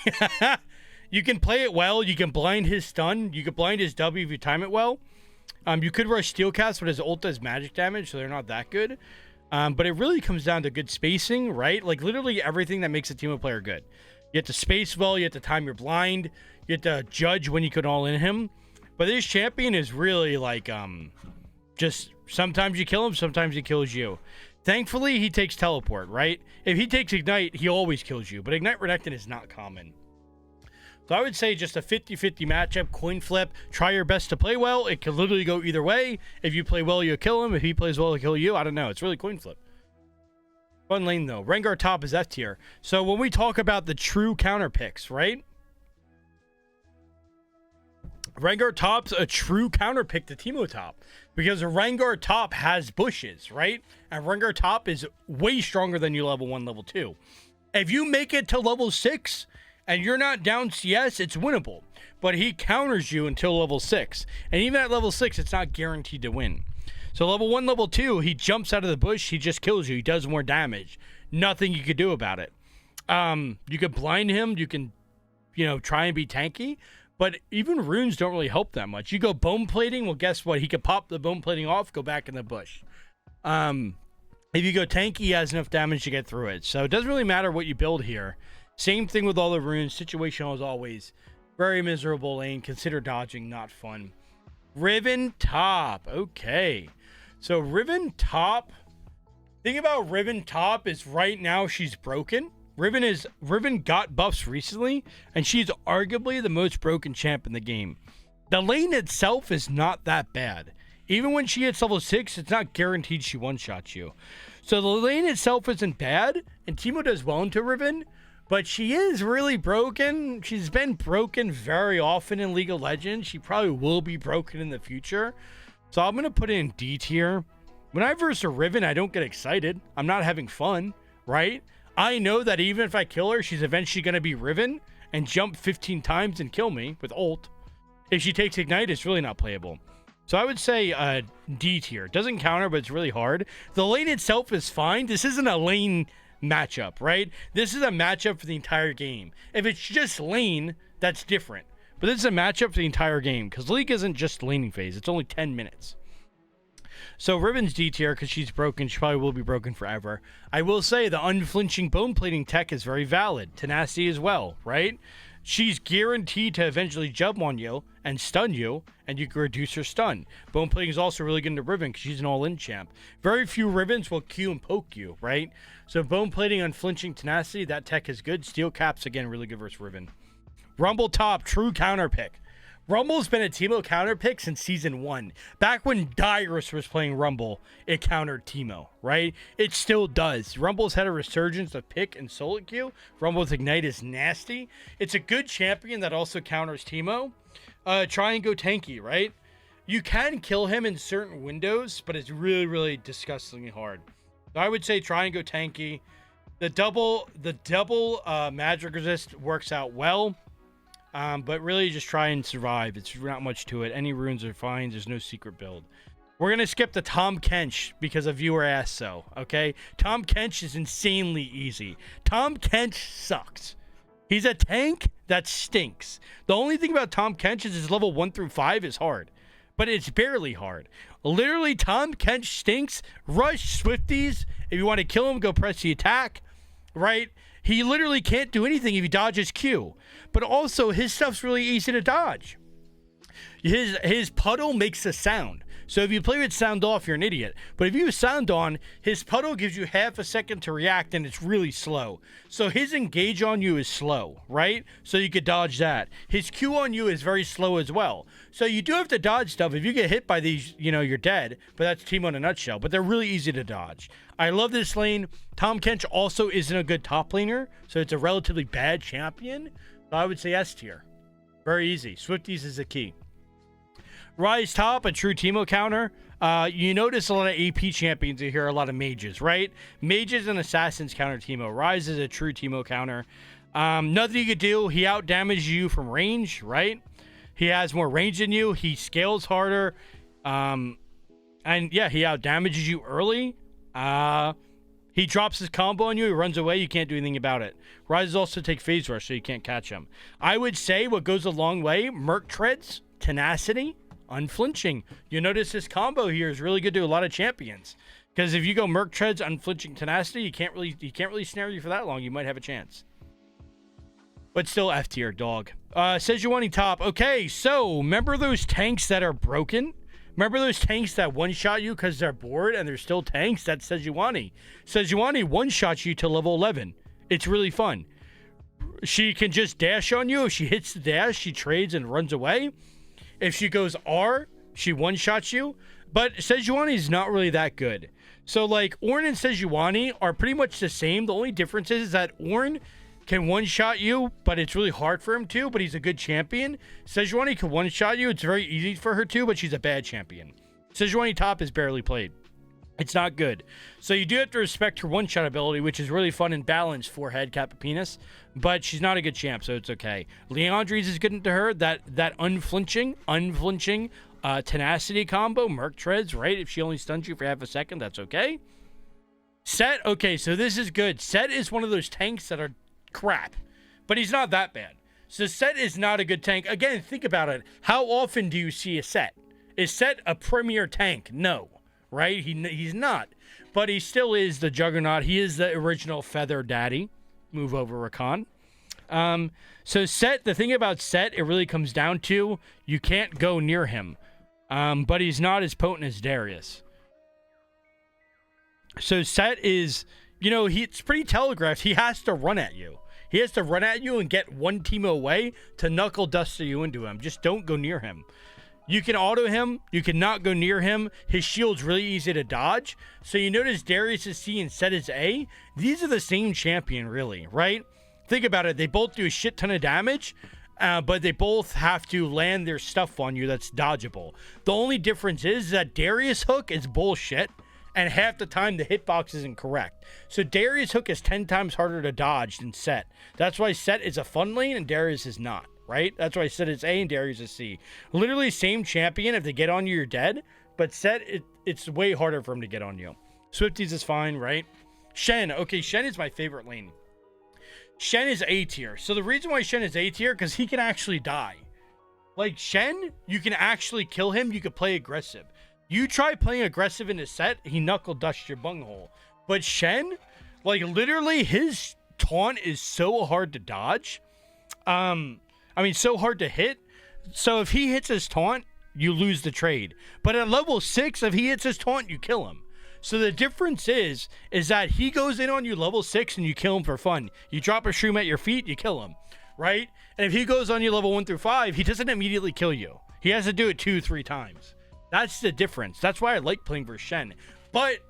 You can play it well. You can blind his stun. You can blind his W if you time it well. You could rush Steel Cast, but his ult does magic damage, so they're not that good. But it really comes down to good spacing, right? Like, literally everything that makes a Teemo player good. You have to space well. You have to time your blind. You have to judge when you can all-in him. But this champion is really, like, just sometimes you kill him, sometimes he kills you. Thankfully, he takes teleport, right? If he takes ignite, he always kills you. But ignite Renekton is not common. So I would say just a 50-50 matchup, coin flip. Try your best to play well. It could literally go either way. If you play well, you'll kill him. If he plays well, he'll kill you. I don't know. It's really coin flip. Fun lane, though. Rengar top is F tier. So when we talk about the true counter picks, right? Rengar top's a true counter pick to Teemo top. Because Rengar top has bushes, right? And Rengar top is way stronger than you level 1, level 2. If you make it to level 6... and you're not down CS, it's winnable. But he counters you until level 6. And even at level 6, it's not guaranteed to win. So level 1, level 2, he jumps out of the bush, he just kills you. He does more damage. Nothing you could do about it. You could blind him, you can, try and be tanky. But even runes don't really help that much. You go bone plating, well, guess what? He could pop the bone plating off, go back in the bush. If you go tanky, he has enough damage to get through it. So it doesn't really matter what you build here. Same thing with all the runes. Situational as always. Very miserable lane. Consider dodging. Not fun. Riven top. Okay. So Riven top. Thing about Riven top is right now she's broken. Riven got buffs recently. And she's arguably the most broken champ in the game. The lane itself is not that bad. Even when she hits level 6, it's not guaranteed she one-shots you. So the lane itself isn't bad. And Teemo does well into Riven. But she is really broken. She's been broken very often in League of Legends. She probably will be broken in the future. So I'm going to put it in D tier. When I verse a Riven, I don't get excited. I'm not having fun, right? I know that even if I kill her, she's eventually going to be Riven and jump 15 times and kill me with ult. If she takes Ignite, it's really not playable. So I would say D tier. Doesn't counter, but it's really hard. The lane itself is fine. This isn't a lane matchup, right? This is a matchup for the entire game. If it's just lane, that's different. But this is a matchup for the entire game because League isn't just laning phase. It's only 10 minutes. So Riven's D tier because she's broken. She probably will be broken forever. I will say the unflinching bone plating tech is very valid. Tenacity as well, right? She's guaranteed to eventually jump on you and stun you, and you can reduce her stun. Bone plating is also really good into Riven because she's an all-in champ. Very few Rivens will Q and poke you, right? So bone plating, unflinching, tenacity, that tech is good. Steel caps, again, really good versus Riven. Rumble top, true counter pick. Rumble's been a Teemo counter pick since season 1. Back when Dyrus was playing Rumble, it countered Teemo, right? It still does. Rumble's had a resurgence of pick and solo Q. Rumble's Ignite is nasty. It's a good champion that also counters Teemo. Try and go tanky, right? You can kill him in certain windows, but it's really, really disgustingly hard. So I would say try and go tanky. The double magic resist works out well. But really just try and survive. It's not much to it. Any runes are fine. There's no secret build. We're going to skip the Tom Kench because a viewer asked so, okay? Tom Kench is insanely easy. Tom Kench sucks. He's a tank that stinks. The only thing about Tom Kench is his level 1 through 5 is hard. But it's barely hard. Literally, Tom Kench stinks. Rush Swifties. If you want to kill him, go press the attack, right? He literally can't do anything if he dodges Q. But also, his stuff's really easy to dodge. His puddle makes a sound. So if you play with sound off, you're an idiot. But if you have sound on, his puddle gives you half a second to react, and it's really slow. So his engage on you is slow, right? So you could dodge that. His Q on you is very slow as well. So you do have to dodge stuff. If you get hit by these, you're dead. But that's Teemo in a nutshell. But they're really easy to dodge. I love this lane. Tahm Kench also isn't a good top laner, so it's a relatively bad champion. So I would say S tier. Very easy. Swifties is the key. Rise top, a true Teemo counter. You notice a lot of AP champions in here, a lot of mages, right? Mages and assassins counter Teemo. Rise is a true Teemo counter. Nothing you could do. He out damages you from range, right? He has more range than you. He scales harder. And yeah, he out damages you early. He drops his combo on you. He runs away. You can't do anything about it. Rise also take phase rush, so you can't catch him. I would say what goes a long way, Merc Treads, tenacity, unflinching. You notice this combo here is really good to a lot of champions. Because if you go Merc Treads, unflinching, tenacity, he can't really snare you for that long. You might have a chance. But still F tier, dog. Sejuani top. Okay, so remember those tanks that are broken? Remember those tanks that one-shot you because they're bored and they're still tanks? That's Sejuani. Sejuani one-shots you to level 11. It's really fun. She can just dash on you. If she hits the dash, she trades and runs away. If she goes R, she one-shots you. But Sejuani is not really that good. So, like, Ornn and Sejuani are pretty much the same. The only difference is that Ornn can one-shot you, but it's really hard for him to, but he's a good champion. Sejuani can one-shot you. It's very easy for her to, but she's a bad champion. Sejuani top is barely played. It's not good. So you do have to respect her one-shot ability, which is really fun and balanced for head Kappa Penis, but she's not a good champ, so it's okay. Leandri's is good into her. That unflinching, tenacity combo, Merc Treads, right? If she only stuns you for half a second, that's okay. Set, okay, so this is good. Set is one of those tanks that are crap, but he's not that bad. So Set is not a good tank. Again, think about it. How often do you see a Set? Is Set a premier tank? No, right? He's not, but he still is the juggernaut. He is the original feather daddy. Move over, Rakan. So Set, the thing about Set, it really comes down to you can't go near him, but he's not as potent as Darius. So Set is, it's pretty telegraphed. He has to run at you. He has to run at you and get one Teemo away to knuckle duster you into him. Just don't go near him. You can auto him. You cannot go near him. His shield's really easy to dodge. So you notice Darius is C and Set is A. These are the same champion, really, right? Think about it. They both do a shit ton of damage, but they both have to land their stuff on you that's dodgeable. The only difference is that Darius' hook is bullshit, and half the time the hitbox isn't correct. So Darius' hook is 10 times harder to dodge than Set. That's why Set is a fun lane and Darius is not, right? That's why Set is A and Darius is C. Literally same champion. If they get on you, you're dead. But Set, it's way harder for him to get on you. Swifties is fine, right? Shen. Okay, Shen is my favorite lane. Shen is A tier. So the reason why Shen is A tier, because he can actually die. Like Shen, you can actually kill him. You can play aggressive. You try playing aggressive in a Set, he knuckle dusts your bunghole. But Shen, like literally his taunt is so hard to dodge. So hard to hit. So if he hits his taunt, you lose the trade. But at level 6, if he hits his taunt, you kill him. So the difference is that he goes in on you level 6 and you kill him for fun. You drop a Shroom at your feet, you kill him, right? And if he goes on you level 1 through 5, he doesn't immediately kill you. He has to do it 2-3 times. That's the difference. That's why I like playing for Shen. But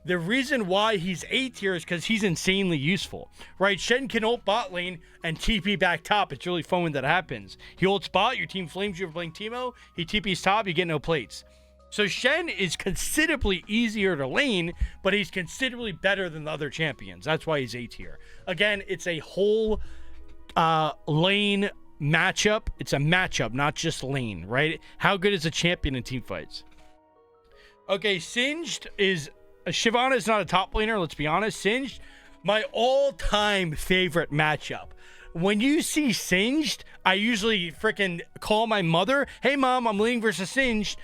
the reason why he's A tier is because he's insanely useful, right? Shen can ult bot lane and TP back top. It's really fun when that happens. He ults bot, your team flames you for playing Teemo. He TP's top, you get no plates. So Shen is considerably easier to lane, but he's considerably better than the other champions. That's why he's A tier. Again, it's a whole lane matchup. It's a matchup, not just lane, right? How good is a champion in team fights? Okay, Singed is... Shyvana is not a top laner, let's be honest. Singed, my all-time favorite matchup. When you see Singed, I usually freaking call my mother, hey mom, I'm laning versus Singed.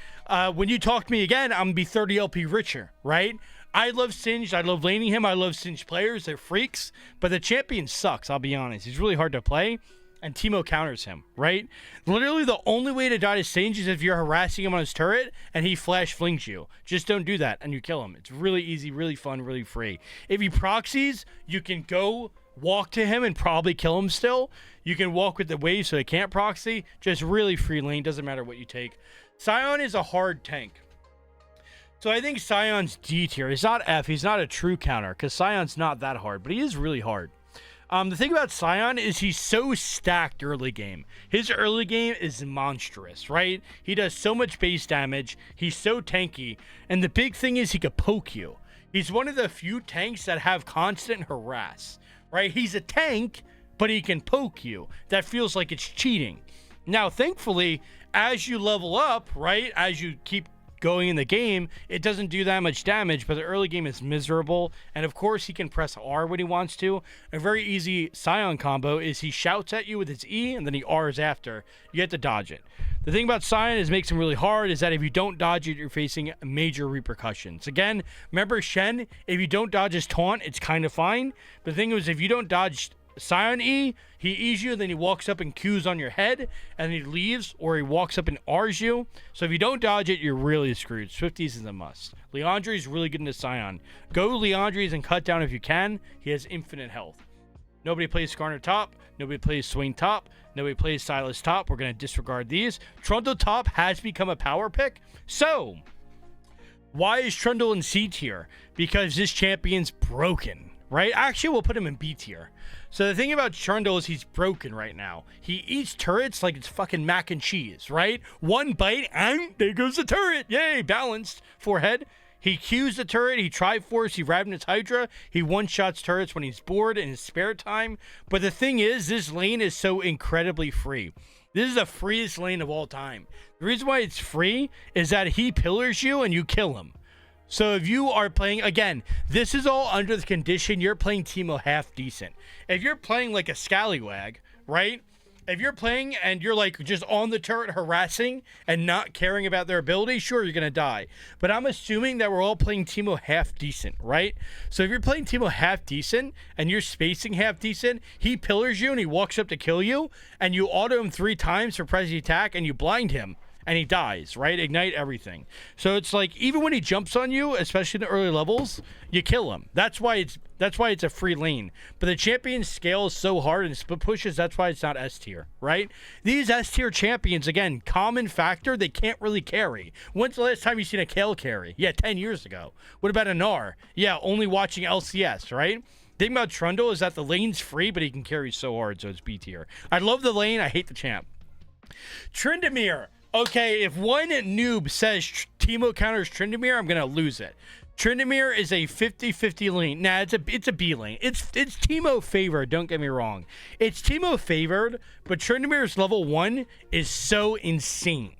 When you talk to me again, I'm gonna be 30 LP richer, right? I love Singed. I love laning him. I love Singed players. They're freaks. But the champion sucks, I'll be honest. He's really hard to play. and Teemo counters him, right? Literally the only way to die to Sage is if you're harassing him on his turret and he flash flings you. Just don't do that and you kill him. It's really easy, really fun, really free. If he proxies, you can go walk to him and probably kill him still. You can walk with the wave so he can't proxy. Just really free lane, doesn't matter what you take. Sion is a hard tank. So I think Sion's D tier. He's not F, he's not a true counter because Sion's not that hard, but he is really hard. The thing about Sion is he's so stacked early game. His early game is monstrous, right? He does so much base damage. He's so tanky. And the big thing is he could poke you. He's one of the few tanks that have constant harass, right? He's a tank, but he can poke you. That feels like it's cheating. Now, thankfully, as you level up, right, as you keep going in the game, it doesn't do that much damage, but the early game is miserable. And of course he can press R when he wants to. A very easy Sion combo is he shouts at you with his E and then he R's after. You have to dodge it. The thing about Sion is makes him really hard is that if you don't dodge it, you're facing major repercussions. Again, remember Shen, if you don't dodge his taunt, it's kind of fine. But the thing is, if you don't dodge Sion E, he E's you, then he walks up and Q's on your head, and he leaves, or he walks up and R's you. So if you don't dodge it, you're really screwed. Swifties is a must. Leandre's really good into Sion. Go Leandre's and cut down if you can. He has infinite health. Nobody plays Skarner top. Nobody plays Swain top. Nobody plays Silas top. We're going to disregard these. Trundle top has become a power pick. So, why is Trundle in C tier? Because this champion's broken, right? Actually, we'll put him in B tier. So the thing about Trundle is he's broken right now. He eats turrets like it's fucking mac and cheese, right? One bite, and there goes the turret. Yay, balanced. Forehead. He Qs the turret, he Triforce, he Ravenous Hydra, he one-shots turrets when he's bored in his spare time. But the thing is, this lane is so incredibly free. This is the freest lane of all time. The reason why it's free is that he pillars you and you kill him. So if you are playing, again, this is all under the condition you're playing Teemo half decent. If you're playing like a scallywag, right? If you're playing and you're like just on the turret harassing and not caring about their ability, sure, you're going to die. But I'm assuming that we're all playing Teemo half decent, right? So if you're playing Teemo half decent and you're spacing half decent, he pillars you and he walks up to kill you and you auto him 3 times for press the attack and you blind him. And he dies, right? Ignite everything. So it's like even when he jumps on you, especially in the early levels, you kill him. That's why it's a free lane. But the champion scale is so hard and split pushes. That's why it's not S tier, right? These S tier champions, again, common factor, they can't really carry. When's the last time you seen a Kale carry? Yeah, 10 years ago. What about a Gnar? Yeah, only watching LCS, right? The thing about Trundle is that the lane's free, but he can carry so hard, so it's B tier. I love the lane. I hate the champ. Tryndamere. Okay, if one noob says Teemo counters Tryndamere, I'm going to lose it. Tryndamere is a 50-50 lane. Nah, it's a B lane. It's Teemo favored, don't get me wrong. It's Teemo favored, but Tryndamere's level 1 is so insane.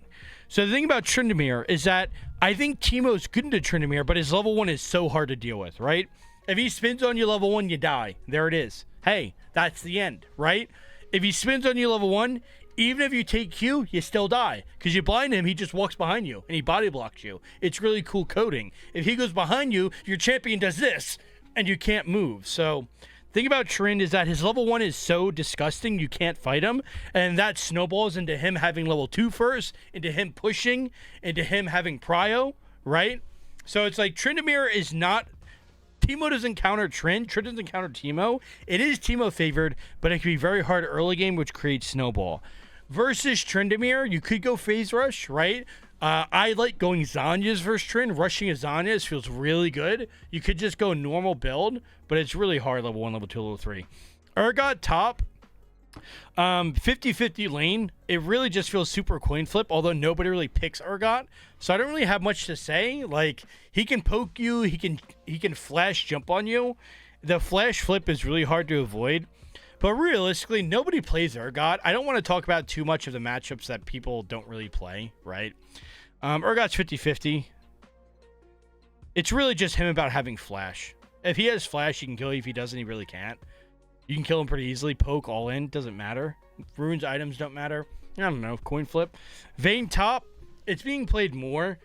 So the thing about Tryndamere is that I think Teemo's good into Tryndamere, but his level 1 is so hard to deal with, right? If he spins on you level 1, you die. There it is. Hey, that's the end, right? If he spins on you level 1, even if you take Q, you still die. Because you blind him, he just walks behind you, and he body blocks you. It's really cool coding. If he goes behind you, your champion does this, and you can't move. So, the thing about Trynd is that his level 1 is so disgusting, you can't fight him. And that snowballs into him having level 2 first, into him pushing, into him having prio, right? So, it's like Tryndamere is not... Teemo doesn't counter Trynd. Trynd doesn't counter Teemo. It is Teemo favored, but it can be very hard early game, which creates snowball. Versus Tryndamere, you could go phase rush, right? I like going Zhonya's versus Trynd. Rushing a Zhonya's feels really good. You could just go normal build, but it's really hard level 1, level 2, level 3. Urgot top, 50-50 lane. It really just feels super coin flip, although nobody really picks Urgot. So I don't really have much to say. Like, he can poke you, he can flash jump on you. The flash flip is really hard to avoid. But realistically, nobody plays Urgot. I don't want to talk about too much of the matchups that people don't really play, right? Urgot's 50-50. It's really just him about having flash. If he has flash, he can kill you. If he doesn't, he really can't. You can kill him pretty easily. Poke all in. Doesn't matter. Rune's items don't matter. I don't know. Coin flip. Vayne top. It's being played more.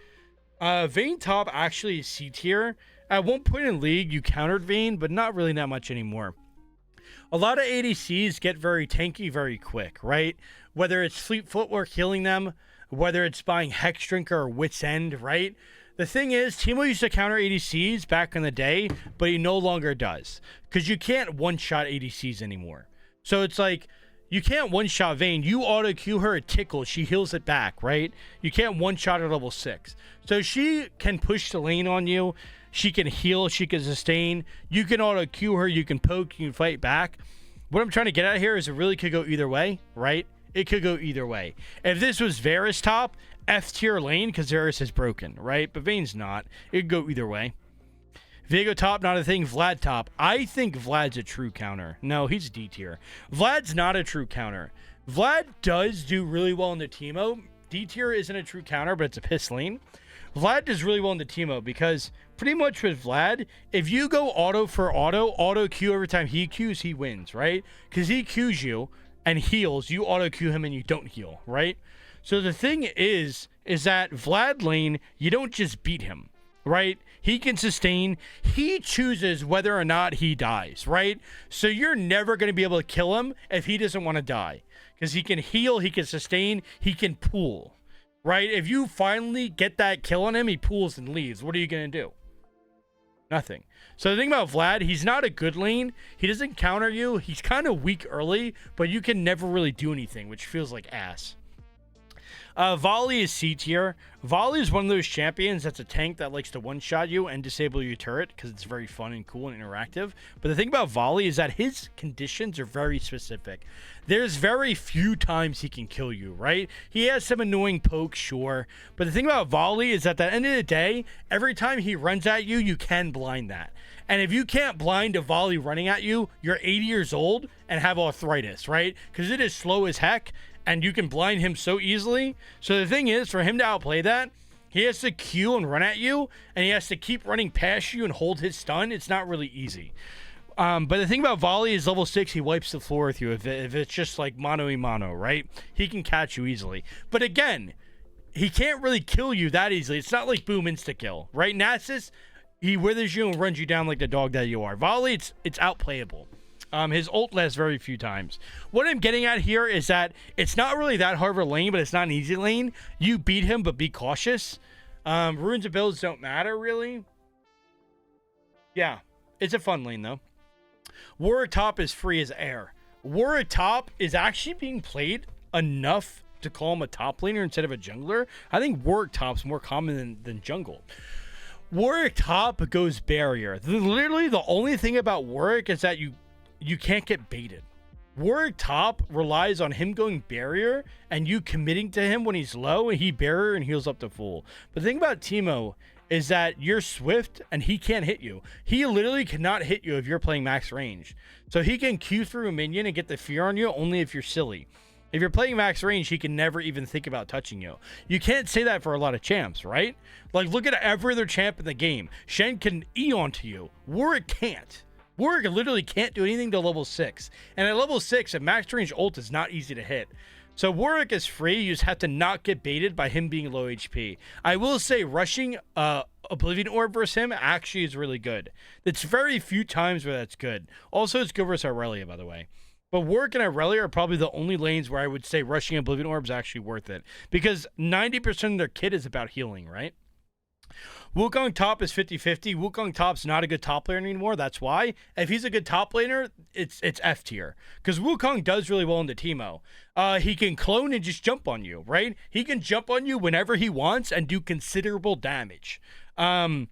Vayne top actually is C tier. At one point in League, you countered Vayne, but not really that much anymore. A lot of ADCs get very tanky very quick, right? Whether it's Fleet Footwork healing them, whether it's buying Hex Drinker or Wit's End, right? The thing is, Teemo used to counter ADCs back in the day, but he no longer does. Because you can't one-shot ADCs anymore. So it's like, you can't one-shot Vayne. You auto-Q her a tickle, she heals it back, right? You can't one-shot her level 6. So she can push the lane on you. She can heal, she can sustain. You can auto-Q her, you can poke, you can fight back. What I'm trying to get at here is it really could go either way, right? It could go either way. If this was Varus top, F tier lane, because Varus is broken, right? But Vayne's not. It could go either way. Viego top, not a thing. Vlad top. I think Vlad's a true counter. No, he's D tier. Vlad's not a true counter. Vlad does do really well in the Teemo. D tier isn't a true counter, but it's a piss lane. Vlad does really well in the Teemo because pretty much with Vlad, if you go auto for auto Q every time he Qs, he wins, right? Because he Qs you and heals, you auto Q him and you don't heal, right? So the thing is that Vlad lane, you don't just beat him, right? He can sustain. He chooses whether or not he dies, right? So you're never going to be able to kill him if he doesn't want to die. Because he can heal, he can sustain, he can pool, right? If you finally get that kill on him, he pools and leaves. What are you going to do? Nothing. So the thing about Vlad, he's not a good lane. He doesn't counter you. He's kind of weak early, but you can never really do anything, which feels like ass. Volley is C tier. Volley is one of those champions that's a tank that likes to one-shot you and disable your turret because it's very fun and cool and interactive. But the thing about Volley is that his conditions are very specific. There's very few times he can kill you, right? He has some annoying pokes, sure. But the thing about Volley is that at the end of the day, every time he runs at you, you can blind that. And if you can't blind a Volley running at you, you're 80 years old and have arthritis, right? Because it is slow as heck. And you can blind him so easily. So the thing is, for him to outplay that, he has to Q and run at you, and he has to keep running past you and hold his stun. It's not really easy. But the thing about Volley is level 6, he wipes the floor with you. If it's just like mano-a-mano, right? He can catch you easily. But again, he can't really kill you that easily. It's not like boom, insta-kill, right? Nasus, he withers you and runs you down like the dog that you are. Volley, it's outplayable. His ult lasts very few times. What I'm getting at here is that it's not really that hard of a lane, but it's not an easy lane. You beat him, but be cautious. Runes and builds don't matter, really. Yeah, it's a fun lane, though. Warwick top is free as air. Warwick top is actually being played enough to call him a top laner instead of a jungler. I think Warwick top's more common than jungle. Warwick top goes barrier. Literally, the only thing about Warwick is that you can't get baited. Warwick top relies on him going barrier and you committing to him when he's low, and he barrier and heals up to full. But the thing about Teemo is that you're swift and he can't hit you. He literally cannot hit you if you're playing max range. So he can Q through a minion and get the fear on you only if you're silly. If you're playing max range, he can never even think about touching you. You can't say that for a lot of champs, right? Like, look at every other champ in the game. Shen can E onto you. Warwick can't. Warwick literally can't do anything to level 6. And at level 6, a max range ult is not easy to hit. So Warwick is free. You just have to not get baited by him being low HP. I will say rushing Oblivion Orb versus him actually is really good. It's very few times where that's good. Also, it's good versus Aurelia, by the way. But Warwick and Aurelia are probably the only lanes where I would say rushing Oblivion Orb is actually worth it. Because 90% of their kit is about healing, right? Wukong top is 50-50. Wukong top's not a good top laner anymore. That's why. If he's a good top laner, it's F tier. Because Wukong does really well in the Teemo. He can clone and just jump on you, right? He can jump on you whenever he wants and do considerable damage. The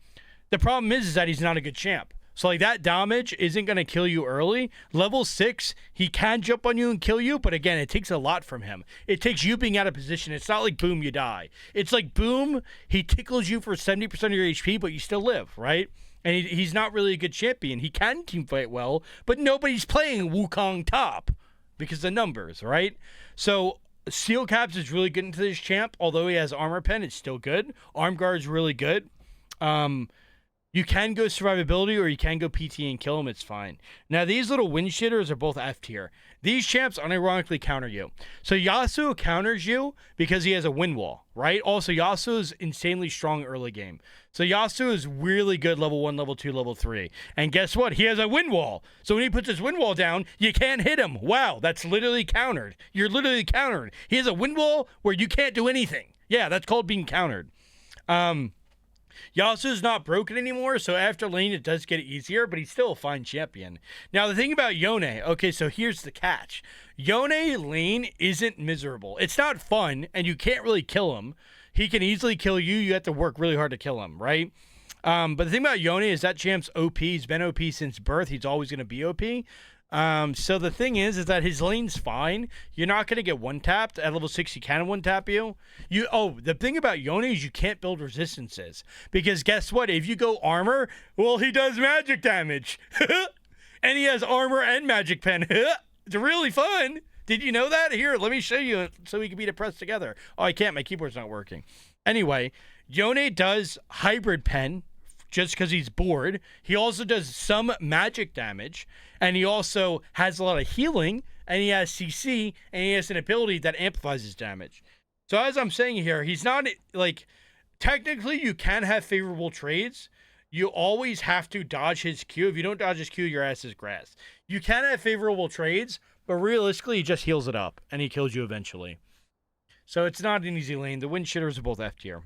problem is that he's not a good champ. So like that damage isn't going to kill you early. Level 6, he can jump on you and kill you, but again, it takes a lot from him. It takes you being out of position. It's not like boom, you die. It's like boom, he tickles you for 70% of your HP, but you still live, right? And he's not really a good champion. He can teamfight well, but nobody's playing Wukong top because of numbers, right? So Steel Caps is really good into this champ. Although he has Armor Pen, it's still good. Arm Guard's really good. You can go survivability or you can go PT and kill him. It's fine. Now, these little wind shitters are both F tier. These champs unironically counter you. So Yasuo counters you because he has a wind wall, right? Also, Yasuo is insanely strong early game. So Yasuo is really good level 1, level 2, level 3. And guess what? He has a wind wall. So when he puts his wind wall down, you can't hit him. Wow, that's literally countered. You're literally countered. He has a wind wall where you can't do anything. Yeah, that's called being countered. Yasuo's not broken anymore, so after lane it does get easier, but he's still a fine champion. Now, the thing about Yone, okay, so here's the catch. Yone lane isn't miserable. It's not fun, and you can't really kill him. He can easily kill you. You have to work really hard to kill him, right? But the thing about Yone is that champ's OP. He's been OP since birth. He's always going to be OP. So the thing is that his lane's fine. You're not going to get one-tapped. At level 6, he can one-tap you. The thing about Yone is you can't build resistances. Because guess what? If you go armor, well, he does magic damage. And he has armor and magic pen. It's really fun. Did you know that? Here, let me show you so we can be depressed together. Oh, I can't. My keyboard's not working. Anyway, Yone does hybrid pen just because he's bored. He also does some magic damage, and he also has a lot of healing, and he has CC, and he has an ability that amplifies his damage. So as I'm saying here, he's not, like, technically you can have favorable trades. You always have to dodge his Q. If you don't dodge his Q, your ass is grass. You can have favorable trades, but realistically, he just heals it up, and he kills you eventually. So it's not an easy lane. The wind shitters are both F tier.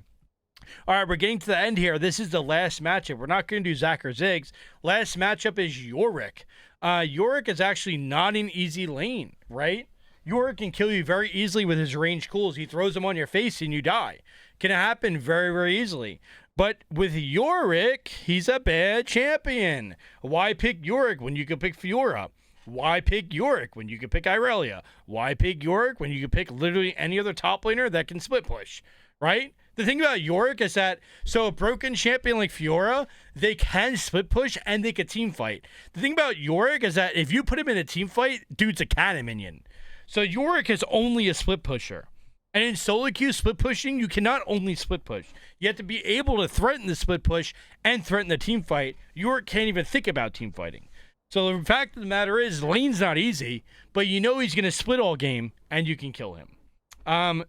All right, we're getting to the end here. This is the last matchup. We're not going to do Zac or Ziggs. Last matchup is Yorick. Yorick is actually not an easy lane, right? Yorick can kill you very easily with his range cools. He throws them on your face and you die. Can happen very, very easily. But with Yorick, he's a bad champion. Why pick Yorick when you can pick Fiora? Why pick Yorick when you can pick Irelia? Why pick Yorick when you can pick literally any other top laner that can split push, right? The thing about Yorick is that, so a broken champion like Fiora, they can split push and they can team fight. The thing about Yorick is that if you put him in a team fight, dude's a cannon minion. So Yorick is only a split pusher. And in solo queue split pushing, you cannot only split push. You have to be able to threaten the split push and threaten the team fight. Yorick can't even think about team fighting. So the fact of the matter is, lane's not easy, but you know he's going to split all game and you can kill him.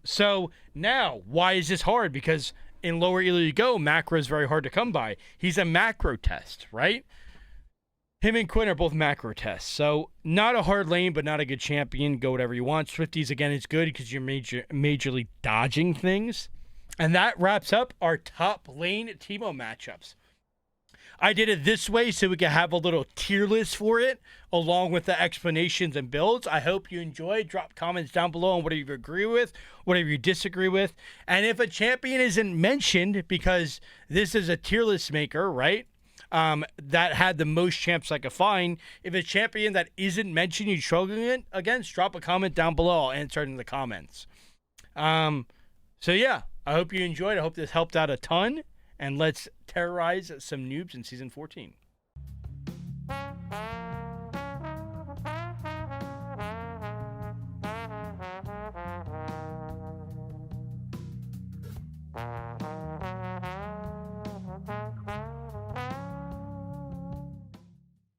So now, why is this hard? Because in lower elo you go, macro is very hard to come by. He's a macro test, right? Him and Quinn are both macro tests. So not a hard lane, but not a good champion. Go whatever you want. Swifties, again, is good because you're majorly dodging things. And that wraps up our top lane Teemo matchups. I did it this way so we can have a little tier list for it, along with the explanations and builds. I hope you enjoyed. Drop comments down below on whatever you agree with, whatever you disagree with. And if a champion isn't mentioned, because this is a tier list maker, right? That had the most champs I could find. If a champion that isn't mentioned you're struggling against, drop a comment down below. I'll answer it in the comments. So yeah, I hope you enjoyed. I hope this helped out a ton. And let's terrorize some noobs in Season 14.